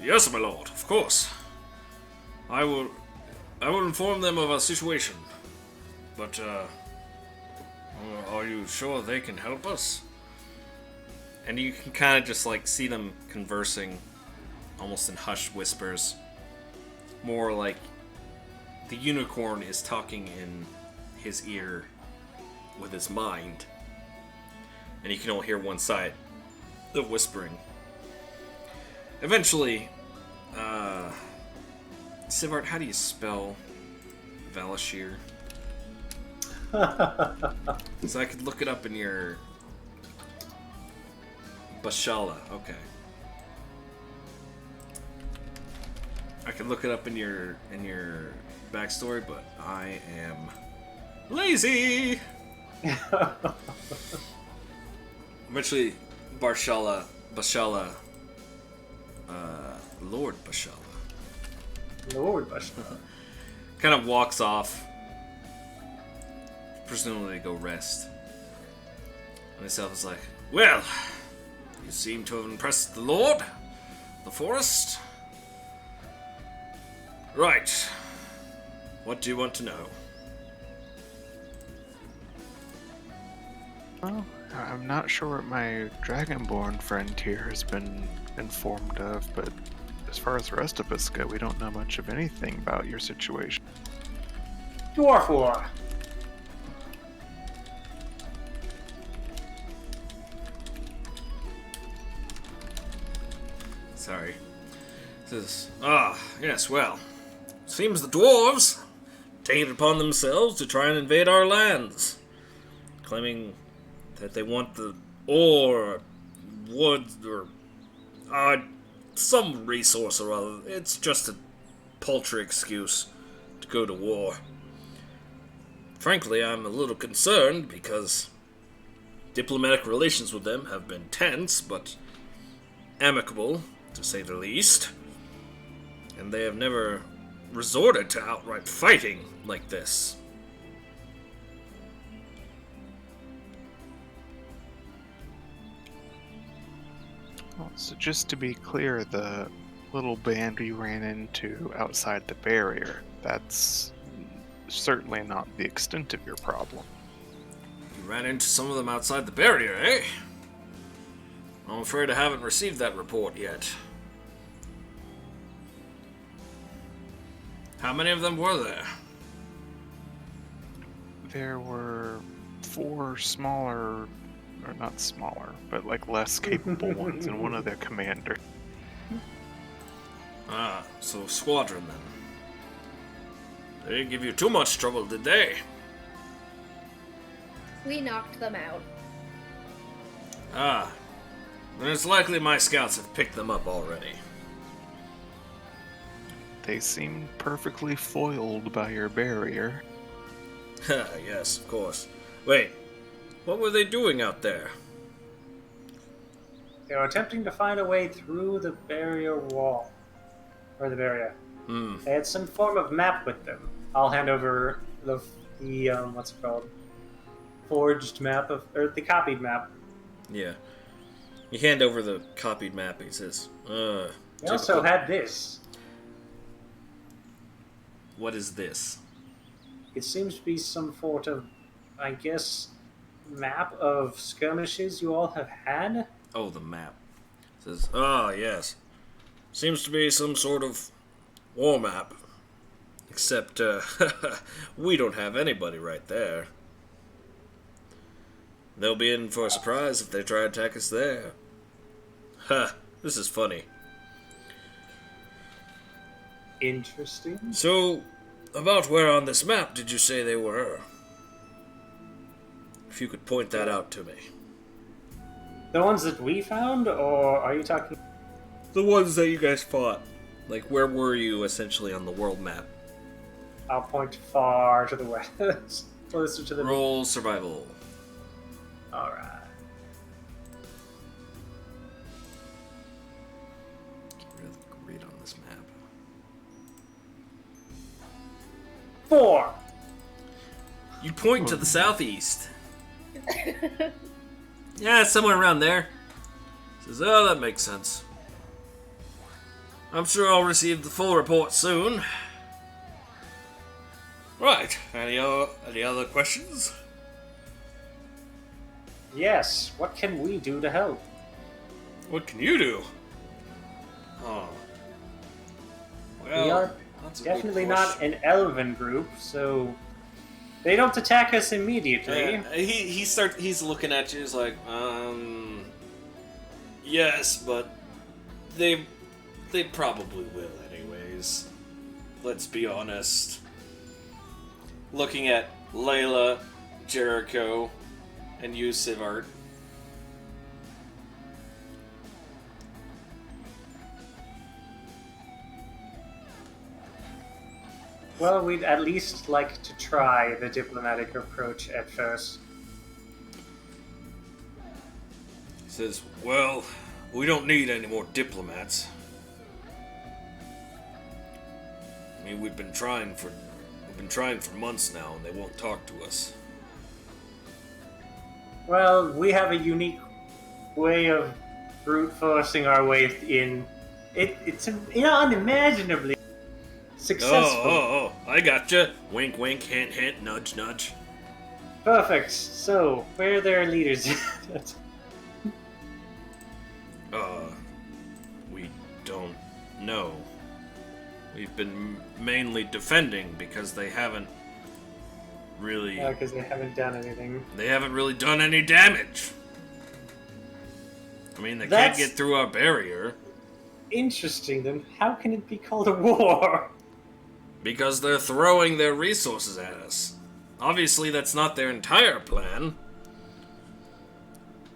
"Yes, my lord, of course. I will inform them of our situation. But, are you sure they can help us?" And you can kind of just, like, see them conversing almost in hushed whispers. More like the unicorn is talking in his ear with his mind. And you can only hear one side of whispering. Eventually, Sivart, how do you spell Valashir? So I could look it up in your... Bashala, okay. I can look it up in your backstory, but I am lazy. Eventually, Bashala, Lord Bashala, kind of walks off, presumably to go rest. And himself is like, "Well, you seem to have impressed the Lord, the forest. Right. What do you want to know?" Well, I'm not sure what my Dragonborn friend here has been informed of, but as far as the rest of us go, we don't know much of anything about your situation. Dwarf War. Sorry. It says, yes, well, seems the dwarves take it upon themselves to try and invade our lands, claiming that they want the ore, wood, or some resource or other. It's just a paltry excuse to go to war. Frankly, I'm a little concerned because diplomatic relations with them have been tense, but amicable, to say the least. And they have never resorted to outright fighting like this. Well, so just to be clear, the little band we ran into outside the barrier, that's certainly not the extent of your problem. You ran into some of them outside the barrier, eh? I'm afraid I haven't received that report yet. How many of them were there? There were 4 smaller, or not smaller, but like less capable ones, and one of their commanders. Ah, so squadron then. They didn't give you too much trouble, did they? We knocked them out. Ah, then it's likely my scouts have picked them up already. They seemed perfectly foiled by your barrier. Yes, of course. Wait, what were they doing out there? They were attempting to find a way through the barrier wall. Or the barrier. They had some form of map with them. I'll hand over the what's it called? Forged map or the copied map. Yeah. You hand over the copied map, he says, They also had this. What is this? It seems to be some sort of, I guess, map of skirmishes you all have had? Oh, the map. It says, ah, yes. Seems to be some sort of war map. Except, we don't have anybody right there. They'll be in for a surprise if they try to attack us there. Ha, this is funny. Interesting. So, about where on this map did you say they were? If you could point that out to me. The ones that we found, or are you talking? The ones that you guys fought. Like, where were you, essentially, on the world map? I'll point far to the west, closer to the. Roll survival. All right. Really great on this map. 4. You point to the southeast. Yeah, somewhere around there. Says, oh, that makes sense. I'm sure I'll receive the full report soon. Right. Any other questions? Yes. What can we do to help? What can you do? Oh. Well, We are that's a good definitely not question. an elven group, so they don't attack us immediately. He's looking at you. He's like, yes, but they probably will anyways. Let's be honest. Looking at Layla, Jericho, and you, Sivart. Well, we'd at least like to try the diplomatic approach at first. Says, well, we don't need any more diplomats. I mean, we've been trying for months now, and they won't talk to us. Well, we have a unique way of brute forcing our way in. It's unimaginably successful. Oh, I gotcha. Wink, wink, hint, hint, nudge, nudge. Perfect. So, where are their leaders? We don't know. We've been mainly defending because they haven't really... Because they haven't done anything. They haven't really done any damage. I mean, they That's- can't get through our barrier Interesting, then how can it be called a war? because they're throwing their resources at us. Obviously, that's not their entire plan.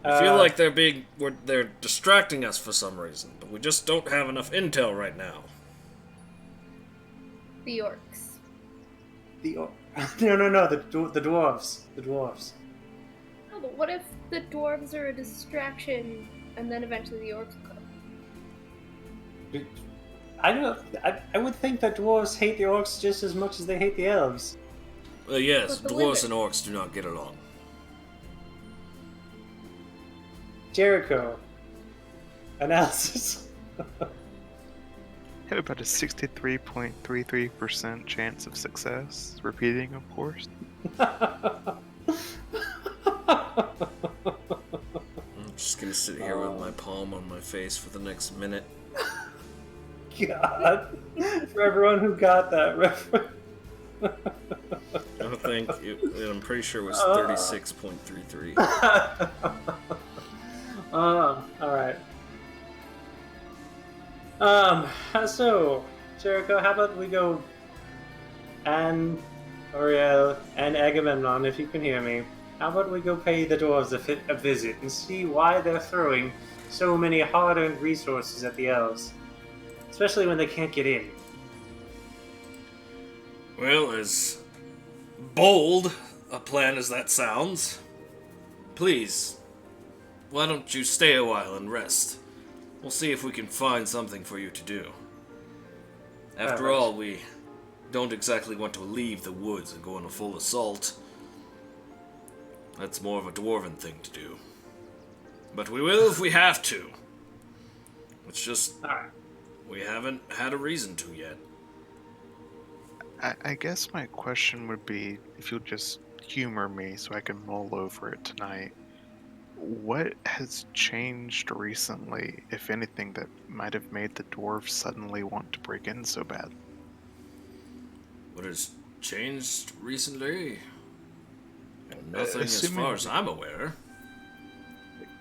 I feel like they're distracting us for some reason, but we just don't have enough intel right now. The orcs. No, the dwarves. The dwarves. Oh, but what if the dwarves are a distraction and then eventually the orcs come? I don't know. I would think that dwarves hate the orcs just as much as they hate the elves. Yes, But the dwarves women- and orcs do not get along. Jericho. Analysis. Have about a 63.33% chance of success. Repeating, of course. I'm just gonna sit here with my palm on my face for the next minute. God. For everyone who got that reference. I think I'm pretty sure it was 36.33. Alright. So, Jericho, how about we go and Oriel and Agamemnon, if you can hear me. How about we go pay the dwarves a visit and see why they're throwing so many hard-earned resources at the elves, especially when they can't get in. Well, as bold a plan as that sounds, please, why don't you stay a while and rest? We'll see if we can find something for you to do. After Alright. all, we don't exactly want to leave the woods and go on a full assault. That's more of a dwarven thing to do. But we will if we have to. It's just, Alright. we haven't had a reason to yet. I guess my question would be if you'll just humor me so I can mull over it tonight. What has changed recently, if anything, that might have made the dwarves suddenly want to break in so bad? What has changed recently? Nothing as assuming- far as I'm aware.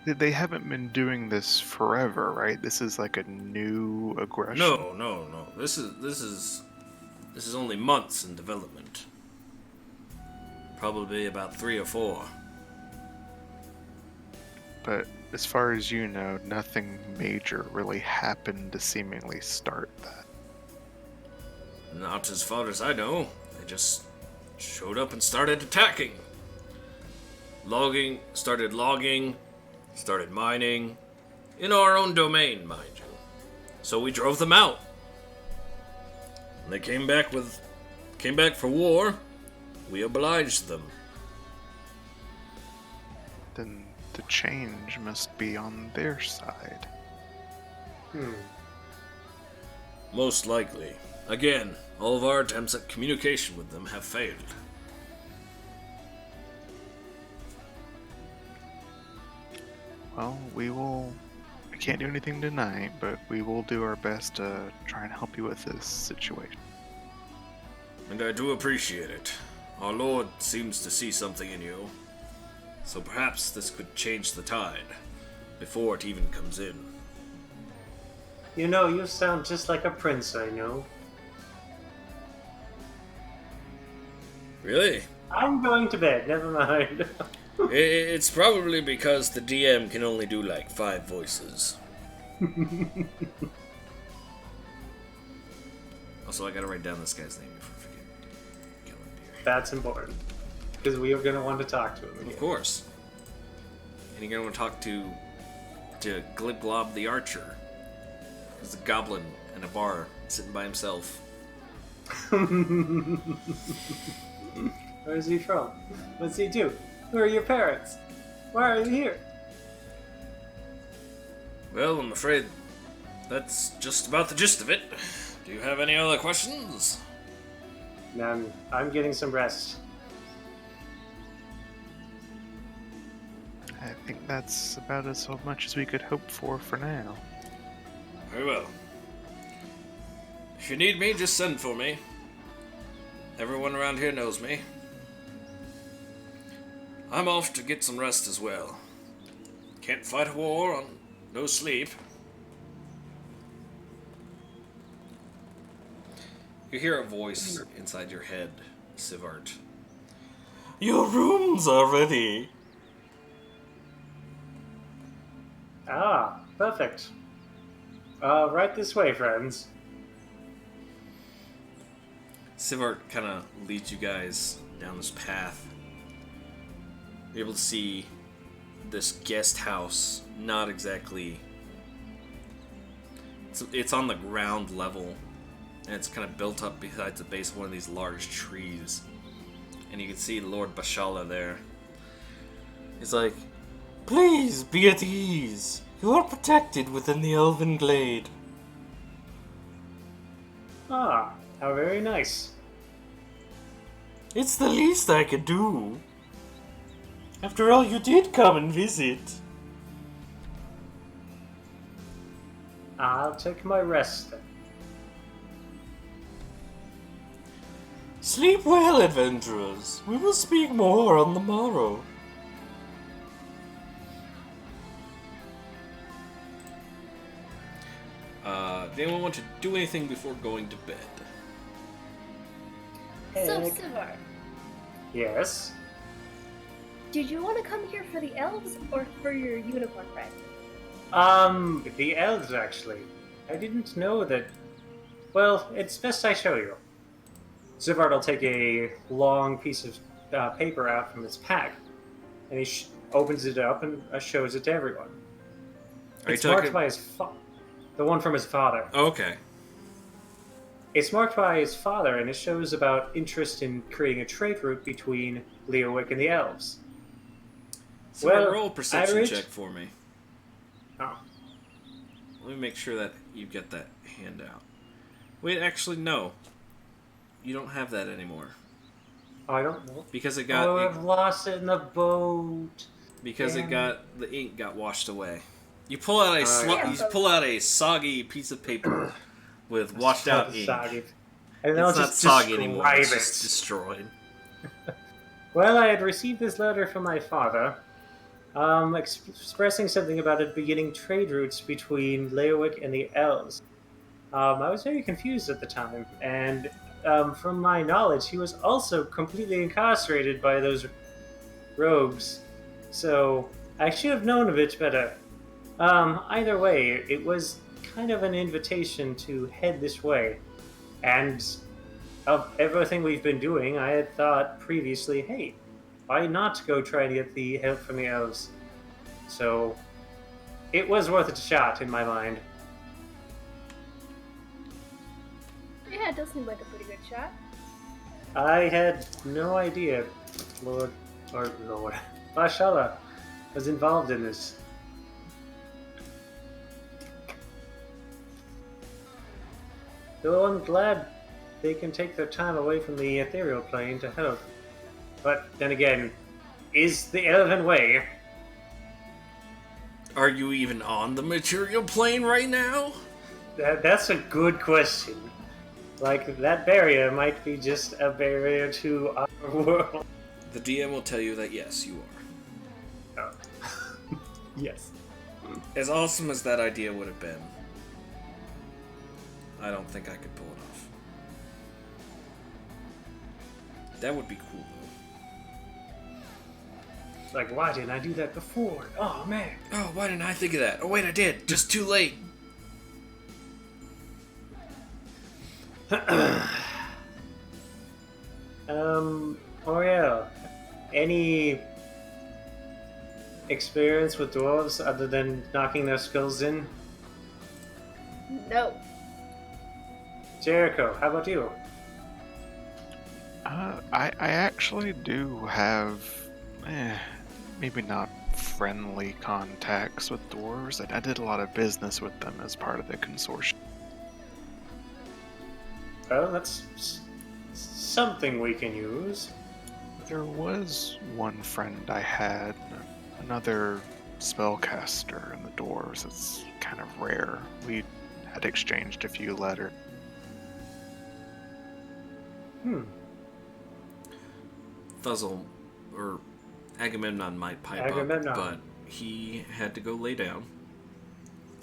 They haven't been doing this forever, right? This is like a new aggression. No. This is only months in development. Probably about 3 or 4. But as far as you know, nothing major really happened to seemingly start that. Not as far as I know. They just showed up and started attacking. Started logging, started mining, in our own domain, mind you. So we drove them out. And they came back for war. We obliged them. Then the change must be on their side. Most likely. Again, all of our attempts at communication with them have failed. Well, we can't do anything tonight, but we will do our best to try and help you with this situation. And I do appreciate it. Our Lord seems to see something in you. So perhaps this could change the tide before it even comes in. You know, you sound just like a prince I know. Really? I'm going to bed, never mind. It's probably because the DM can only do like 5 voices. Also, I gotta write down this guy's name before I forget. Gillendeer. That's important. Because we are going to want to talk to him again. Of course. And you're gonna want to talk to Glibglob the Archer. He's a goblin in a bar, sitting by himself. Where is he from? What's he do? Who are your parents? Why are you here? Well, I'm afraid that's just about the gist of it. Do you have any other questions? None. I'm getting some rest. I think that's about as much as we could hope for now. Very well. If you need me, just send for me. Everyone around here knows me. I'm off to get some rest as well. Can't fight a war on no sleep. You hear a voice inside your head, Sivart. Your rooms are ready. Ah, perfect. Right this way, friends. Sivart kind of leads you guys down this path. You're able to see this guest house, not exactly... It's on the ground level, and it's kind of built up beside the base of one of these large trees. And you can see Lord Bashala there. He's like, please be at ease. You are protected within the elven glade. Ah, how very nice. It's the least I could do. After all, you did come and visit. I'll take my rest then. Sleep well, adventurers. We will speak more on the morrow. Does anyone want to do anything before going to bed? So, Heck. Sivar, Yes? did you want to come here for the elves or for your unicorn friend? The elves, actually. I didn't know that... Well, it's best I show you. Zivard will take a long piece of paper out from his pack, and he opens it up and shows it to everyone. Are you It's marked talking... by his the one from his father. Okay. It's marked by his father, and it shows about interest in creating a trade route between Leowick and the elves. So Well, roll a perception average- check for me. Oh. Let me make sure that you get that handout. Wait, actually, no. You don't have that anymore. I don't. Because it Oh, got I've lost it in the boat. because it Damn. got the ink got washed away. You pull out a yeah. you pull out a soggy piece of paper with washed out ink. Soggy. And then I'll It's not just soggy anymore. describe It's it. just destroyed. Well, I had received this letter from my father, expressing something about it beginning trade routes between Leowick and the elves. I was very confused at the time, and from my knowledge, he was also completely incarcerated by those rogues. So I should have known of it better. Either way, it was kind of an invitation to head this way, and of everything we've been doing, I had thought previously, hey, why not go try to get the help from the elves? So it was worth a shot in my mind. Yeah, it does seem like a pretty good shot. I had no idea Lord Bashala was involved in this. Though I'm glad they can take their time away from the ethereal plane to help. But then again, is the Elven Way? Are you even on the material plane right now? That's a good question. Like, that barrier might be just a barrier to our world. The DM will tell you that yes, you are. Oh. Yes. As awesome as that idea would have been, I don't think I could pull it off. That would be cool, though. Like, why didn't I do that before? Oh, man. Oh, why didn't I think of that? Oh, wait, I did. Just too late. Oriel, any experience with dwarves other than knocking their skulls in? No. Jericho, how about you? I actually do have, maybe not friendly contacts with dwarves. I did a lot of business with them as part of the consortium. Well, that's something we can use. There was one friend I had, another spellcaster in the dwarves. It's kind of rare. We had exchanged a few letters. Fuzzle, or Agamemnon might pipe Agamemnon. up, but he had to go lay down.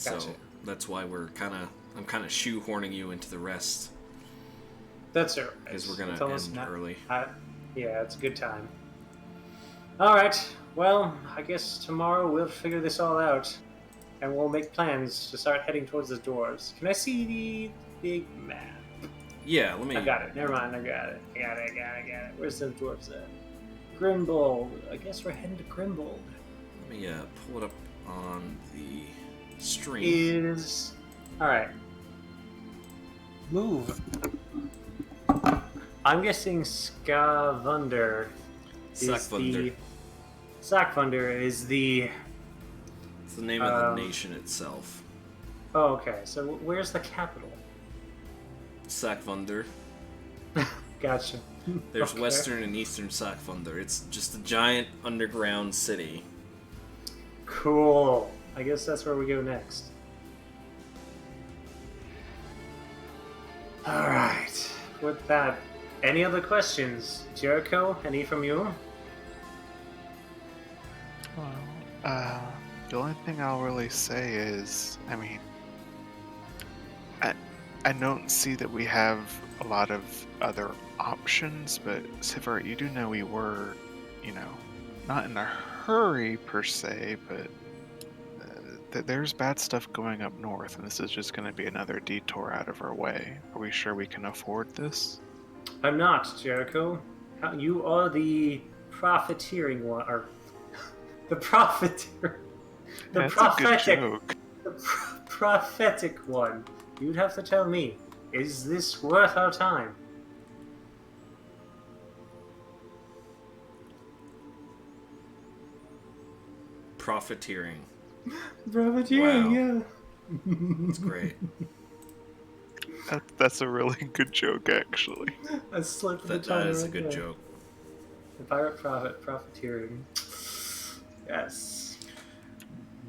Gotcha. So that's why I'm kind of shoehorning you into the rest. That's it. Because we're gonna It's almost end not- early. Yeah, it's a good time. Alright, well, I guess tomorrow we'll figure this all out. And we'll make plans to start heading towards the dwarves. Can I see the big map? Yeah, let me. I got it. Never mind, I got it. Where's the dwarves at? Grimbold. I guess we're heading to Grimbold. Let me pull it up on the stream. Is... Alright. Move. I'm guessing Skavander is Sakvunder. the... Sakvunder is the... It's the name of the nation itself. Oh, okay. So where's the capital? Sakvunder. Gotcha. There's Okay. western and eastern Sakvunder. It's just a giant underground city. Cool. I guess that's where we go next. Alright. With that, any other questions? Jericho, any from you? The only thing I'll really say is, I mean, I don't see that we have a lot of other options, but Sivart, you do know we were, not in a hurry per se, but there's bad stuff going up north, and this is just going to be another detour out of our way. Are we sure we can afford this? I'm not, Jericho. You are the profiteering one, or the profiteer. The That's a good prophetic. joke. The prophetic one. You'd have to tell me, is this worth our time? Profiteering. Profiteering, Wow. yeah. It's great. That's a really good joke, actually. I slipped the That tongue is a right good there. joke. The pirate profiteering. Yes.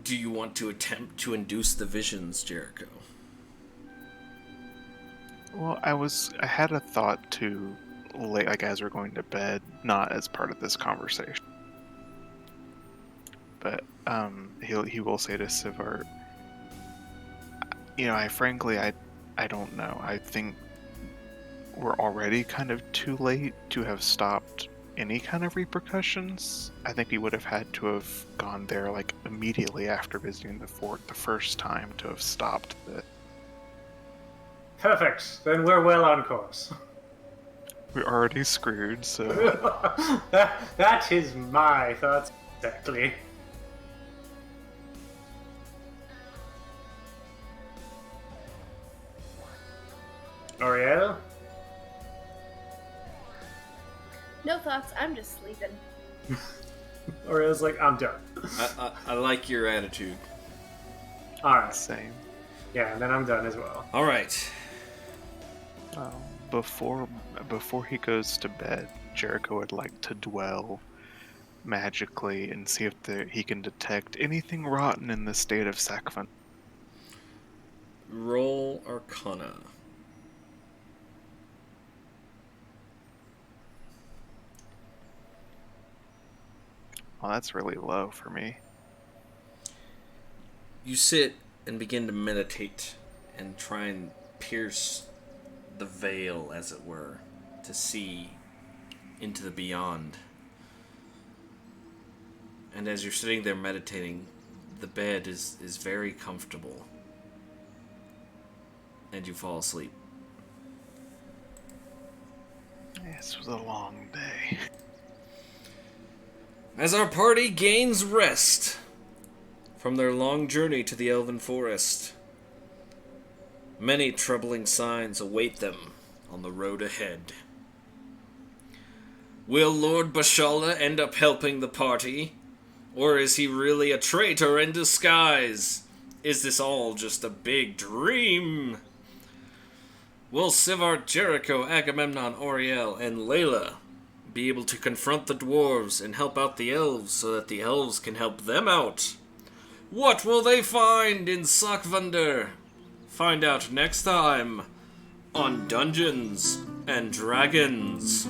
Do you want to attempt to induce the visions, Jericho? Well, I had a thought to, like as we're going to bed, not as part of this conversation. But he will say to Sivart, I don't know. I think we're already kind of too late to have stopped any kind of repercussions. I think we would have had to have gone there like immediately after visiting the fort the first time to have stopped it. Perfect. Then we're well on course. We're already screwed, so that is my thoughts exactly. Oriel? No thoughts, I'm just sleeping. Oriel's like, I'm done. I like your attitude. Alright. same. Yeah, and then I'm done as well. All right. Before he goes to bed, Jericho would like to dwell magically and see if he can detect anything rotten in the state of Sakvan. Roll Arcana. Well, that's really low for me. You sit and begin to meditate and try and pierce the veil, as it were, to see into the beyond. And as you're sitting there meditating, the bed is very comfortable. And you fall asleep. This was a long day. As our party gains rest from their long journey to the Elven Forest, many troubling signs await them on the road ahead. Will Lord Bashala end up helping the party? Or is he really a traitor in disguise? Is this all just a big dream? Will Sivart, Jericho, Agamemnon, Oriel, and Layla be able to confront the dwarves and help out the elves so that the elves can help them out? What will they find in Sakvander? Find out next time on Dungeons and Dragons.